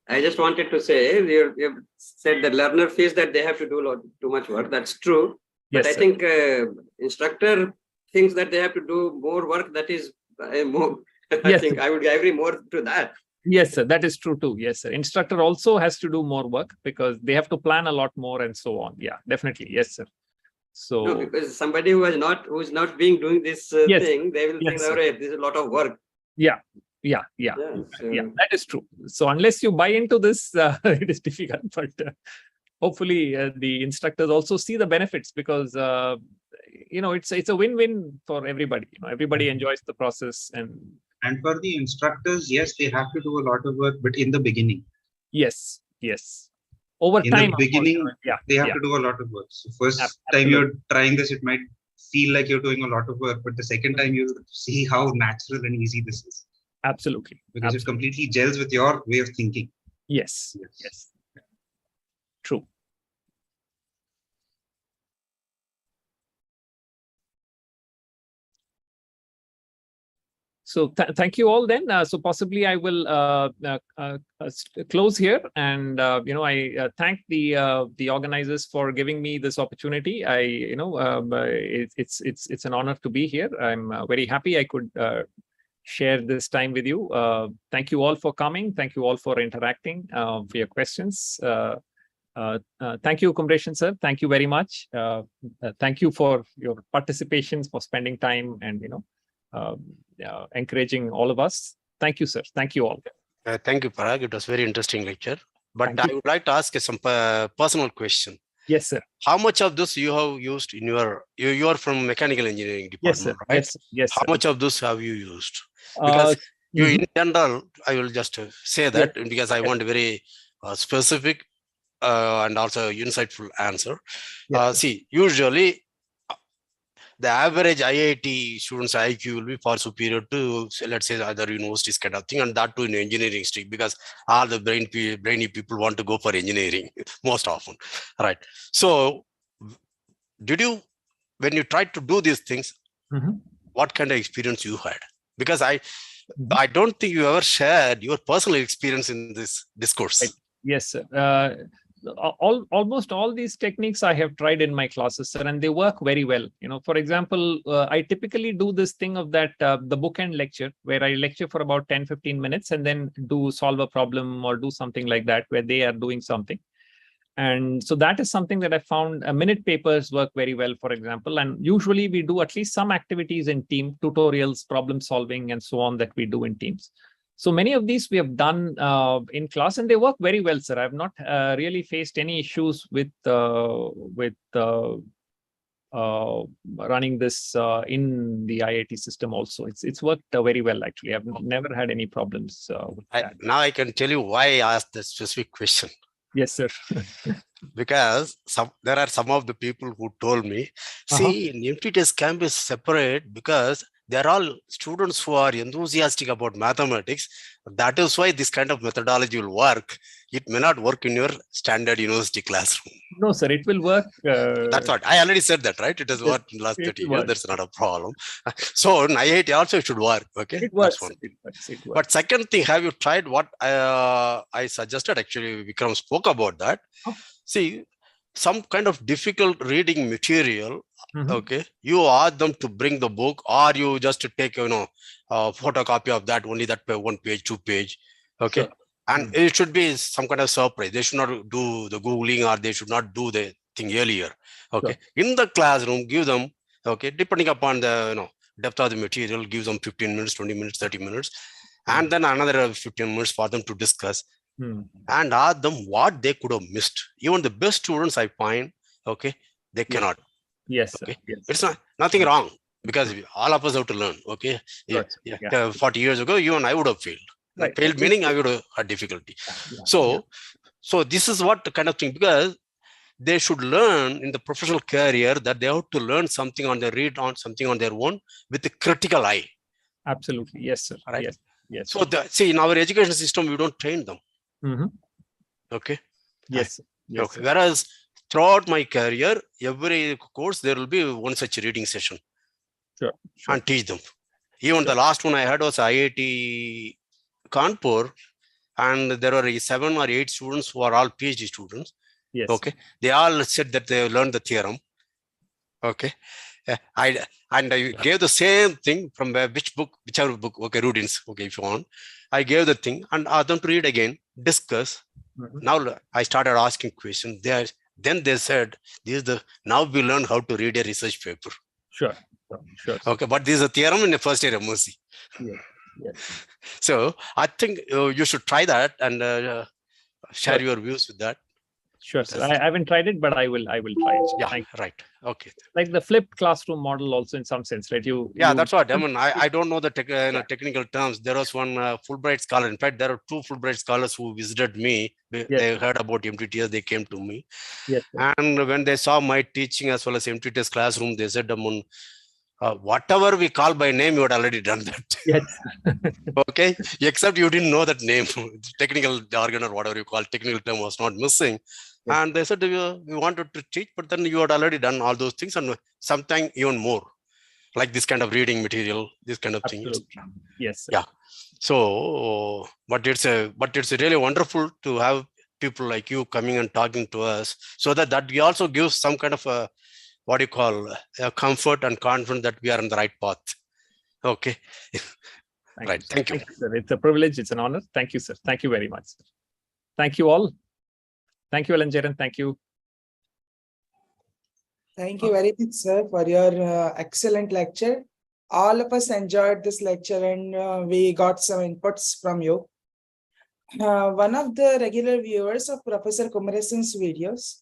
I just wanted to say, you said the learner feels that they have to do too much work. That's true. But I think instructor thinks that they have to do more work. That is more. I think I would agree more to that. Yes, sir. That is true too. Yes, sir. Instructor also has to do more work because they have to plan a lot more and so on. Yeah, definitely. Yes, sir. So no, because somebody who is not doing this thing, they will think, "Alright, this is a lot of work." Yeah. That is true. So unless you buy into this, it is difficult. But hopefully, the instructors also see the benefits because it's a win-win for everybody. Everybody enjoys the process and for the instructors, yes, they have to do a lot of work, but in the beginning. Yes. Over time, in the beginning, they have to do a lot of work. So first time you're trying this, it might feel like you're doing a lot of work, but the second time you see how natural and easy this is. Absolutely. Because it completely gels with your way of thinking. Yes. True. So thank you all then. So possibly I will close here, and I thank the organizers for giving me this opportunity. It's an honor to be here. I'm very happy I could share this time with you. Thank you all for coming. Thank you all for interacting, for your questions. Thank you, Kumaresan sir. Thank you very much. Thank you for your participation, for spending time and encouraging all of us. Thank you, sir. Thank you all. Thank you, Parag. It was very interesting lecture. But I would like to ask some personal question. Yes, sir. How much of this you have used in you are from mechanical engineering department, yes, sir. right? Yes. How much of this have you used? Because in general, I will just say that because I want a very specific and also insightful answer. See, usually the average IIT students' IQ will be far superior to, let's say, other universities kind of thing, and that too in engineering stream, because all the brainy people want to go for engineering most often, right? So, when you tried to do these things, what kind of experience you had? Because I don't think you ever shared your personal experience in this discourse. Yes, sir. almost all these techniques I have tried in my classes, sir, and they work very well. For example, I typically do this thing of that the bookend lecture, where I lecture for about 10-15 minutes and then do solve a problem or do something like that, where they are doing something. And so that is something that I found. Minute papers work very well, for example. And usually we do at least some activities in team, tutorials, problem solving, and so on that we do in teams. So many of these we have done in class, and they work very well, sir. I've not really faced any issues with running this in the IIT system. Also, it's worked very well. Actually, I've never had any problems with that. Now I can tell you why I asked this specific question. Yes, sir. Because there are some of the people who told me, see, in MTTS campus separate because they're all students who are enthusiastic about mathematics. That is why this kind of methodology will work. It may not work in your standard university classroom. No, sir, it will work. That's what I already said that, right? It has worked in the last 30 years. That's not a problem. So in IIT also it should work. Okay. It works. That's one thing. It works. But second thing, have you tried what I suggested? Actually, Vikram spoke about that. See, some kind of difficult reading material. Okay, you ask them to bring the book, or you just take a photocopy of that, only that 1 page, 2 page. Okay. Sure. And it should be some kind of surprise. They should not do the Googling, or they should not do the thing earlier. Okay. Sure. In the classroom, give them, okay, depending upon the depth of the material, give them 15 minutes, 20 minutes, 30 minutes, and then another 15 minutes for them to discuss and ask them what they could have missed. Even the best students I find, okay, they cannot. Yes. Okay. Yes. It's nothing wrong, because all of us have to learn. Okay. Yeah. 40 years ago, you and I would have failed. Right. Failed meaning I would have had difficulty. So this is what kind of thing, because they should learn in the professional career that they have to learn something on their something on their own with a critical eye. Absolutely. Yes, sir. Right. Yes. Yes. So see, in our education system, we don't train them. Okay. Yes. Yes. Okay. Whereas throughout my career, every course there will be one such reading session. Sure. And teach them. Even the last one I had was IIT Kanpur, and there were 7 or 8 students who are all PhD students. Yes. Okay. They all said that they learned the theorem. Okay. I gave the same thing from whichever book. Okay, Rudins. Okay, if you want. I gave the thing and asked them to read again, discuss. Now I started asking questions. Then they said, now we learn how to read a research paper. Sure. Okay, but this is a theorem in the first year MSc. Yes. So I think you should try that and share your views with that. Sure, sir. I haven't tried it, but I will try it. Yeah, right. Okay. Like the flipped classroom model also in some sense, right? That's what I mean. I don't know the technical terms. There was one Fulbright scholar. In fact, there are 2 Fulbright scholars who visited me. They heard about MTTS. They came to me. Yes. And when they saw my teaching as well as MTTS classroom, they said, whatever we call by name, you had already done that. Yes. Okay. Except you didn't know that name. Technical jargon or whatever you call technical term was not missing. Yes. And they said, we wanted to teach, but then you had already done all those things and sometimes even more, like this kind of reading material, this kind of thing. Yes. Sir. Yeah. So, but it's really wonderful to have people like you coming and talking to us, so that we also give some kind of a comfort and confidence that we are on the right path. Okay. Right. Thank you. Sir. It's a privilege. It's an honor. Thank you, sir. Thank you very much, sir. Thank you all. Thank you, Alan. Thank you. Thank you very much, sir, for your excellent lecture. All of us enjoyed this lecture and we got some inputs from you. One of the regular viewers of Professor Kumaresan's videos.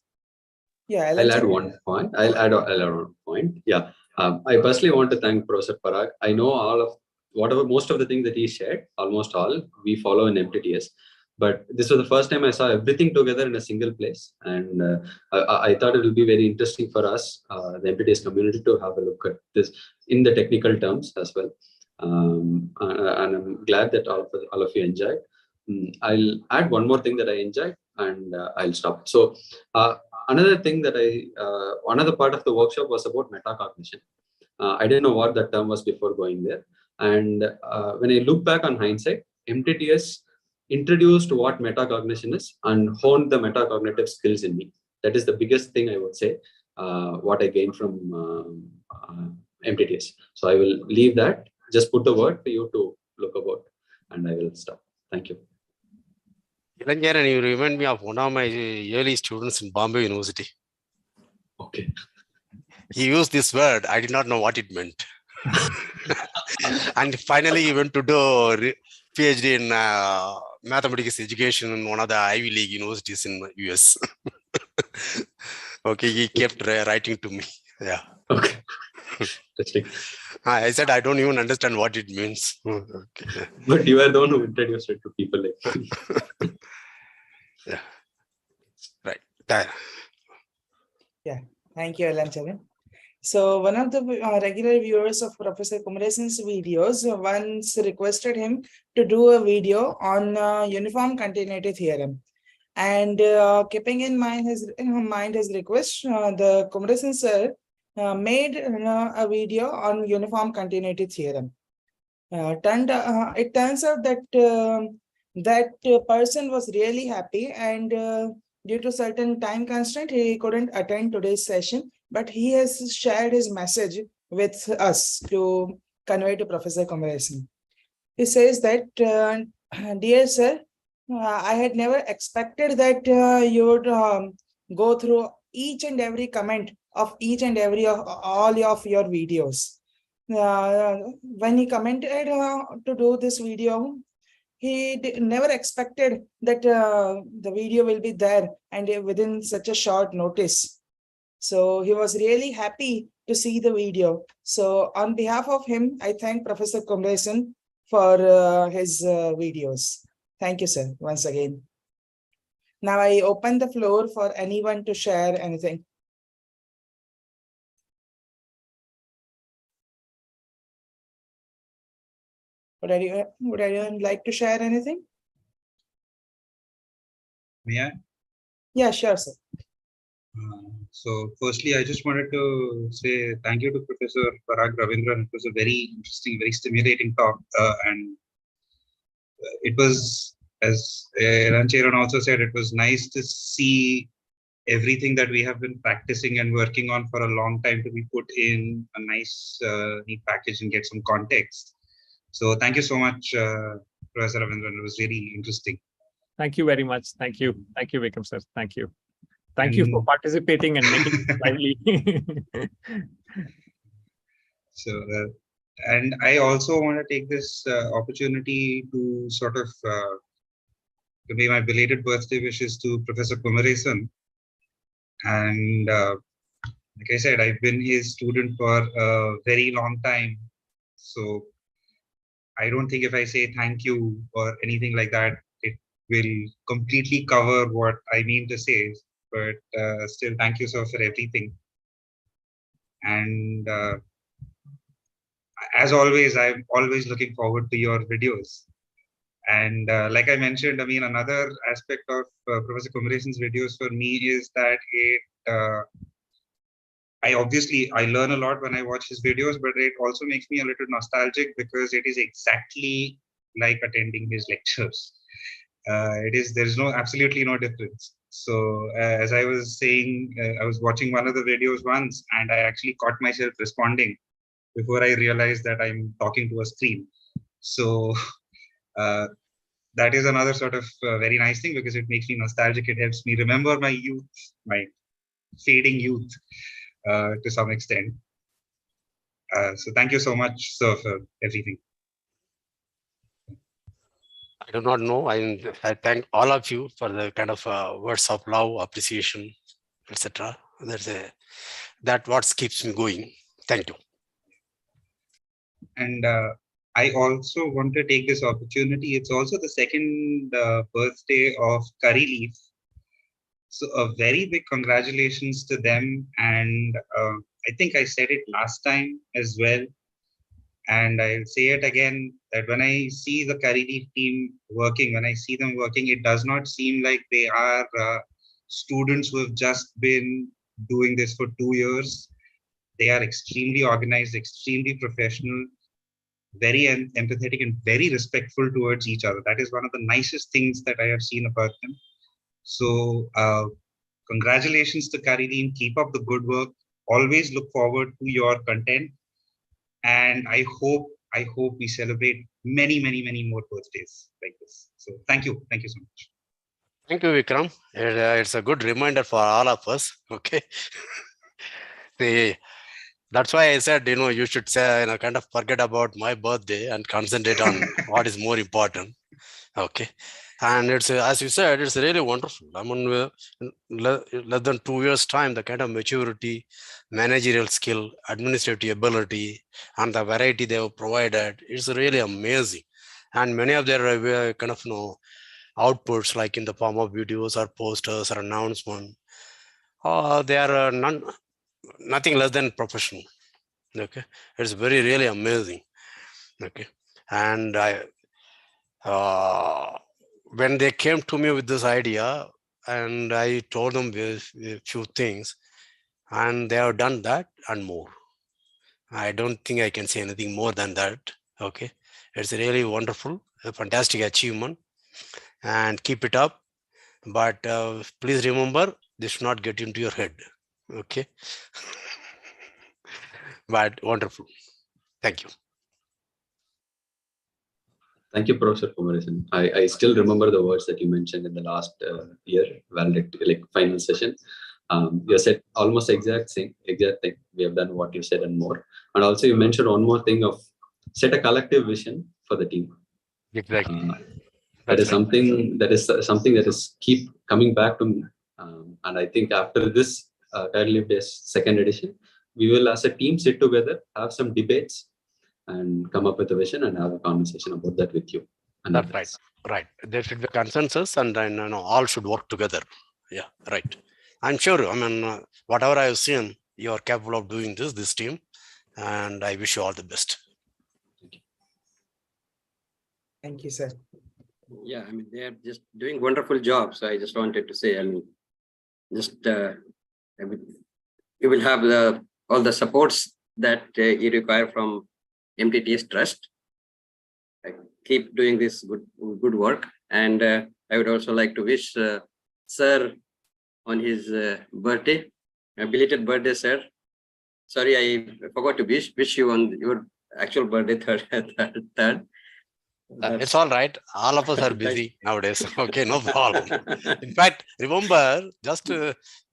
Yeah, I'll add one point. I'll add one point. Yeah. I personally want to thank Professor Parag. I know most of the things that he shared, almost all, we follow in MTTS. But this was the first time I saw everything together in a single place. And I thought it will be very interesting for us, the MTTS community, to have a look at this in the technical terms as well. And I'm glad that all of you enjoyed. I'll add one more thing that I enjoyed and I'll stop. So another thing that another part of the workshop was about metacognition. I didn't know what that term was before going there. And when I look back on hindsight, MTTS introduced what metacognition is and honed the metacognitive skills in me. That is the biggest thing I would say, what I gained from MTTS. So I will leave that, just put the word for you to look about, and I will stop. Thank you. Niranjan, you remind me of one of my early students in Bombay University. Okay. He used this word. I did not know what it meant. And finally, he went to do PhD in mathematics education in one of the Ivy League universities in the US. Okay, he kept writing to me. Yeah. Okay. I said, I don't even understand what it means. Okay. But you are the one who introduced it to people. Like. Yeah. Right. Yeah. Thank you, Alan. So one of the regular viewers of Professor Kumaresan's videos once requested him to do a video on uniform continuity theorem. And keeping in mind his request, the Kumaresan sir made a video on uniform continuity theorem. It turns out that that person was really happy, and due to certain time constraint, he couldn't attend today's session, but he has shared his message with us to convey to Professor Kumaresan. He says that, dear sir, I had never expected that you would go through each and every comment of each and every of all of your videos. When he commented to do this video, he never expected that the video will be there and within such a short notice. So he was really happy to see the video. So on behalf of him, I thank Professor Kumaresan for his videos. Thank you, sir, once again. Now I open the floor for anyone to share anything. Would anyone like to share anything? May I? Yeah, sure, sir. So firstly, I just wanted to say thank you to Professor Parag Ravindran. It was a very interesting, very stimulating talk. And it was, as Rancheran also said, it was nice to see everything that we have been practicing and working on for a long time to be put in a nice, neat package and get some context. So thank you so much, Professor Ravindran. It was really interesting. Thank you very much. Thank you. Thank you, Vikram sir. Thank you. Thank you for participating and making it lively. So, and I also want to take this opportunity to sort of convey my belated birthday wishes to Professor Kumaresan. And like I said, I've been his student for a very long time. So I don't think if I say thank you or anything like that, it will completely cover what I mean to say. But still, thank you, sir, for everything. And as always, I'm always looking forward to your videos. And like I mentioned, I mean, another aspect of Professor Kumaresan's videos for me is that I learn a lot when I watch his videos, but it also makes me a little nostalgic because it is exactly like attending his lectures. There's absolutely no difference. So as I was saying, I was watching one of the videos once and I actually caught myself responding before I realized that I'm talking to a screen. So that is another sort of very nice thing because it makes me nostalgic. It helps me remember my youth, my fading youth to some extent. So thank you so much, sir, for everything. I do not know. I thank all of you for the kind of words of love, appreciation, etc. That what keeps me going. Thank you. And I also want to take this opportunity. It's also the second birthday of Curry Leaf. So a very big congratulations to them. And I think I said it last time as well. And I'll say it again, that when I see the Curry Leaf team working, when I see them working, it does not seem like they are students who have just been doing this for 2 years. They are extremely organized, extremely professional. very empathetic and very respectful towards each other. That is one of the nicest things that I have seen about them. So congratulations to Karideen. Keep up the good work. Always look forward to your content. And I hope we celebrate many more birthdays like this. So thank you so much. Thank you, Vikram. It's a good reminder for all of us. Okay. That's why I said, you should say, kind of forget about my birthday and concentrate on what is more important. Okay. And it's, as you said, it's really wonderful. I mean, less than 2 years time, the kind of maturity, managerial skill, administrative ability, and the variety they have provided, it's really amazing. And many of their kind of, outputs, like in the form of videos or posters or announcement, they are nothing less than professional. Okay, it's really amazing. Okay, and when they came to me with this idea, and I told them a few things, and they have done that and more. I don't think I can say anything more than that. Okay, it's really wonderful, a fantastic achievement, and keep it up. But please remember, this should not get into your head. Okay. But wonderful. Thank you. Thank you, Professor Kumaresan. I still remember the words that you mentioned in the last year, like final session. You said almost exact thing. We have done what you said and more. And also you mentioned one more thing of set a collective vision for the team. Exactly. That is something that is keep coming back to me. And I think after this Lived second edition, we will as a team sit together, have some debates, and come up with a vision and have a conversation about that with you. And that's right. Right. There should be consensus, and all should work together. Yeah, right. I'm sure. I mean, whatever I have seen, you are capable of doing this team, and I wish you all the best. Thank you, sir. Yeah, I mean, they are just doing wonderful job. So I just wanted to say, I mean, just you will have all the supports that you require from MTTS Trust. Keep doing this good work, and I would also like to wish Sir on his birthday, a belated birthday, sir. Sorry, I forgot to wish you on your actual birthday, third. It's all right. All of us are busy nowadays. Okay, no problem. In fact, remember, just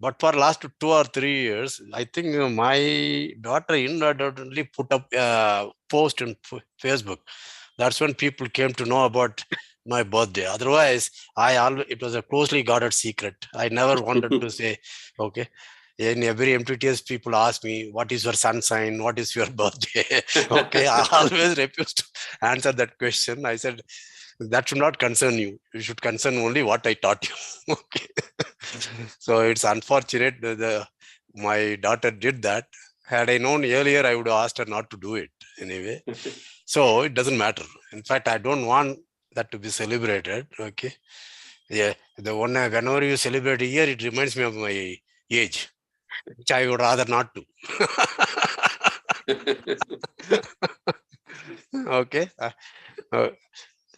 but for last 2 or 3 years, I think my daughter inadvertently put up a post on Facebook. That's when people came to know about my birthday. Otherwise, it was a closely guarded secret. I never wanted to say, okay. In every MTTS, people ask me, what is your sun sign? What is your birthday? Okay, I always refuse to answer that question. I said, that should not concern you. You should concern only what I taught you. Okay. So it's unfortunate that my daughter did that. Had I known earlier, I would have asked her not to do it anyway. So it doesn't matter. In fact, I don't want that to be celebrated. Okay. Yeah. Whenever you celebrate a year, it reminds me of my age, which I would rather not do. Okay.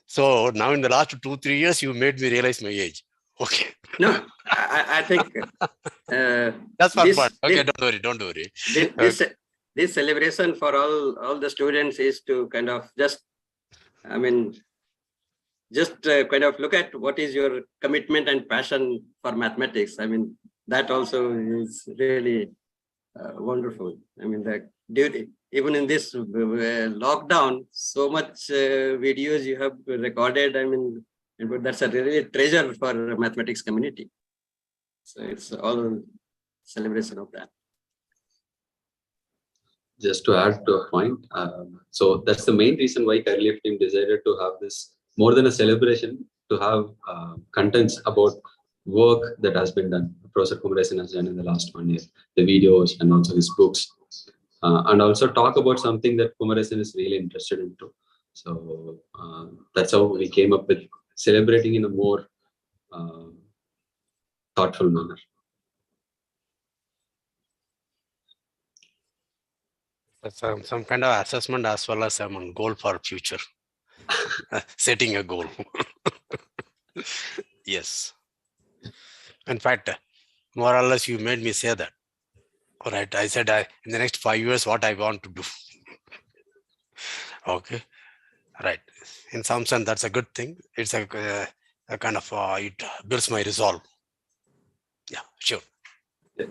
So now in the last 2-3 years, you made me realize my age. Okay. No, I think that's for fun. Okay, don't worry. This celebration for all the students is to kind of just kind of look at what is your commitment and passion for mathematics. I mean, that also is really wonderful. I mean, even in this lockdown, so much videos you have recorded. I mean, that's a really treasure for mathematics community. So it's all celebration of that. Just to add to a point, so that's the main reason why Career team decided to have this more than a celebration, to have contents about work that has been done. Professor Kumaresan has done in the last 1 year, the videos and also his books, and also talk about something that Kumaresan is really interested into. So that's how we came up with celebrating in a more thoughtful manner. Some kind of assessment as well as some goal for future. Setting a goal. Yes. In fact, more or less, you made me say that. All right. I said in the next 5 years, what I want to do. Okay. Right. In some sense, that's a good thing. It's a kind of, it builds my resolve. Yeah, sure. Yeah.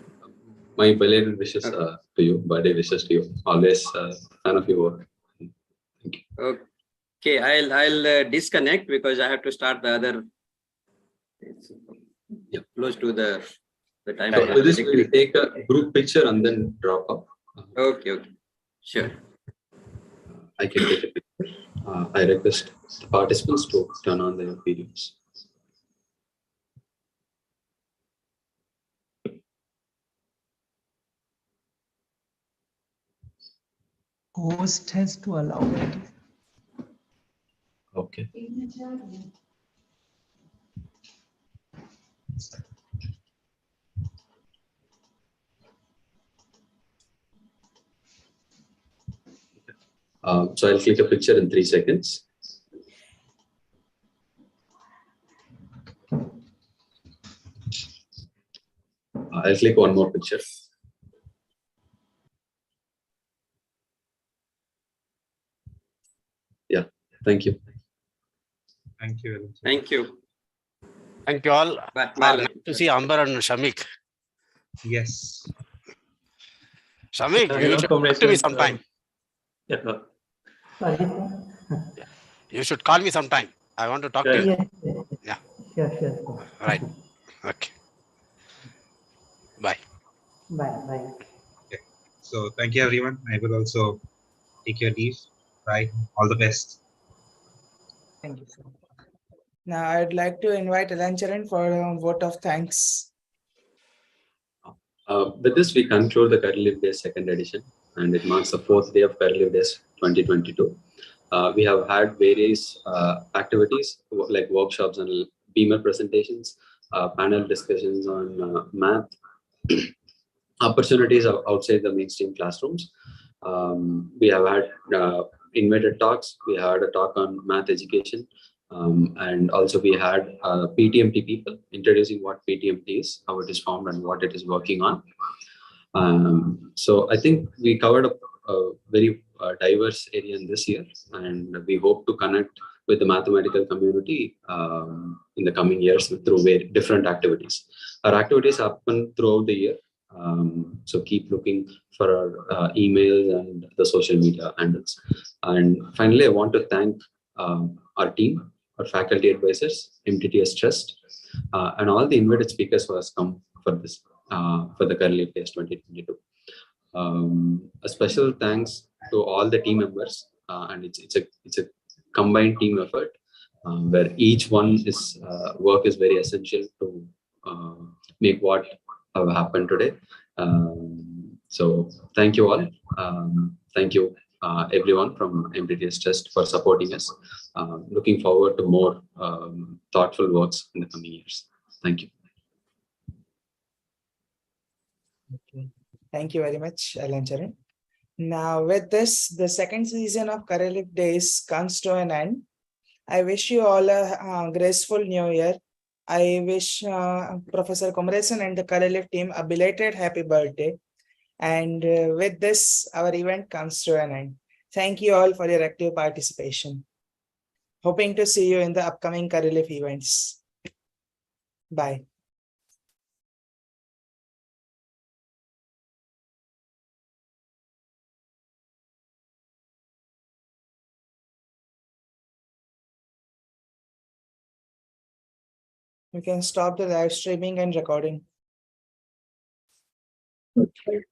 My belated wishes to you, birthday wishes to you. Always fan of your work. Thank you. Okay, I'll disconnect because I have to start the other. It's close to the time. So with this, we'll take a group picture and then drop up. Okay, sure. I can take a picture. I request the participants to turn on their videos. Host has to allow it. Okay. So I'll click a picture in 3 seconds. I'll click one more picture. Yeah, thank you. Thank you. Thank you. Thank you all. Bye. Nice to see Amber and Shamik. Yes. Shamik, you should talk to me sometime. You should call me sometime. I want to talk to you. Yeah. Sure. Right. Okay. Bye. Bye. Okay. So thank you, everyone. I will also take your leave. Bye. All the best. Thank you. Now I'd like to invite Alancharan for a vote of thanks. With this, we conclude the Career Leave Days 2nd edition, and it marks the 4th day of Career Leave Days 2022. We have had various activities like workshops and beamer presentations, panel discussions on math, opportunities outside the mainstream classrooms. We have had invited talks. We had a talk on math education. And also we had PTMT people introducing what PTMT is, how it is formed and what it is working on. So I think we covered a very diverse area in this year, and we hope to connect with the mathematical community in the coming years through very different activities. Our activities happen throughout the year. So keep looking for our emails and the social media handles. And finally, I want to thank our team, our faculty advisors, MTTS Trust, and all the invited speakers who has come for this, for the Career Leave Days 2022. A special thanks to all the team members, and it's a combined team effort where each one is work is very essential to make what have happened today. So thank you all. Thank you everyone from MTTS Trust for supporting us. Looking forward to more thoughtful works in the coming years. Thank you. Okay. Thank you very much, Alancharan. Now, with this, the 2nd season of Career Leave Days comes to an end. I wish you all a graceful new year. I wish Professor Kumaresan and the Career Leave team a belated happy birthday. And with this, our event comes to an end. Thank you all for your active participation. Hoping to see you in the upcoming Career Leave events. Bye. You can stop the live streaming and recording. Okay.